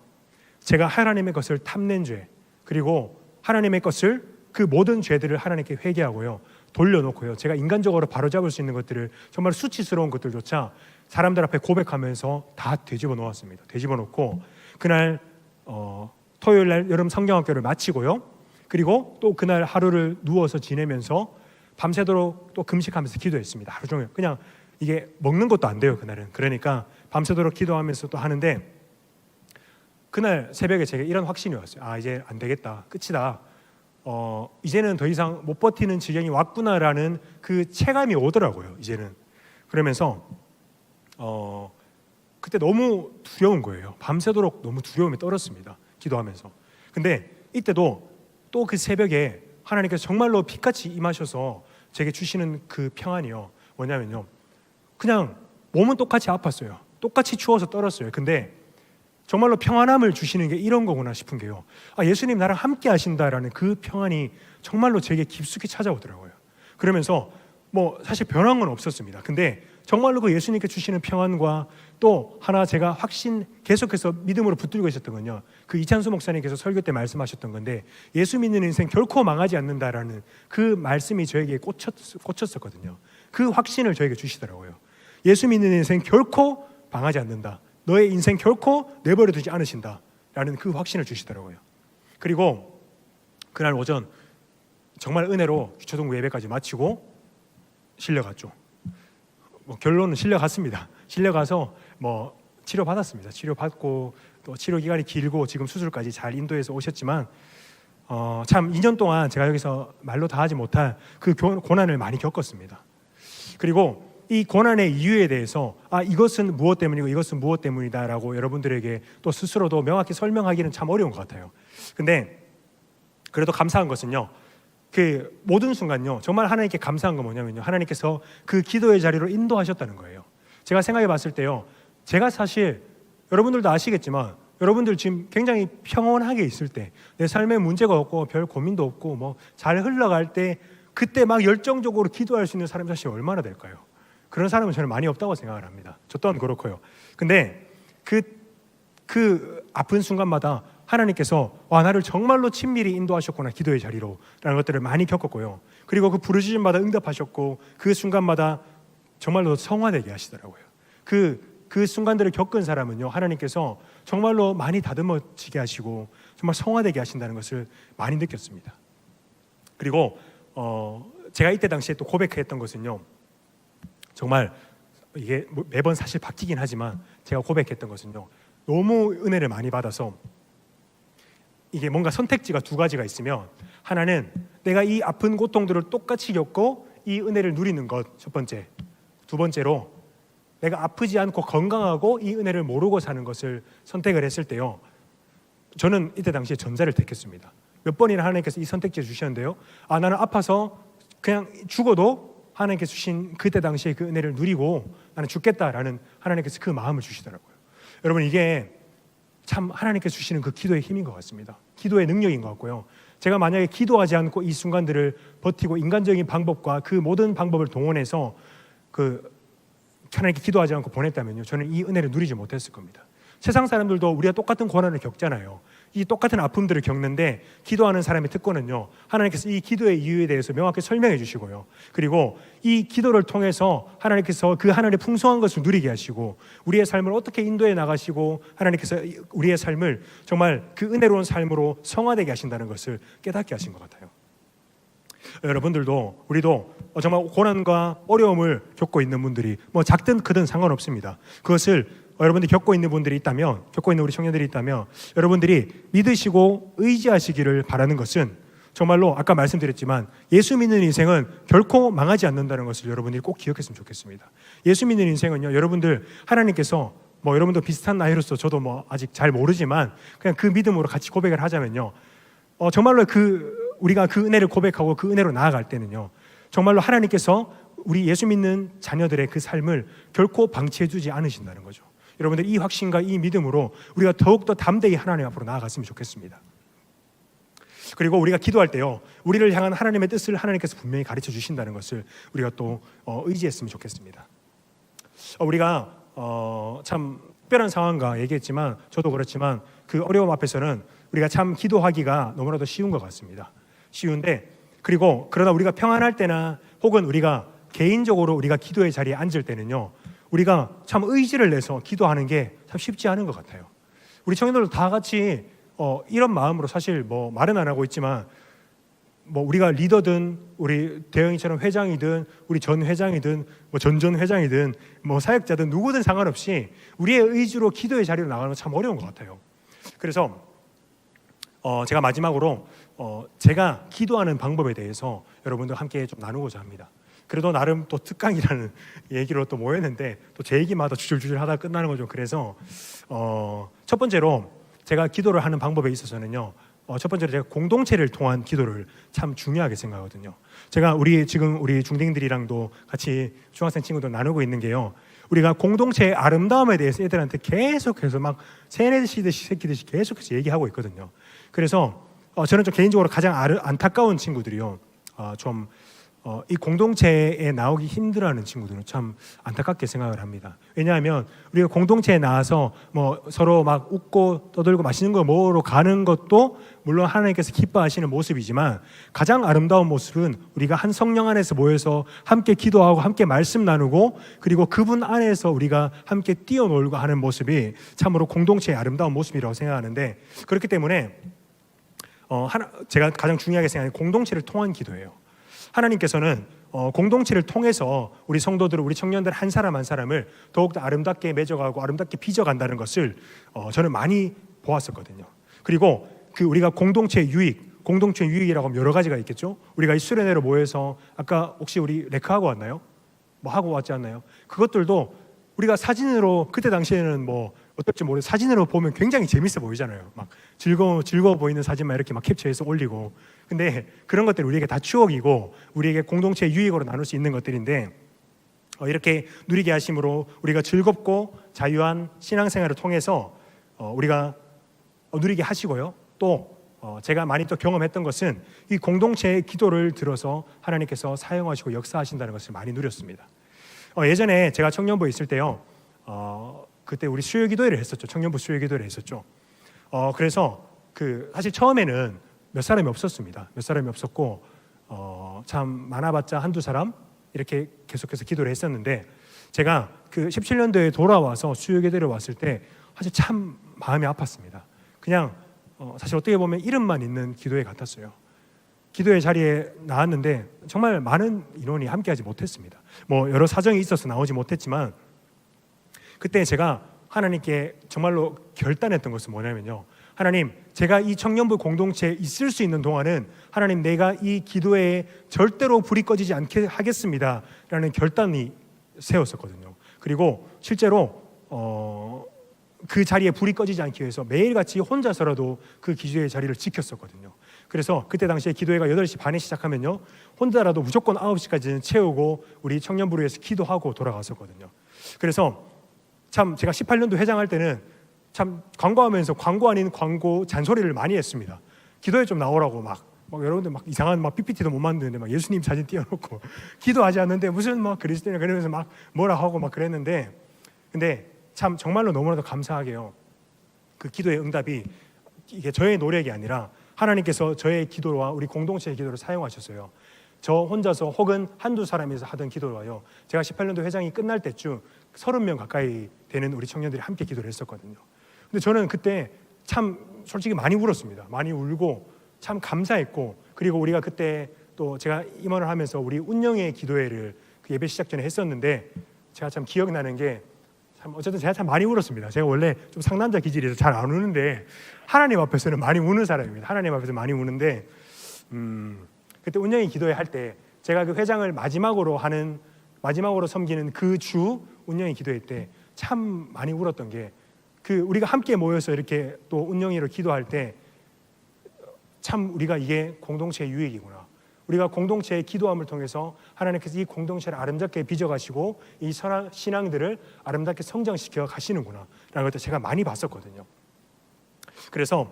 제가 하나님의 것을 탐낸 죄 그리고 하나님의 것을 그 모든 죄들을 하나님께 회개하고요. 돌려놓고요. 제가 인간적으로 바로잡을 수 있는 것들을 정말 수치스러운 것들조차 사람들 앞에 고백하면서 다 뒤집어 놓았습니다. 뒤집어 놓고 그날 토요일 날 여름 성경학교를 마치고요. 그리고 또 그날 하루를 누워서 지내면서 밤새도록 또 금식하면서 기도했습니다. 하루 종일 그냥 이게 먹는 것도 안 돼요 그날은. 그러니까 밤새도록 기도하면서 또 하는데 그날 새벽에 제가 이런 확신이 왔어요. 아 이제 안 되겠다, 끝이다. 이제는 더 이상 못 버티는 지경이 왔구나라는 그 체감이 오더라고요. 이제는. 그러면서 그때 너무 두려운 거예요. 밤새도록 너무 두려움이 떨었습니다. 기도하면서. 근데 이때도 또 그 새벽에 하나님께서 정말로 빛같이 임하셔서 제게 주시는 그 평안이요. 뭐냐면요. 그냥 몸은 똑같이 아팠어요. 똑같이 추워서 떨었어요. 근데 정말로 평안함을 주시는 게 이런 거구나 싶은 게요. 아, 예수님 나랑 함께 하신다라는 그 평안이 정말로 제게 깊숙이 찾아오더라고요. 그러면서 뭐 사실 변한 건 없었습니다. 근데 정말로 그 예수님께 주시는 평안과 또 하나 제가 확신 계속해서 믿음으로 붙들고 있었던 건요. 그 이찬수 목사님께서 설교 때 말씀하셨던 건데 예수 믿는 인생 결코 망하지 않는다라는 그 말씀이 저에게 꽂혔었거든요. 그 확신을 저에게 주시더라고요. 예수 믿는 인생 결코 망하지 않는다. 너의 인생 결코 내버려 두지 않으신다 라는 그 확신을 주시더라고요. 그리고 그날 오전 정말 은혜로 초등부 예배까지 마치고 실려갔죠. 뭐 결론은 실려갔습니다. 실려가서 뭐 치료받았습니다. 치료받고 또 치료 기간이 길고 지금 수술까지 잘 인도해서 오셨지만 참 2년 동안 제가 여기서 말로 다 하지 못할 그 고난을 많이 겪었습니다. 그리고 이 고난의 이유에 대해서 이것은 무엇 때문이고 이것은 무엇 때문이다라고 여러분들에게 또 스스로도 명확히 설명하기는 참 어려운 것 같아요. 근데 그래도 감사한 것은요. 그 모든 순간요. 정말 하나님께 감사한 건 뭐냐면요. 하나님께서 그 기도의 자리로 인도하셨다는 거예요. 제가 생각해 봤을 때요. 제가 사실 여러분들도 아시겠지만 여러분들 지금 굉장히 평온하게 있을 때 내 삶에 문제가 없고 별 고민도 없고 뭐 잘 흘러갈 때 그때 막 열정적으로 기도할 수 있는 사람이 사실 얼마나 될까요? 그런 사람은 저는 많이 없다고 생각을 합니다. 저 또한 그렇고요. 근데 그 아픈 순간마다 하나님께서 나를 정말로 친밀히 인도하셨구나 기도의 자리로 라는 것들을 많이 겪었고요. 그리고 그 부르짖음마다 응답하셨고 그 순간마다 정말로 성화되게 하시더라고요. 그 순간들을 겪은 사람은요 하나님께서 정말로 많이 다듬어지게 하시고 정말 성화되게 하신다는 것을 많이 느꼈습니다. 그리고 제가 이때 당시에 또 고백했던 것은요 정말 이게 매번 사실 바뀌긴 하지만 제가 고백했던 것은요 너무 은혜를 많이 받아서 이게 뭔가 선택지가 두 가지가 있으면 하나는 내가 이 아픈 고통들을 똑같이 겪고 이 은혜를 누리는 것 첫 번째, 두 번째로 내가 아프지 않고 건강하고 이 은혜를 모르고 사는 것을 선택을 했을 때요 저는 이때 당시에 전자를 택했습니다. 몇 번이나 하나님께서 이 선택지를 주셨는데요 나는 아파서 그냥 죽어도 하나님께서 주신 그때 당시에 그 은혜를 누리고 나는 죽겠다라는 하나님께서 그 마음을 주시더라고요. 여러분 이게 참 하나님께서 주시는 그 기도의 힘인 것 같습니다. 기도의 능력인 것 같고요. 제가 만약에 기도하지 않고 이 순간들을 버티고 인간적인 방법과 그 모든 방법을 동원해서 하나님께 기도하지 않고 보냈다면요 저는 이 은혜를 누리지 못했을 겁니다. 세상 사람들도 우리가 똑같은 고난을 겪잖아요. 이 똑같은 아픔들을 겪는데 기도하는 사람의 특권은요 하나님께서 이 기도의 이유에 대해서 명확히 설명해 주시고요 그리고 이 기도를 통해서 하나님께서 그 하늘의 풍성한 것을 누리게 하시고 우리의 삶을 어떻게 인도해 나가시고 하나님께서 우리의 삶을 정말 그 은혜로운 삶으로 성화되게 하신다는 것을 깨닫게 하신 것 같아요. 여러분들도 우리도 정말 고난과 어려움을 겪고 있는 분들이 뭐 작든 크든 상관없습니다. 그것을 여러분들이 겪고 있는 분들이 있다면, 겪고 있는 우리 청년들이 있다면 여러분들이 믿으시고 의지하시기를 바라는 것은 정말로 아까 말씀드렸지만 예수 믿는 인생은 결코 망하지 않는다는 것을 여러분들이 꼭 기억했으면 좋겠습니다. 예수 믿는 인생은요 여러분들 하나님께서 뭐 여러분도 비슷한 나이로서 저도 뭐 아직 잘 모르지만 그냥 그 믿음으로 같이 고백을 하자면요 정말로 우리가 그 은혜를 고백하고 그 은혜로 나아갈 때는요 정말로 하나님께서 우리 예수 믿는 자녀들의 그 삶을 결코 방치해 주지 않으신다는 거죠. 여러분들 이 확신과 이 믿음으로 우리가 더욱더 담대히 하나님 앞으로 나아갔으면 좋겠습니다. 그리고 우리가 기도할 때요 우리를 향한 하나님의 뜻을 하나님께서 분명히 가르쳐 주신다는 것을 우리가 또 의지했으면 좋겠습니다. 우리가 참 특별한 상황과 얘기했지만 저도 그렇지만 그 어려움 앞에서는 우리가 참 기도하기가 너무나도 쉬운 것 같습니다. 쉬운데 그리고 그러나 우리가 평안할 때나 혹은 우리가 개인적으로 우리가 기도의 자리에 앉을 때는요, 우리가 참 의지를 내서 기도하는 게 참 쉽지 않은 것 같아요. 우리 청년들도 다 같이 이런 마음으로 사실 뭐 말은 안 하고 있지만 뭐 우리가 리더든 우리 대영이처럼 회장이든 우리 전 회장이든 뭐 전전 회장이든 뭐 사역자든 누구든 상관없이 우리의 의지로 기도의 자리로 나가는 건 참 어려운 것 같아요. 그래서 제가 마지막으로 제가 기도하는 방법에 대해서 여러분들 함께 좀 나누고자 합니다. 그래도 나름 또 특강이라는 얘기로 또 모였는데 또 제 얘기마다 주줄주줄 하다 끝나는 건 좀 그래서 첫 번째로 제가 기도를 하는 방법에 있어서는요, 첫 번째로 제가 공동체를 통한 기도를 참 중요하게 생각하거든요. 제가 지금 우리 중딩들이랑도 같이 중학생 친구들 나누고 있는 게요, 우리가 공동체의 아름다움에 대해서 애들한테 계속해서 막 세뇌시듯이 새끼듯이 계속해서 얘기하고 있거든요. 그래서 저는 좀 개인적으로 가장 안타까운 친구들이요, 이 공동체에 나오기 힘들어하는 친구들은 참 안타깝게 생각을 합니다. 왜냐하면 우리가 공동체에 나와서 뭐 서로 막 웃고 떠들고 맛있는 거 먹으러 가는 것도 물론 하나님께서 기뻐하시는 모습이지만 가장 아름다운 모습은 우리가 한 성령 안에서 모여서 함께 기도하고 함께 말씀 나누고 그리고 그분 안에서 우리가 함께 뛰어놀고 하는 모습이 참으로 공동체의 아름다운 모습이라고 생각하는데, 그렇기 때문에 제가 가장 중요하게 생각하는 공동체를 통한 기도예요. 하나님께서는 공동체를 통해서 우리 성도들, 우리 청년들 한 사람 한 사람을 더욱더 아름답게 맺어가고 아름답게 빚어간다는 것을 저는 많이 보았었거든요. 그리고 우리가 공동체의 유익이라고 하면 여러 가지가 있겠죠. 우리가 이 수련회로 모여서 아까 혹시 우리 레크하고 왔나요? 뭐 하고 왔지 않나요? 그것들도 우리가 사진으로 그때 당시에는 뭐 어떨지 모르겠어요. 사진으로 보면 굉장히 재밌어 보이잖아요. 막 즐거워 보이는 사진만 이렇게 막 캡처해서 올리고. 근데 그런 것들이 우리에게 다 추억이고 우리에게 공동체의 유익으로 나눌 수 있는 것들인데, 이렇게 누리게 하심으로 우리가 즐겁고 자유한 신앙생활을 통해서 우리가 누리게 하시고요. 또 제가 많이 또 경험했던 것은 이 공동체의 기도를 들어서 하나님께서 사용하시고 역사하신다는 것을 많이 누렸습니다. 예전에 제가 청년부에 있을 때요, 그때 우리 수요기도회를 했었죠. 청년부 수요기도회를 했었죠. 그래서 사실 처음에는 몇 사람이 없었습니다. 몇 사람이 없었고 참 많아봤자 한두 사람 이렇게 계속해서 기도를 했었는데, 제가 그 17년도에 돌아와서 수요기도회를 왔을 때 사실 참 마음이 아팠습니다. 그냥 사실 어떻게 보면 이름만 있는 기도회 같았어요. 기도의 자리에 나왔는데 정말 많은 인원이 함께하지 못했습니다. 뭐 여러 사정이 있어서 나오지 못했지만, 그때 제가 하나님께 정말로 결단했던 것은 뭐냐면요, 하나님, 제가 이 청년부 공동체에 있을 수 있는 동안은 하나님, 내가 이 기도회에 절대로 불이 꺼지지 않게 하겠습니다 라는 결단이 세웠었거든요. 그리고 실제로 그 자리에 불이 꺼지지 않기 위해서 매일같이 혼자서라도 그 기도회의 자리를 지켰었거든요. 그래서 그때 당시에 기도회가 8시 반에 시작하면요, 혼자라도 무조건 9시까지는 채우고 우리 청년부를 위해서 기도하고 돌아갔었거든요. 그래서 참 제가 18년도 회장할 때는 참 광고하면서 광고 아닌 광고 잔소리를 많이 했습니다. 기도회 좀 나오라고 막 여러분들 막 이상한 막 PPT도 못 만드는데 막 예수님 사진 띄워놓고 기도하지 않는데 무슨 막 그리스도인이 그러면서 막 뭐라 하고 막 그랬는데, 근데 참 정말로 너무나도 감사하게요, 그 기도의 응답이 이게 저의 노력이 아니라 하나님께서 저의 기도와 우리 공동체의 기도를 사용하셨어요. 저 혼자서 혹은 한두 사람에서 하던 기도로요, 제가 18년도 회장이 끝날 때쯤 30명 가까이 되는 우리 청년들이 함께 기도를 했었거든요. 근데 저는 그때 참 솔직히 많이 울었습니다. 많이 울고 참 감사했고, 그리고 우리가 그때 또 제가 임원을 하면서 우리 운영의 기도회를 그 예배 시작 전에 했었는데, 제가 참 기억나는 게 참 어쨌든 제가 참 많이 울었습니다. 제가 원래 좀 상남자 기질이라서 잘 안 우는데 하나님 앞에서는 많이 우는 사람입니다. 하나님 앞에서 많이 우는데 그때 운영의 기도회 할 때 제가 그 회장을 마지막으로 섬기는 그 주 운영의 기도회 때 참 많이 울었던 게, 우리가 함께 모여서 이렇게 또 운영회로 기도할 때 참 우리가 이게 공동체의 유익이구나. 우리가 공동체의 기도함을 통해서 하나님께서 이 공동체를 아름답게 빚어가시고 이 신앙들을 아름답게 성장시켜 가시는구나 라는 것도 제가 많이 봤었거든요. 그래서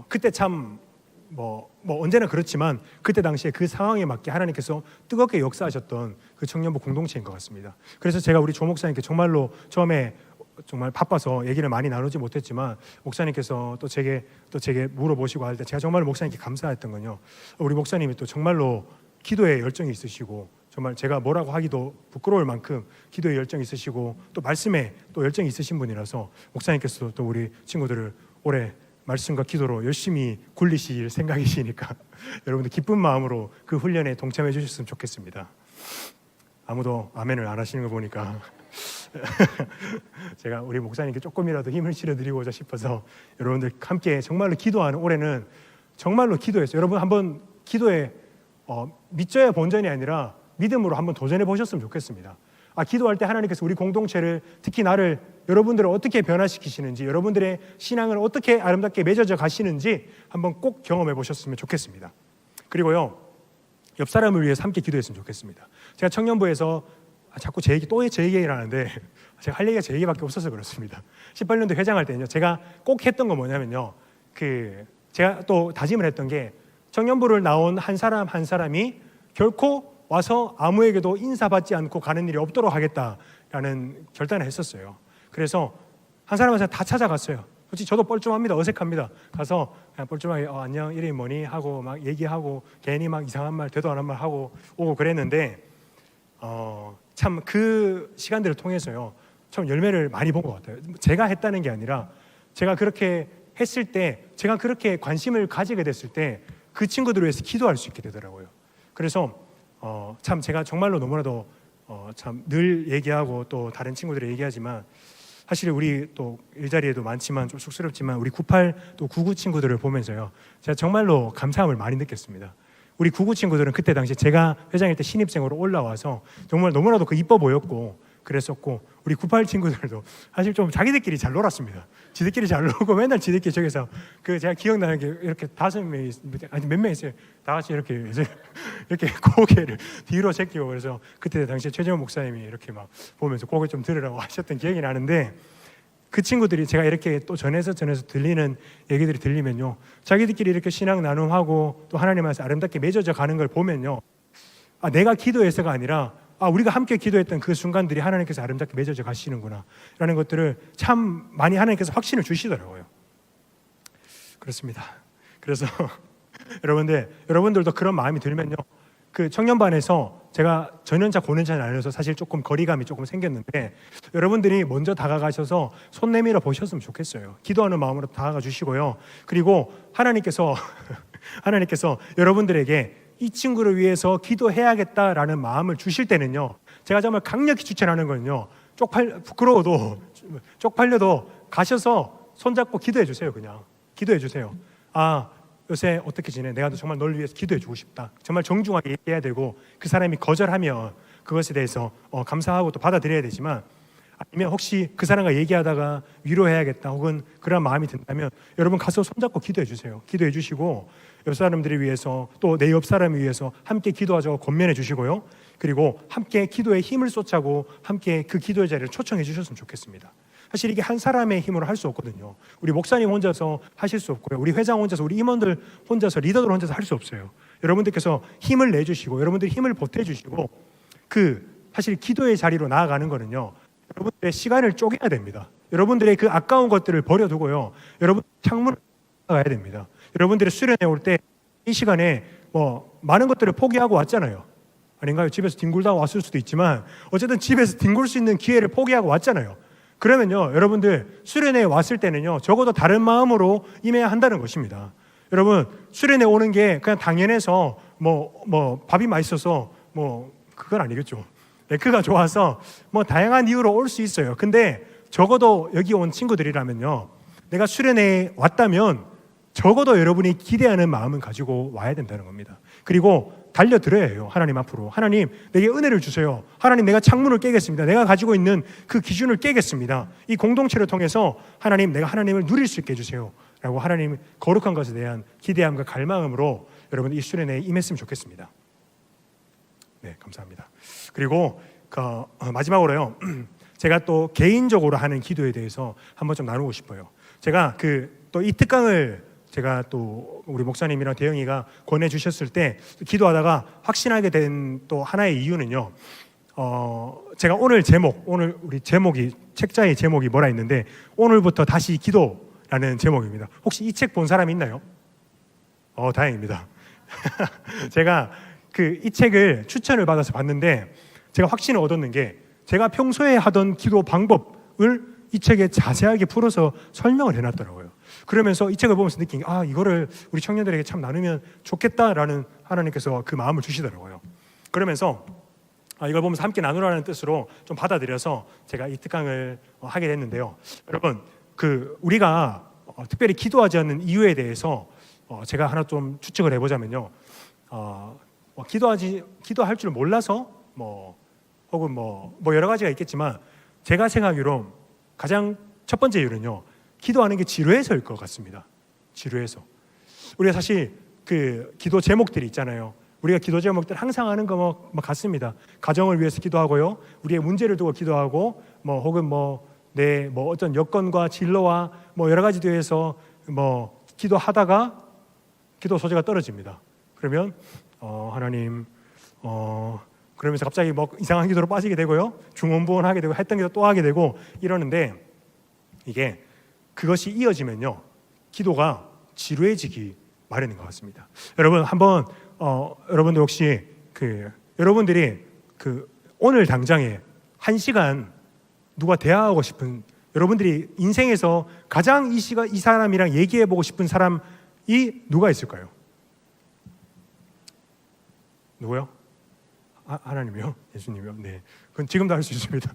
그때 참 언제나 그렇지만 그때 당시에 그 상황에 맞게 하나님께서 뜨겁게 역사하셨던 그 청년부 공동체인 것 같습니다. 그래서 제가 우리 조 목사님께 정말로 처음에 정말 바빠서 얘기를 많이 나누지 못했지만 목사님께서 또 제게 물어보시고 할 때 제가 정말 목사님께 감사했던 건요. 우리 목사님이 또 정말로 기도에 열정이 있으시고 정말 제가 뭐라고 하기도 부끄러울 만큼 기도에 열정이 있으시고 또 말씀에 또 열정이 있으신 분이라서 목사님께서 또 우리 친구들을 올해 말씀과 기도로 열심히 굴리실 생각이시니까 여러분들 기쁜 마음으로 그 훈련에 동참해 주셨으면 좋겠습니다. 아무도 아멘을 안 하시는 거 보니까 제가 우리 목사님께 조금이라도 힘을 실어드리고자 싶어서 여러분들 함께 정말로 기도하는 올해는 정말로 기도했어요. 여러분 한번 기도에 믿져야 본전이 아니라 믿음으로 한번 도전해 보셨으면 좋겠습니다. 기도할 때 하나님께서 우리 공동체를 특히 나를 여러분들을 어떻게 변화시키시는지 여러분들의 신앙을 어떻게 아름답게 맺어져 가시는지 한번 꼭 경험해 보셨으면 좋겠습니다. 그리고요 옆 사람을 위해서 함께 기도했으면 좋겠습니다. 제가 청년부에서 자꾸 제 얘기를 하는데 제가 할 얘기가 제 얘기밖에 없어서 그렇습니다. 18년도 회장할 때는요 제가 꼭 했던 건 뭐냐면요 제가 또 다짐을 했던 게 청년부를 나온 한 사람 한 사람이 결코 와서 아무에게도 인사받지 않고 가는 일이 없도록 하겠다라는 결단을 했었어요. 그래서 한 사람 한 사람 다 찾아갔어요. 솔직히 저도 뻘쭘합니다. 어색합니다. 가서 그냥 뻘쭘하게 안녕 이름이 뭐니 하고 막 얘기하고 괜히 막 이상한 말 되도 않은 말 하고 오고 그랬는데 참 그 시간들을 통해서요 참 열매를 많이 본 것 같아요. 제가 했다는 게 아니라 제가 그렇게 했을 때 제가 그렇게 관심을 가지게 됐을 때 그 친구들을 위해서 기도할 수 있게 되더라고요. 그래서 참 제가 정말로 너무나도 참 늘 얘기하고 또 다른 친구들이 얘기하지만 사실 우리 또 일자리에도 많지만 좀 쑥스럽지만 우리 98 또 99 친구들을 보면서요 제가 정말로 감사함을 많이 느꼈습니다. 우리 99 친구들은 그때 당시 제가 회장일 때 신입생으로 올라와서 정말 너무나도 이뻐 보였고 그랬었고 우리 98 친구들도 사실 좀 자기들끼리 잘 놀았습니다. 지들끼리 잘 놀고 맨날 지들끼리 저기서 제가 기억나는 게 이렇게 5명이 아니 몇 명 있어요. 다 같이 이렇게 고개를 뒤로 제끼고 그래서 그때 당시에 최재원 목사님이 이렇게 막 보면서 고개 좀 들으라고 하셨던 기억이 나는데 그 친구들이 제가 이렇게 또 전해서 들리는 얘기들이 들리면요 자기들끼리 이렇게 신앙 나눔하고 또 하나님 안에서 아름답게 맺어져 가는 걸 보면요 내가 기도해서가 아니라 우리가 함께 기도했던 그 순간들이 하나님께서 아름답게 맺어져 가시는구나 라는 것들을 참 많이 하나님께서 확신을 주시더라고요. 그렇습니다. 그래서 여러분들도 그런 마음이 들면요 그 청년반에서 제가 전연차 고년차 나눠서 사실 조금 거리감이 조금 생겼는데 여러분들이 먼저 다가가셔서 손 내밀어 보셨으면 좋겠어요. 기도하는 마음으로 다가가 주시고요. 그리고 하나님께서 여러분들에게 이 친구를 위해서 기도해야겠다라는 마음을 주실 때는요 제가 정말 강력히 추천하는 건요 부끄러워도 쪽팔려도 가셔서 손잡고 기도해 주세요. 그냥 기도해 주세요. 요새 어떻게 지내? 내가 정말 널 위해서 기도해 주고 싶다. 정말 정중하게 얘기해야 되고 그 사람이 거절하면 그것에 대해서 감사하고 또 받아들여야 되지만 아니면 혹시 그 사람과 얘기하다가 위로해야겠다 혹은 그런 마음이 든다면 여러분 가서 손잡고 기도해 주세요. 기도해 주시고 옆 사람들을 위해서 또 내 옆 사람을 위해서 함께 기도하자고 권면해 주시고요. 그리고 함께 기도에 힘을 쏟자고 함께 그 기도의 자리를 초청해 주셨으면 좋겠습니다. 사실 이게 한 사람의 힘으로 할 수 없거든요. 우리 목사님 혼자서 하실 수 없고요. 우리 회장 혼자서, 우리 임원들 혼자서, 리더들 혼자서 할 수 없어요. 여러분들께서 힘을 내주시고 여러분들이 힘을 보태주시고 사실 기도의 자리로 나아가는 거는요 여러분들의 시간을 쪼개야 됩니다. 여러분들의 그 아까운 것들을 버려두고요 여러분 창문을 나가야 됩니다. 여러분들이 수련회 올 때 이 시간에 많은 것들을 포기하고 왔잖아요. 아닌가요? 집에서 뒹굴다 왔을 수도 있지만 어쨌든 집에서 뒹굴 수 있는 기회를 포기하고 왔잖아요. 그러면요 여러분들 수련회에 왔을 때는요 적어도 다른 마음으로 임해야 한다는 것입니다. 여러분 수련회 오는 게 그냥 당연해서 밥이 맛있어서 그건 아니겠죠. 레크가 좋아서 다양한 이유로 올 수 있어요. 근데 적어도 여기 온 친구들이라면요 내가 수련회에 왔다면 적어도 여러분이 기대하는 마음은 가지고 와야 된다는 겁니다. 그리고 달려들어야 해요. 하나님 앞으로. 하나님 내게 은혜를 주세요. 하나님 내가 창문을 깨겠습니다. 내가 가지고 있는 그 기준을 깨겠습니다. 이 공동체를 통해서 하나님 내가 하나님을 누릴 수 있게 해주세요 라고 하나님 거룩한 것에 대한 기대함과 갈망으로 여러분 이 수련회에 임했으면 좋겠습니다. 네, 감사합니다. 그리고 마지막으로요 제가 또 개인적으로 하는 기도에 대해서 한번 좀 나누고 싶어요. 제가 또 이 특강을 제가 또 우리 목사님이랑 대영이가 권해주셨을 때 기도하다가 확신하게 된 또 하나의 이유는요 제가 오늘 우리 제목이 책자의 제목이 뭐라 있는데 오늘부터 다시 기도라는 제목입니다. 혹시 이 책 본 사람 있나요? 다행입니다. 제가 이 책을 추천을 받아서 봤는데 제가 확신을 얻었는 게 제가 평소에 하던 기도 방법을 이 책에 자세하게 풀어서 설명을 해놨더라고요. 그러면서 이 책을 보면서 느낀 게 이거를 우리 청년들에게 참 나누면 좋겠다라는 하나님께서 그 마음을 주시더라고요. 그러면서 이걸 보면서 함께 나누라는 뜻으로 좀 받아들여서 제가 이 특강을 하게 됐는데요. 여러분, 우리가 특별히 기도하지 않는 이유에 대해서 제가 하나 좀 추측을 해보자면요. 기도할 줄 몰라서 혹은 여러 가지가 있겠지만 제가 생각하기로 가장 첫 번째 이유는요. 기도하는 게 지루해서일 것 같습니다. 지루해서. 우리가 사실 기도 제목들이 있잖아요. 우리가 기도 제목들 항상 하는 거 같습니다. 가정을 위해서 기도하고요. 우리의 문제를 두고 기도하고 혹은 내 어떤 여건과 진로와 여러 가지 대해서 기도하다가 기도 소재가 떨어집니다. 그러면 하나님 그러면서 갑자기 이상한 기도로 빠지게 되고요. 중언부언하게 되고 했던 기도 또 하게 되고 이러는데 이게 그것이 이어지면요. 기도가 지루해지기 마련인 것 같습니다. 여러분 한번 여러분들 혹시 여러분들이 오늘 당장에 1시간 누가 대화하고 싶은 여러분들이 인생에서 가장 이 사람이랑 얘기해보고 싶은 사람이 누가 있을까요? 누구요? 하나님이요? 예수님이요? 네, 그건 지금도 할 수 있습니다.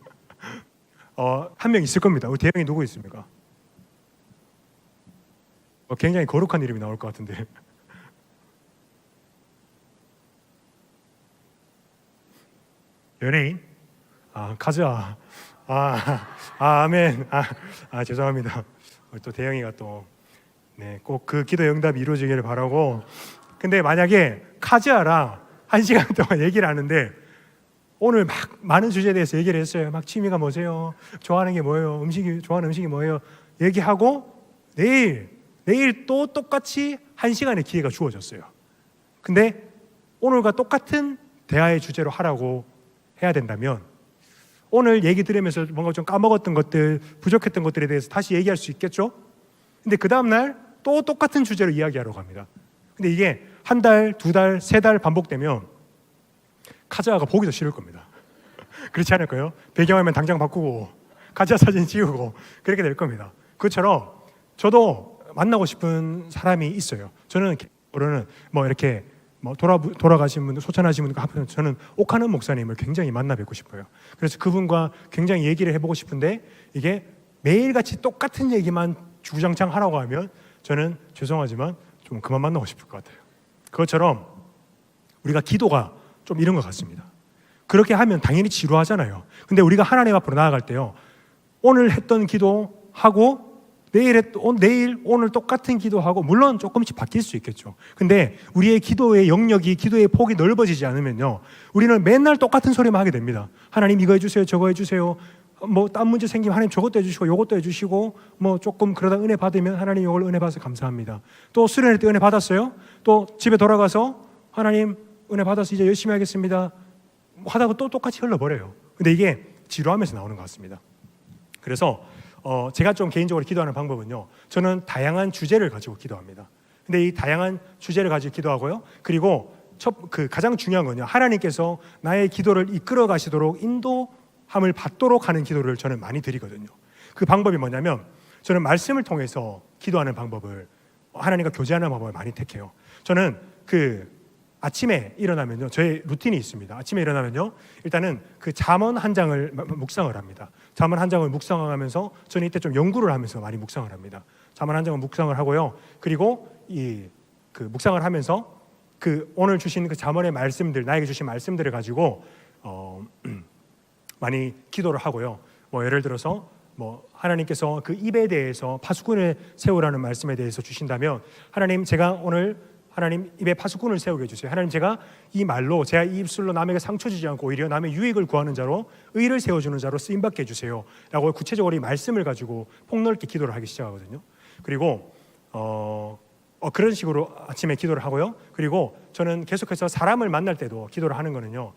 한 명 있을 겁니다. 우리 대형이 누구 있습니까? 굉장히 거룩한 이름이 나올 것 같은데. 연예인? 가즈아. 아멘. 죄송합니다. 또 대영이가 꼭 그 기도 응답이 이루어지기를 바라고. 근데 만약에 카즈아랑 1시간 동안 얘기를 하는데 오늘 막 많은 주제에 대해서 얘기를 했어요. 막 취미가 뭐세요? 좋아하는 게 뭐예요? 좋아하는 음식이 뭐예요? 얘기하고 내일 또 똑같이 1시간의 기회가 주어졌어요. 근데 오늘과 똑같은 대화의 주제로 하라고 해야 된다면 오늘 얘기 들으면서 뭔가 좀 까먹었던 것들, 부족했던 것들에 대해서 다시 얘기할 수 있겠죠? 근데 그 다음날 또 똑같은 주제로 이야기하러 갑니다. 근데 이게 1달, 2달, 3달 반복되면 카즈아가 보기도 싫을 겁니다. 그렇지 않을까요? 배경화면 당장 바꾸고 카즈아 사진 지우고 그렇게 될 겁니다. 그것처럼 저도 만나고 싶은 사람이 있어요. 저는 이렇게 돌아가신 분들, 소천하신 분들 하면 저는 옥하는 목사님을 굉장히 만나 뵙고 싶어요. 그래서 그분과 굉장히 얘기를 해보고 싶은데 이게 매일같이 똑같은 얘기만 주구장창 하라고 하면 저는 죄송하지만 좀 그만 만나고 싶을 것 같아요. 그것처럼 우리가 기도가 좀 이런 것 같습니다. 그렇게 하면 당연히 지루하잖아요. 근데 우리가 하나님 앞으로 나아갈 때요, 오늘 했던 기도하고 내일 오늘 똑같은 기도하고 물론 조금씩 바뀔 수 있겠죠. 근데 우리의 기도의 영역이, 기도의 폭이 넓어지지 않으면요, 우리는 맨날 똑같은 소리만 하게 됩니다. 하나님 이거 해주세요, 저거 해주세요. 딴 문제 생기면 하나님 저것도 해주시고 요것도 해주시고 조금 그러다 은혜 받으면 하나님 이걸 은혜 받아서 감사합니다. 또 수련회 때 은혜 받았어요. 또 집에 돌아가서 하나님 은혜 받아서 이제 열심히 하겠습니다 하다가 또 똑같이 흘러버려요. 근데 이게 지루하면서 나오는 것 같습니다. 그래서 제가 좀 개인적으로 기도하는 방법은요, 저는 다양한 주제를 가지고 기도합니다. 근데 이 다양한 주제를 가지고 기도하고요, 그리고 가장 중요한 건요, 하나님께서 나의 기도를 이끌어 가시도록 인도함을 받도록 하는 기도를 저는 많이 드리거든요. 그 방법이 뭐냐면 저는 말씀을 통해서 기도하는 방법을, 하나님과 교제하는 방법을 많이 택해요. 저는 아침에 일어나면요, 저의 루틴이 있습니다. 아침에 일어나면요, 일단은 잠언 한 장을 묵상을 합니다. 잠언 한 장을 묵상하면서 저는 이때 좀 연구를 하면서 많이 묵상을 합니다. 잠언 한 장을 묵상을 하고요, 그리고 묵상을 하면서 오늘 주신 잠언의 말씀들, 나에게 주신 말씀들을 가지고 많이 기도를 하고요. 예를 들어서 하나님께서 그 입에 대해서 파수꾼을 세우라는 말씀에 대해서 주신다면, 하나님 제가 오늘 하나님 입에 파수꾼을 세우게 해주세요. 하나님 제가 이 말로, 제가 이 입술로 남에게 상처 주지 않고 오히려 남의 유익을 구하는 자로, 의를 세워주는 자로 쓰임받게 해주세요 라고 구체적으로 이 말씀을 가지고 폭넓게 기도를 하기 시작하거든요. 그리고 그런 식으로 아침에 기도를 하고요. 그리고 저는 계속해서 사람을 만날 때도 기도를 하는 거는요,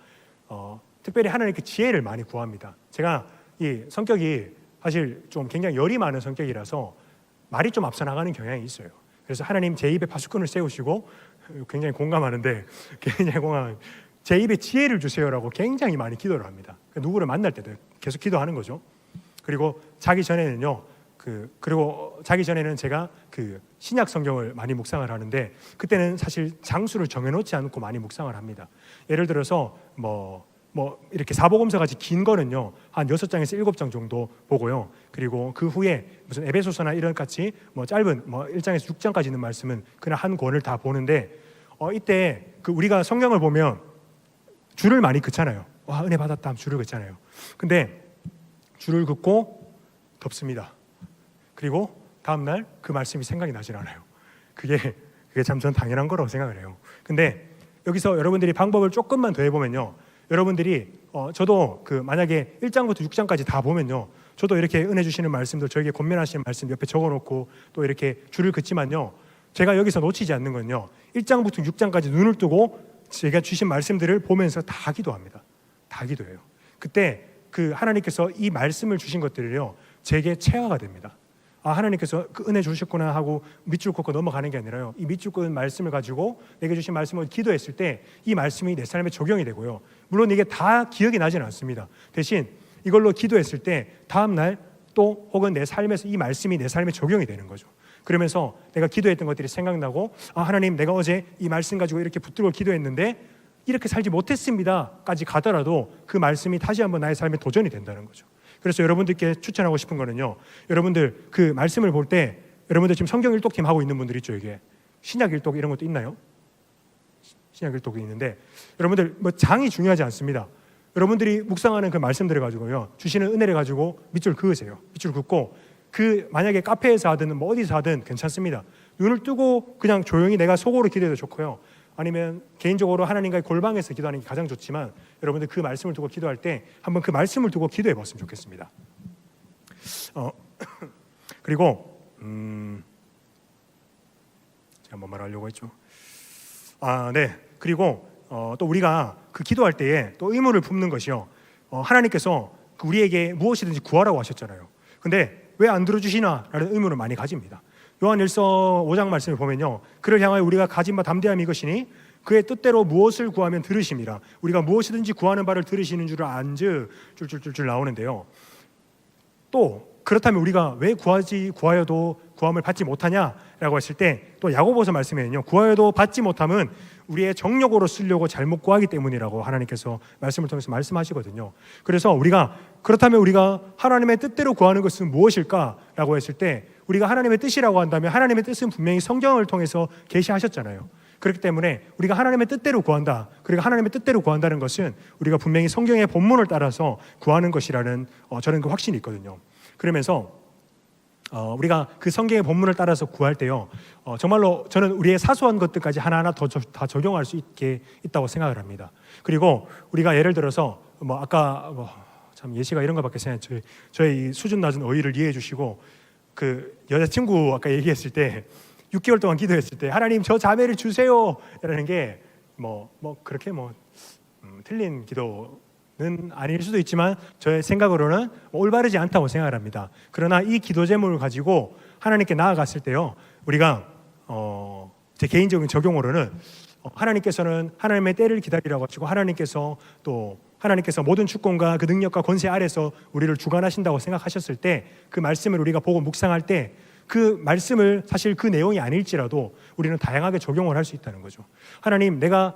특별히 하나님께 지혜를 많이 구합니다. 제가 이 성격이 사실 좀 굉장히 열이 많은 성격이라서 말이 좀 앞서 나가는 경향이 있어요. 그래서 하나님 제 입에 파수꾼을 세우시고 굉장히 공감하는데 굉장히 공감. 제 입에 지혜를 주세요라고 굉장히 많이 기도를 합니다. 누구를 만날 때도 계속 기도하는 거죠. 그리고 자기 전에는요. 그리고 자기 전에는 제가 신약 성경을 많이 묵상을 하는데 그때는 사실 장수를 정해놓지 않고 많이 묵상을 합니다. 예를 들어서 뭐 이렇게 사복음서 같이 긴 거는요 한 6장에서 7장 정도 보고요. 그리고 그 후에 무슨 에베소서나 이런 같이 짧은 1장에서 6장까지 있는 말씀은 그냥 한 권을 다 보는데 이때 우리가 성경을 보면 줄을 많이 긋잖아요. 와, 은혜 받았다 하면 줄을 긋잖아요. 근데 줄을 긋고 덮습니다. 그리고 다음날 그 말씀이 생각이 나질 않아요. 그게 참 전 당연한 거라고 생각을 해요. 근데 여기서 여러분들이 방법을 조금만 더 해보면요, 여러분들이 저도 만약에 1장부터 6장까지 다 보면요, 저도 이렇게 은혜 주시는 말씀도 저에게 권면하시는 말씀 옆에 적어놓고 또 이렇게 줄을 긋지만요, 제가 여기서 놓치지 않는 건요, 1장부터 6장까지 눈을 뜨고 제가 주신 말씀들을 보면서 다 기도합니다. 다 기도해요. 그때 하나님께서 이 말씀을 주신 것들을요 제게 체화가 됩니다. 아, 하나님께서 은혜 주셨구나 하고 밑줄 긋고 넘어가는 게 아니라요, 이 밑줄 긋은 말씀을 가지고 내게 주신 말씀을 기도했을 때 이 말씀이 내 삶에 적용이 되고요, 물론 이게 다 기억이 나지는 않습니다. 대신 이걸로 기도했을 때 다음날 또 혹은 내 삶에서 이 말씀이 내 삶에 적용이 되는 거죠. 그러면서 내가 기도했던 것들이 생각나고, 아, 하나님 내가 어제 이 말씀 가지고 이렇게 붙들고 기도했는데 이렇게 살지 못했습니다 까지 가더라도 그 말씀이 다시 한번 나의 삶에 도전이 된다는 거죠. 그래서 여러분들께 추천하고 싶은 거는요, 여러분들 그 말씀을 볼 때 여러분들 지금 성경 일독팀 하고 있는 분들 있죠. 이게 신약 일독 이런 것도 있나요? 신약 일독이 있는데 여러분들 장이 중요하지 않습니다. 여러분들이 묵상하는 그 말씀들을 가지고요 주시는 은혜를 가지고 밑줄 그으세요. 밑줄 긋고 만약에 카페에서 하든 어디서 하든 괜찮습니다. 눈을 뜨고 그냥 조용히 내가 속으로 기도해도 좋고요, 아니면 개인적으로 하나님과의 골방에서 기도하는 게 가장 좋지만 여러분들 그 말씀을 두고 기도할 때 한번 그 말씀을 두고 기도해 봤으면 좋겠습니다. 그리고 제가 뭐 말하려고 했죠? 네. 그리고 또 우리가 기도할 때에 또 의무를 품는 것이요, 하나님께서 우리에게 무엇이든지 구하라고 하셨잖아요. 근데 왜 안 들어주시나 라는 의문을 많이 가집니다. 요한일서 5장 말씀을 보면요, 그를 향하여 우리가 가진 바 담대함이 이것이니 그의 뜻대로 무엇을 구하면 들으심이라. 우리가 무엇이든지 구하는 바를 들으시는 줄을 안즉 줄줄줄줄 나오는데요, 또 그렇다면 우리가 왜 구하여도 구함을 받지 못하냐라고 했을 때 또 야고보서 말씀에는요, 구하여도 받지 못함은 우리의 정욕으로 쓰려고 잘못 구하기 때문이라고 하나님께서 말씀을 통해서 말씀하시거든요. 그래서 그렇다면 우리가 하나님의 뜻대로 구하는 것은 무엇일까라고 했을 때 우리가 하나님의 뜻이라고 한다면 하나님의 뜻은 분명히 성경을 통해서 계시하셨잖아요. 그렇기 때문에 우리가 하나님의 뜻대로 구한다, 그리고 하나님의 뜻대로 구한다는 것은 우리가 분명히 성경의 본문을 따라서 구하는 것이라는 저는 그 확신이 있거든요. 그러면서 우리가 그 성경의 본문을 따라서 구할 때요, 정말로 저는 우리의 사소한 것들까지 하나하나 다 적용할 수 있다고 생각을 합니다. 그리고 우리가 예를 들어서 아까 참 예시가 이런 거밖에 생각, 저의 수준 낮은 어휘를 이해해 주시고, 여자친구 아까 얘기했을 때 6개월 동안 기도했을 때 하나님 저 자매를 주세요 라는 게 그렇게 틀린 기도는 아닐 수도 있지만 저의 생각으로는 올바르지 않다고 생각을 합니다. 그러나 이 기도 제목을 가지고 하나님께 나아갔을 때요, 우리가 제 개인적인 적용으로는 하나님께서는 하나님의 때를 기다리라고 하시고 하나님께서 모든 주권과 그 능력과 권세 아래서 우리를 주관하신다고 생각하셨을 때 그 말씀을 우리가 보고 묵상할 때 그 말씀을 사실 그 내용이 아닐지라도 우리는 다양하게 적용을 할 수 있다는 거죠. 하나님, 내가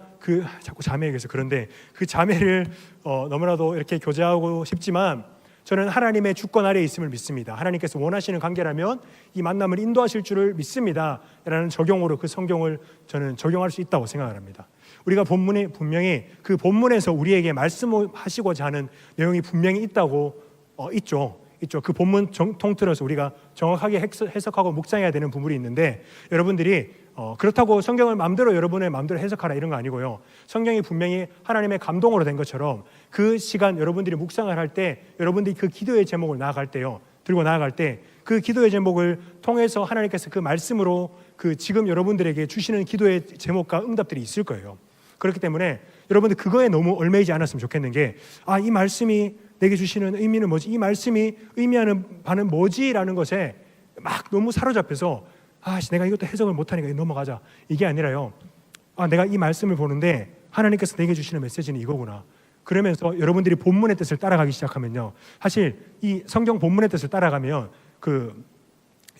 자꾸 자매 얘기해서 그런데 그 자매를 너무나도 이렇게 교제하고 싶지만 저는 하나님의 주권 아래에 있음을 믿습니다. 하나님께서 원하시는 관계라면 이 만남을 인도하실 줄을 믿습니다 라는 적용으로 그 성경을 저는 적용할 수 있다고 생각을 합니다. 우리가 본문에 분명히 그 본문에서 우리에게 말씀하시고자 하는 내용이 분명히 있죠. 그 본문 통틀어서 우리가 정확하게 해석하고 묵상해야 되는 부분이 있는데, 여러분들이 그렇다고 성경을 마음대로 여러분의 마음대로 해석하라 이런 거 아니고요, 성경이 분명히 하나님의 감동으로 된 것처럼 그 시간 여러분들이 묵상을 할 때 여러분들이 그 기도의 제목을 들고 나아갈 때 그 기도의 제목을 통해서 하나님께서 그 말씀으로 지금 여러분들에게 주시는 기도의 제목과 응답들이 있을 거예요. 그렇기 때문에 여러분들 그거에 너무 얽매이지 않았으면 좋겠는 게, 이 말씀이 내게 주시는 의미는 뭐지? 이 말씀이 의미하는 바는 뭐지라는 것에 막 너무 사로잡혀서 내가 이것도 해석을 못하니까 넘어가자, 이게 아니라요. 내가 이 말씀을 보는데 하나님께서 내게 주시는 메시지는 이거구나. 그러면서 여러분들이 본문의 뜻을 따라가기 시작하면요, 사실 이 성경 본문의 뜻을 따라가면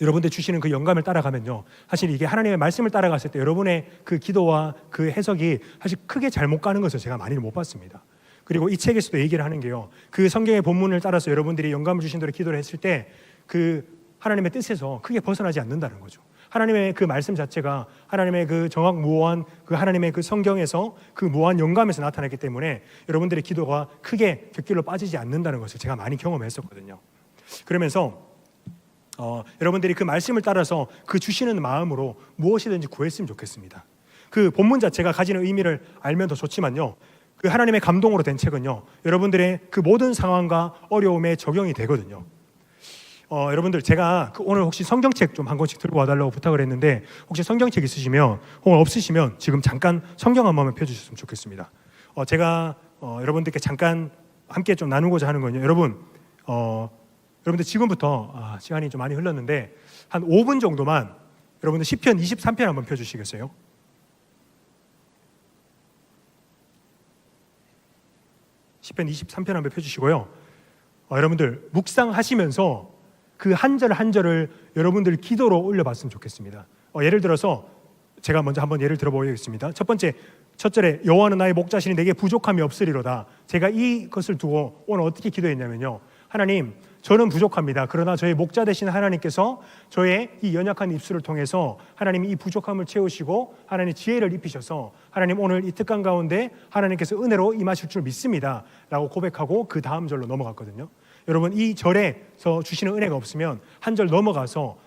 여러분들 주시는 그 영감을 따라가면요, 사실 이게 하나님의 말씀을 따라갔을 때 여러분의 그 기도와 그 해석이 사실 크게 잘못 가는 것을 제가 많이 못 봤습니다. 그리고 이 책에서도 얘기를 하는 게요, 그 성경의 본문을 따라서 여러분들이 영감을 주신 대로 기도를 했을 때 그 하나님의 뜻에서 크게 벗어나지 않는다는 거죠. 하나님의 그 말씀 자체가 하나님의 그 정확무오한 그 하나님의 그 성경에서 그 무한 영감에서 나타났기 때문에 여러분들의 기도가 크게 곁길로 빠지지 않는다는 것을 제가 많이 경험했었거든요. 그러면서 여러분들이 그 말씀을 따라서 그 주시는 마음으로 무엇이든지 구했으면 좋겠습니다. 그 본문 자체가 가지는 의미를 알면 더 좋지만요, 그 하나님의 감동으로 된 책은요, 여러분들의 그 모든 상황과 어려움에 적용이 되거든요. 여러분들, 제가 오늘 혹시 성경책 좀 한 권씩 들고 와달라고 부탁을 했는데, 혹시 성경책 있으시면 혹은 없으시면 지금 잠깐 성경 한 번만 펴주셨으면 좋겠습니다. 제가 여러분들께 잠깐 함께 좀 나누고자 하는 건요, 여러분들 지금부터 시간이 좀 많이 흘렀는데 한 5분 정도만 여러분들 시편 23편 한번 펴주시겠어요? 시편 23편 한번 펴주시고요, 여러분들 묵상하시면서 그 한 절 한 절을 여러분들 기도로 올려봤으면 좋겠습니다. 예를 들어서 제가 먼저 한번 예를 들어보겠습니다. 첫 절에 여호와는 나의 목자시니 내게 부족함이 없으리로다. 제가 이것을 두고 오늘 어떻게 기도했냐면요, 하나님, 저는 부족합니다. 그러나 저의 목자 되신 하나님께서 저의 이 연약한 입술을 통해서 하나님이 이 부족함을 채우시고 하나님 지혜를 입히셔서 하나님 오늘 이 특강 가운데 하나님께서 은혜로 임하실 줄 믿습니다 라고 고백하고 그 다음 절로 넘어갔거든요. 여러분, 이 절에서 주시는 은혜가 없으면 한 절 넘어가서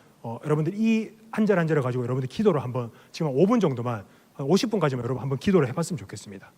여러분들 이 한 절 한 절을 가지고 여러분들 기도를 한번 지금 5분 정도만, 50분까지만 여러분 한번 기도를 해봤으면 좋겠습니다.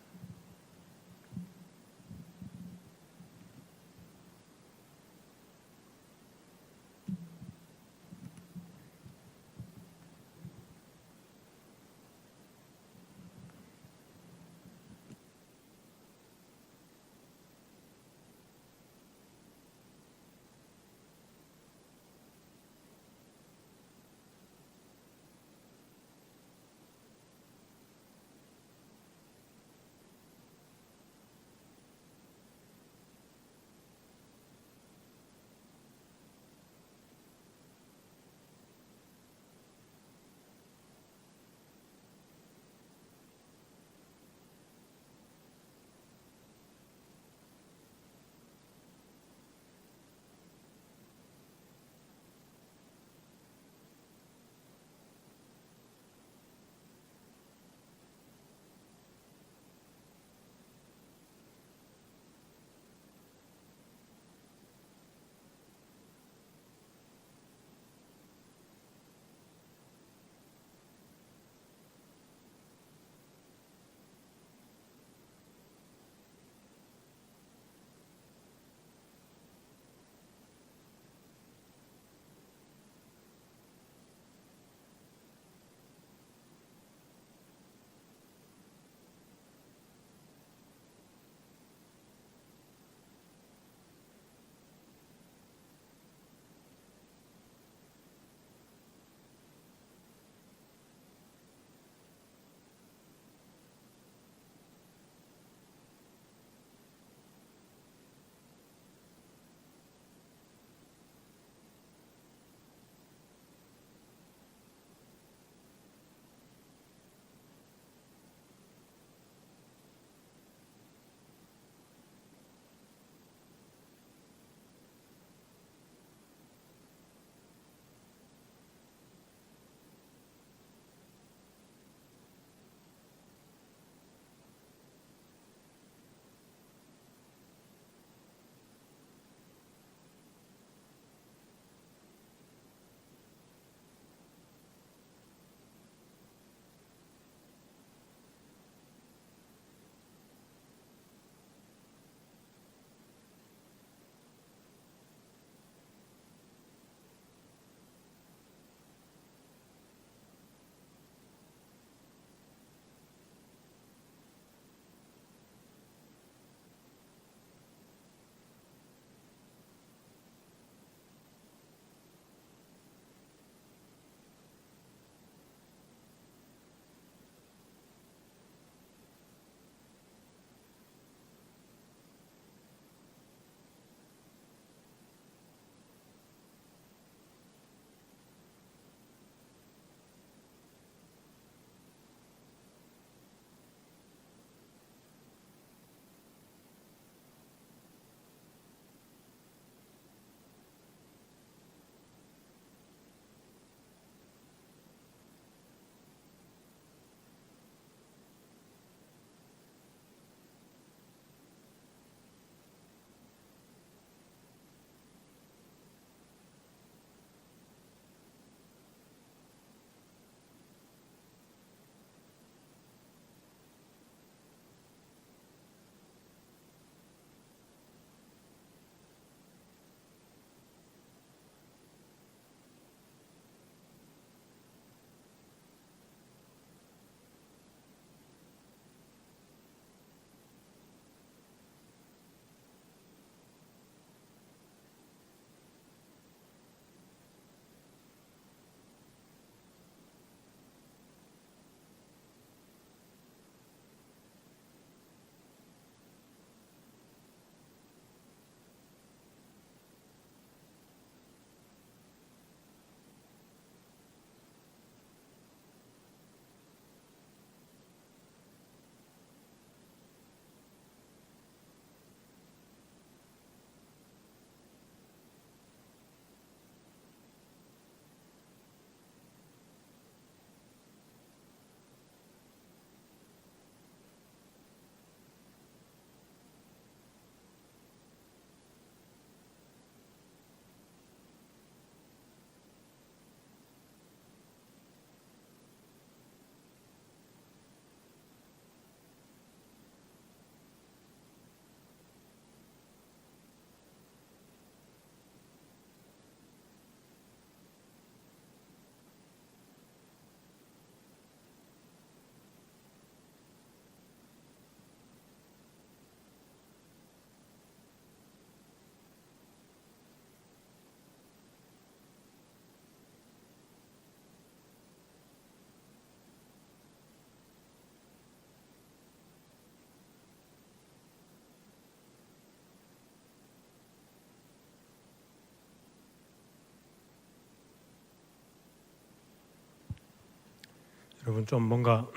여러분 좀 뭔가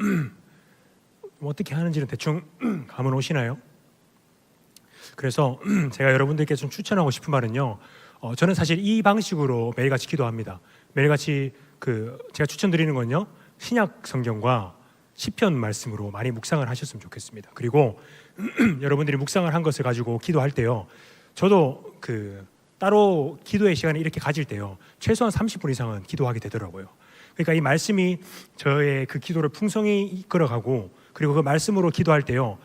어떻게 하는지는 대충 감은 오시나요? 그래서 제가 여러분들께 좀 추천하고 싶은 말은요. 저는 사실 이 방식으로 매일같이 기도합니다. 매일같이 제가 추천드리는 건요. 신약 성경과 시편 말씀으로 많이 묵상을 하셨으면 좋겠습니다. 그리고 여러분들이 묵상을 한 것을 가지고 기도할 때요. 저도 따로 기도의 시간을 이렇게 가질 때요. 최소한 30분 이상은 기도하게 되더라고요. 그러니까 이 말씀이 저의 그 기도를 풍성히 이끌어가고 그리고 그 말씀으로 기도할 때요.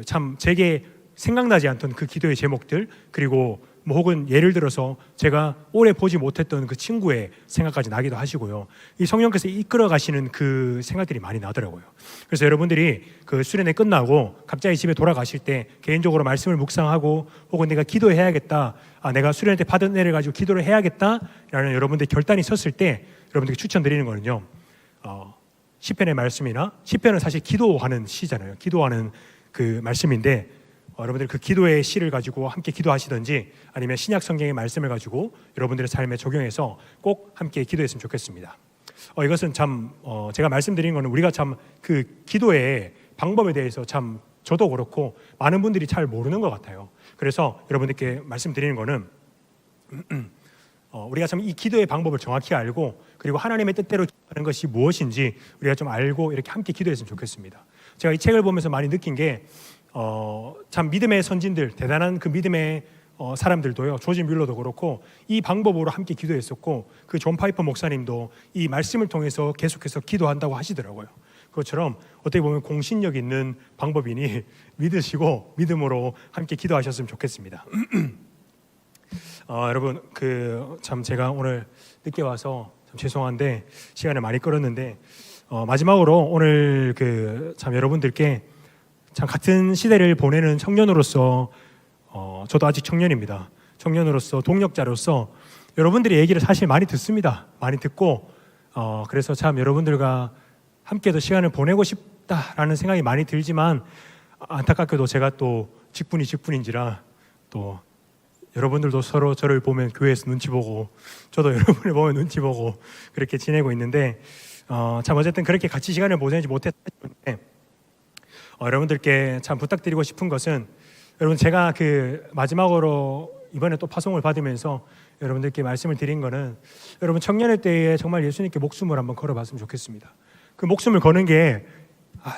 참 제게 생각나지 않던 그 기도의 제목들 그리고 뭐 혹은 예를 들어서 제가 오래 보지 못했던 그 친구의 생각까지 나기도 하시고요. 이 성령께서 이끌어 가시는 그 생각들이 많이 나더라고요. 그래서 여러분들이 그 수련회 끝나고 갑자기 집에 돌아가실 때 개인적으로 말씀을 묵상하고 혹은 내가 기도해야겠다, 내가 수련회 때 받은 은혜를 가지고 기도를 해야겠다라는 여러분들의 결단이 섰을 때 여러분들께 추천드리는 거는요. 시편의 말씀이나 시편은 사실 기도하는 시잖아요. 기도하는 그 말씀인데 여러분들 그 기도의 시를 가지고 함께 기도하시든지 아니면 신약 성경의 말씀을 가지고 여러분들의 삶에 적용해서 꼭 함께 기도했으면 좋겠습니다. 이것은 참 제가 말씀드린 거는 우리가 참 그 기도의 방법에 대해서 참 저도 그렇고 많은 분들이 잘 모르는 것 같아요. 그래서 여러분들께 말씀드리는 거는 우리가 참 이 기도의 방법을 정확히 알고 그리고 하나님의 뜻대로 하는 것이 무엇인지 우리가 좀 알고 이렇게 함께 기도했으면 좋겠습니다. 제가 이 책을 보면서 많이 느낀 게 참 믿음의 선진들, 대단한 그 믿음의 사람들도요. 조지 뮬러도 그렇고 이 방법으로 함께 기도했었고 그 존 파이퍼 목사님도 이 말씀을 통해서 계속해서 기도한다고 하시더라고요. 그것처럼 어떻게 보면 공신력 있는 방법이니 믿으시고 믿음으로 함께 기도하셨으면 좋겠습니다. 여러분 참 제가 오늘 늦게 와서 참 죄송한데 시간을 많이 끌었는데 마지막으로 오늘 참 여러분들께 참 같은 시대를 보내는 청년으로서 저도 아직 청년입니다. 청년으로서 동력자로서 여러분들의 얘기를 사실 많이 듣습니다. 많이 듣고 그래서 참 여러분들과 함께도 시간을 보내고 싶다라는 생각이 많이 들지만 안타깝게도 제가 또 직분인지라 또 여러분들도 서로 저를 보면 교회에서 눈치 보고 저도 여러분을 보면 눈치 보고 그렇게 지내고 있는데 참 어쨌든 그렇게 같이 시간을 보내지 못했기 때문에 여러분들께 참 부탁드리고 싶은 것은 여러분 제가 마지막으로 이번에 또 파송을 받으면서 여러분들께 말씀을 드린 거는 여러분 청년의 때에 정말 예수님께 목숨을 한번 걸어봤으면 좋겠습니다. 그 목숨을 거는 게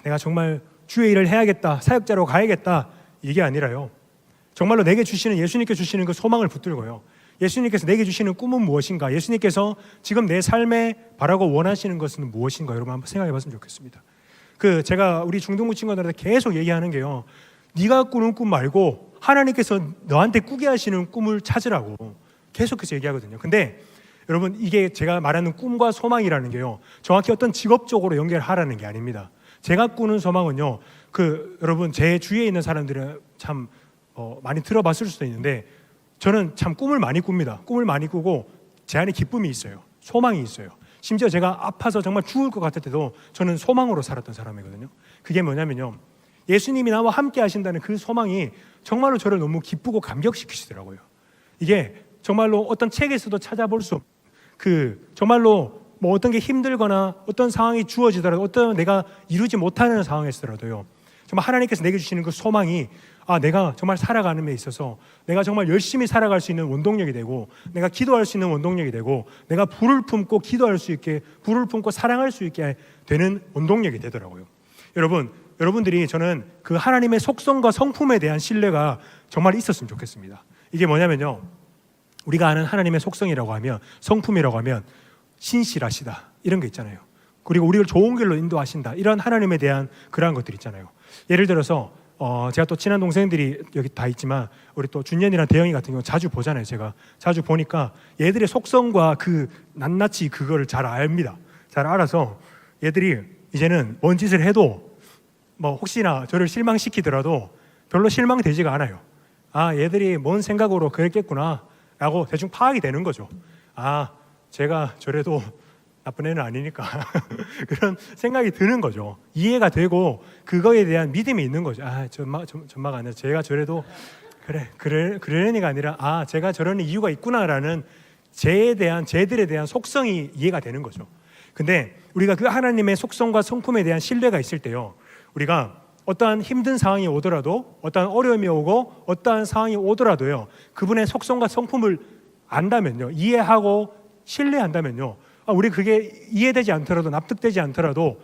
내가 정말 주의 일을 해야겠다, 사역자로 가야겠다 이게 아니라요. 정말로 내게 주시는 예수님께 주시는 그 소망을 붙들고요. 예수님께서 내게 주시는 꿈은 무엇인가? 예수님께서 지금 내 삶에 바라고 원하시는 것은 무엇인가? 여러분 한번 생각해 봤으면 좋겠습니다. 제가 우리 중등부 친구들한테 계속 얘기하는 게요. 네가 꾸는 꿈 말고 하나님께서 너한테 꾸게 하시는 꿈을 찾으라고 계속해서 얘기하거든요. 근데 여러분 이게 제가 말하는 꿈과 소망이라는 게요. 정확히 어떤 직업적으로 연결하라는 게 아닙니다. 제가 꾸는 소망은요. 여러분 제 주위에 있는 사람들은 참 많이 들어봤을 수도 있는데 저는 참 꿈을 많이 꿉니다. 꿈을 많이 꾸고 제 안에 기쁨이 있어요. 소망이 있어요. 심지어 제가 아파서 정말 죽을 것 같을 때도 저는 소망으로 살았던 사람이거든요. 그게 뭐냐면요. 예수님이 나와 함께 하신다는 그 소망이 정말로 저를 너무 기쁘고 감격시키시더라고요. 이게 정말로 어떤 책에서도 찾아볼 수 없는 정말로 뭐 어떤 게 힘들거나 어떤 상황이 주어지더라도 어떤 내가 이루지 못하는 상황에서라도요. 정말 하나님께서 내게 주시는 그 소망이 내가 정말 살아가는 데 있어서 내가 정말 열심히 살아갈 수 있는 원동력이 되고 내가 기도할 수 있는 원동력이 되고 내가 불을 품고 기도할 수 있게 불을 품고 사랑할 수 있게 되는 원동력이 되더라고요. 여러분들이 저는 그 하나님의 속성과 성품에 대한 신뢰가 정말 있었으면 좋겠습니다. 이게 뭐냐면요. 우리가 아는 하나님의 속성이라고 하면 성품이라고 하면 신실하시다 이런 게 있잖아요. 그리고 우리를 좋은 길로 인도하신다 이런 하나님에 대한 그러한 것들 있잖아요. 예를 들어서 제가 또 친한 동생들이 여기 다 있지만 우리 또 준현이랑 대영이 같은 경우 자주 보잖아요. 제가 자주 보니까 얘들의 속성과 낱낱이 그거를 잘 압니다. 잘 알아서 얘들이 이제는 뭔 짓을 해도 뭐 혹시나 저를 실망시키더라도 별로 실망되지가 않아요. 얘들이 뭔 생각으로 그랬겠구나 라고 대충 파악이 되는 거죠. 제가 저래도 나쁜 애는 아니니까 그런 생각이 드는 거죠. 이해가 되고 그거에 대한 믿음이 있는 거죠. 전마가 아니라 제가 저래도 그러는 애가 아니라 제가 저러는 이유가 있구나라는 제들에 대한 속성이 이해가 되는 거죠. 근데 우리가 그 하나님의 속성과 성품에 대한 신뢰가 있을 때요, 우리가 어떠한 힘든 상황이 오더라도, 어떠한 어려움이 오고 어떠한 상황이 오더라도요, 그분의 속성과 성품을 안다면요, 이해하고 신뢰한다면요, 우리 그게 이해되지 않더라도, 납득되지 않더라도,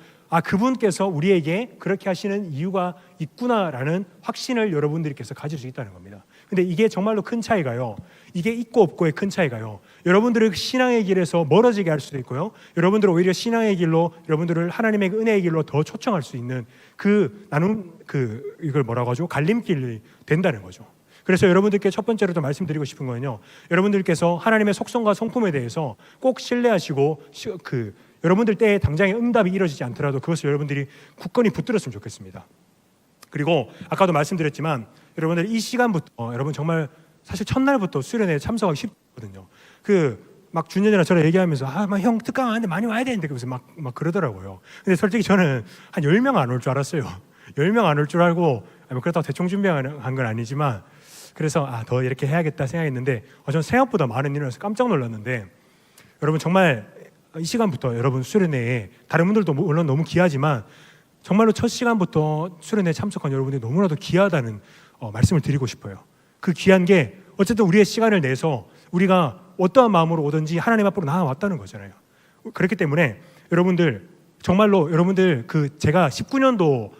그분께서 우리에게 그렇게 하시는 이유가 있구나라는 확신을 여러분들께서 가질 수 있다는 겁니다. 근데 이게 정말로 큰 차이가요, 이게 있고 없고의 큰 차이가요, 여러분들을 신앙의 길에서 멀어지게 할 수도 있고요, 여러분들을 오히려 신앙의 길로, 여러분들을 하나님의 은혜의 길로 더 초청할 수 있는 그 나눔, 이걸 뭐라고 하죠? 갈림길이 된다는 거죠. 그래서 여러분들께 첫 번째로 더 말씀드리고 싶은 거는요, 여러분들께서 하나님의 속성과 성품에 대해서 꼭 신뢰하시고, 여러분들 때에 당장의 응답이 이루어지지 않더라도 그것을 여러분들이 굳건히 붙들었으면 좋겠습니다. 그리고 아까도 말씀드렸지만, 여러분들 이 시간부터, 여러분 정말 사실 첫날부터 수련회에 참석하기 쉽거든요. 막 준현이랑 저랑 얘기하면서 형 특강 하는데 많이 와야 되는데, 그래서 막 그러더라고요. 근데 솔직히 저는 한 10명 안 올 줄 알았어요. 10명 안 올 줄 알고, 그렇다고 대충 준비한 건 아니지만, 그래서 더 이렇게 해야겠다 생각했는데, 저는 생각보다 많은 일이라서 깜짝 놀랐는데, 여러분 정말 이 시간부터 여러분 수련회에, 다른 분들도 물론 너무 귀하지만 정말로 첫 시간부터 수련회에 참석한 여러분들이 너무나도 귀하다는 말씀을 드리고 싶어요. 그 귀한 게 어쨌든 우리의 시간을 내서 우리가 어떠한 마음으로 오든지 하나님 앞으로 나아왔다는 거잖아요. 그렇기 때문에 여러분들 정말로, 여러분들 제가 19년도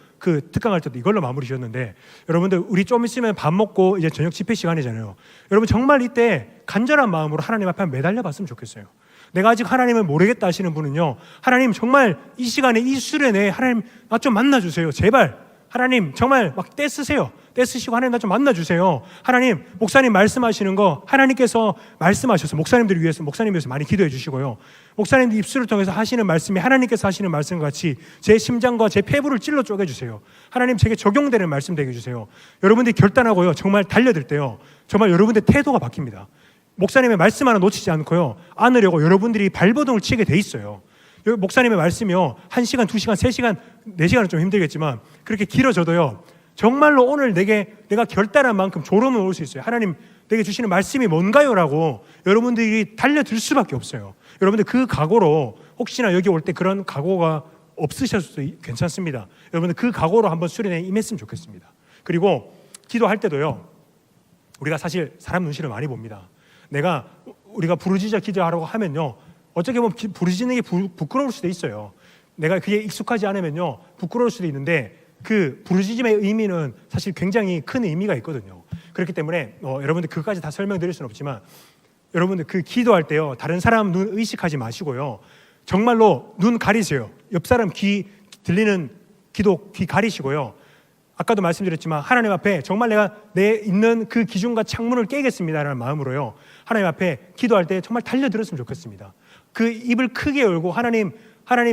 특강할 때도 이걸로 마무리 지었는데, 여러분들 우리 좀 있으면 밥 먹고 이제 저녁 집회 시간이잖아요. 여러분 정말 이때 간절한 마음으로 하나님 앞에 매달려 봤으면 좋겠어요. 내가 아직 하나님을 모르겠다 하시는 분은요, 하나님 정말 이 시간에 이 수련회에 하나님 나 좀 만나주세요. 제발 하나님 정말 막 떼쓰세요. 떼쓰시고 하나님 나 좀 만나주세요. 하나님 목사님 말씀하시는 거 하나님께서 말씀하셔서 목사님들 위해서, 목사님 위해서 많이 기도해 주시고요, 목사님들 입술을 통해서 하시는 말씀이 하나님께서 하시는 말씀과 같이 제 심장과 제 폐부를 찔러 쪼개주세요. 하나님 제게 적용되는 말씀 되게 해주세요. 여러분들이 결단하고요, 정말 달려들 때요, 정말 여러분들 태도가 바뀝니다. 목사님의 말씀 하나 놓치지 않고요, 안으려고 여러분들이 발버둥을 치게 돼 있어요. 목사님의 말씀이요, 1시간, 2시간, 3시간, 4시간은 좀 힘들겠지만 그렇게 길어져도요, 정말로 오늘 내가 결단한 만큼 졸음은 올 수 있어요. 하나님 내게 주시는 말씀이 뭔가요? 라고 여러분들이 달려들 수밖에 없어요. 여러분들 그 각오로, 혹시나 여기 올 때 그런 각오가 없으셔도 괜찮습니다. 여러분들 그 각오로 한번 수련회에 임했으면 좋겠습니다. 그리고 기도할 때도요, 우리가 사실 사람 눈치를 많이 봅니다. 우리가 부르짖어 기도하라고 하면요, 어떻게 보면 부르짖는 게 부끄러울 수도 있어요. 내가 그게 익숙하지 않으면요, 부끄러울 수도 있는데, 그 부르짖음의 의미는 사실 굉장히 큰 의미가 있거든요. 그렇기 때문에 여러분들 그것까지 다 설명드릴 수는 없지만, 여러분들 기도할 때요, 다른 사람 눈 의식하지 마시고요, 정말로 눈 가리세요. 옆 사람 귀 들리는 기도 귀 가리시고요, 아까도 말씀드렸지만 하나님 앞에 정말 내가 내 있는 그 기준과 창문을 깨겠습니다라는 마음으로요, 하나님 앞에 기도할 때 정말 달려들었으면 좋겠습니다. 그 입을 크게 열고 하나님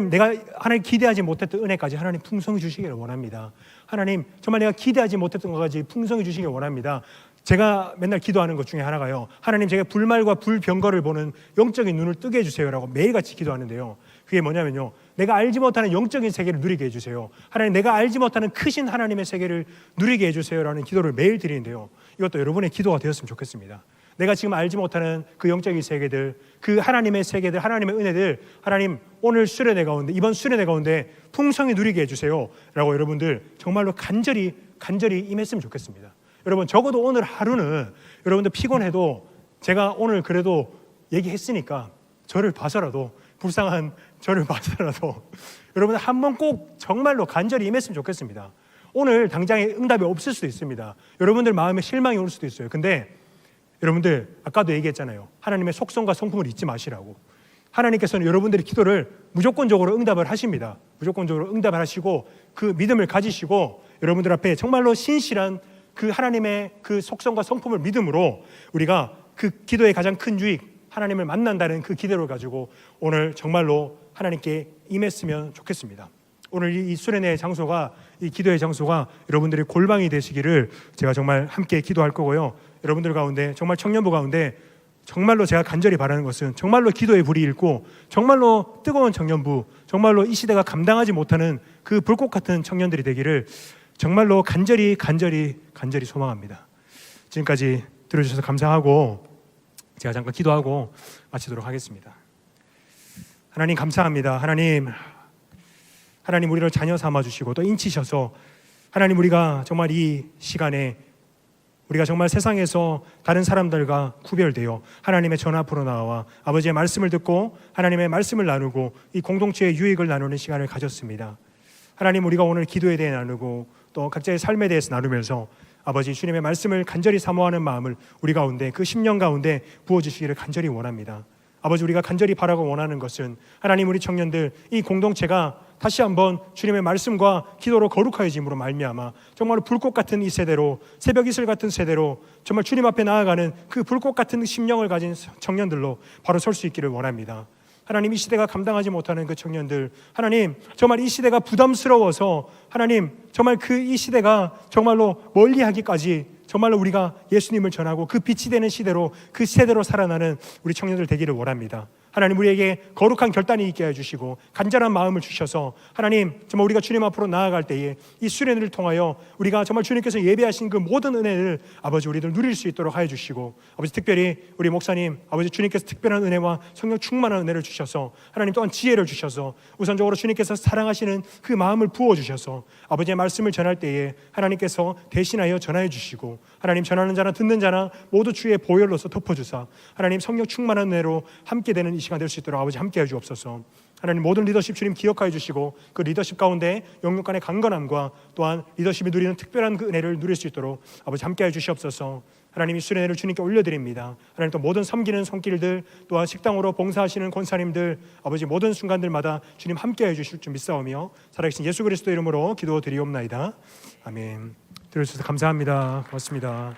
내가 하나님 기대하지 못했던 은혜까지 하나님 풍성히 주시기를 원합니다. 하나님 정말 내가 기대하지 못했던 것까지 풍성히 주시기를 원합니다. 제가 맨날 기도하는 것 중에 하나가요, 하나님 제가 불말과 불병거를 보는 영적인 눈을 뜨게 해주세요라고 매일같이 기도하는데요, 그게 뭐냐면요, 내가 알지 못하는 영적인 세계를 누리게 해주세요. 하나님 내가 알지 못하는 크신 하나님의 세계를 누리게 해주세요라는 기도를 매일 드리는데요, 이것도 여러분의 기도가 되었으면 좋겠습니다. 내가 지금 알지 못하는 그 영적인 세계들, 그 하나님의 세계들, 하나님의 은혜들, 하나님 오늘 수련회 가운데, 이번 수련회 가운데 풍성히 누리게 해주세요 라고 여러분들 정말로 간절히 임했으면 좋겠습니다. 여러분 적어도 오늘 하루는 여러분들 피곤해도, 제가 오늘 그래도 얘기했으니까 저를 봐서라도, 불쌍한 저를 봐서라도 여러분들 한번 꼭 정말로 간절히 임했으면 좋겠습니다. 오늘 당장에 응답이 없을 수도 있습니다. 여러분들 마음에 실망이 올 수도 있어요. 근데 여러분들 아까도 얘기했잖아요, 하나님의 속성과 성품을 잊지 마시라고. 하나님께서는 여러분들의 기도를 무조건적으로 응답을 하십니다. 무조건적으로 응답을 하시고 그 믿음을 가지시고, 여러분들 앞에 정말로 신실한 그 하나님의 그 속성과 성품을 믿음으로 우리가 그 기도의 가장 큰 유익, 하나님을 만난다는 그 기대를 가지고 오늘 정말로 하나님께 임했으면 좋겠습니다. 오늘 이 수련회의 장소가, 이 기도의 장소가 여러분들의 골방이 되시기를 제가 정말 함께 기도할 거고요, 여러분들 가운데, 정말 청년부 가운데 정말로 제가 간절히 바라는 것은 정말로 기도의 불이 일고 정말로 뜨거운 청년부, 정말로 이 시대가 감당하지 못하는 그 불꽃 같은 청년들이 되기를 정말로 간절히 소망합니다. 지금까지 들어주셔서 감사하고 제가 잠깐 기도하고 마치도록 하겠습니다. 하나님 감사합니다. 하나님 우리를 자녀 삼아 주시고 또 인치셔서 하나님 우리가 정말 이 시간에 우리가 정말 세상에서 다른 사람들과 구별되어 하나님의 전 앞으로 나와 아버지의 말씀을 듣고 하나님의 말씀을 나누고 이 공동체의 유익을 나누는 시간을 가졌습니다. 하나님 우리가 오늘 기도에 대해 나누고 또 각자의 삶에 대해서 나누면서 아버지 주님의 말씀을 간절히 사모하는 마음을 우리 가운데 그 10년 가운데 부어주시기를 간절히 원합니다. 아버지 우리가 간절히 바라고 원하는 것은 하나님 우리 청년들 이 공동체가 다시 한번 주님의 말씀과 기도로 거룩하여짐으로 말미암아 정말 불꽃 같은 이 세대로 새벽 이슬 같은 세대로 정말 주님 앞에 나아가는 그 불꽃 같은 심령을 가진 청년들로 바로 설 수 있기를 원합니다. 하나님 이 시대가 감당하지 못하는 그 청년들 하나님 정말 이 시대가 부담스러워서 하나님 정말 그 이 시대가 정말로 멀리하기까지 정말로 우리가 예수님을 전하고 그 빛이 되는 시대로 그 세대로 살아나는 우리 청년들 되기를 원합니다. 하나님 우리에게 거룩한 결단이 있게 해주시고 간절한 마음을 주셔서 하나님 정말 우리가 주님 앞으로 나아갈 때에 이 수련회를 통하여 우리가 정말 주님께서 예배하신 그 모든 은혜를 아버지 우리들 누릴 수 있도록 하여 주시고 아버지 특별히 우리 목사님 아버지 주님께서 특별한 은혜와 성령 충만한 은혜를 주셔서 하나님 또한 지혜를 주셔서 우선적으로 주님께서 사랑하시는 그 마음을 부어주셔서 아버지의 말씀을 전할 때에 하나님께서 대신하여 전하여 주시고 하나님 전하는 자나 듣는 자나 모두 주의 보혈로서 덮어주사 하나님 성령 충만한 은혜로 함께 되는 이 시간 될 수 있도록 아버지 함께 해주옵소서. 하나님 모든 리더십 주님 기억하여 주시고 그 리더십 가운데 영육 간의 강건함과 또한 리더십이 누리는 특별한 그 은혜를 누릴 수 있도록 아버지 함께 해주시옵소서. 하나님 이 수련회를 주님께 올려드립니다. 하나님 또 모든 섬기는 손길들 또한 식당으로 봉사하시는 권사님들 아버지 모든 순간들마다 주님 함께 해주실 줄 믿사오며 살아계신 예수 그리스도 이름으로 기도드리옵나이다. 아멘. 들어주셔서 감사합니다. 고맙습니다.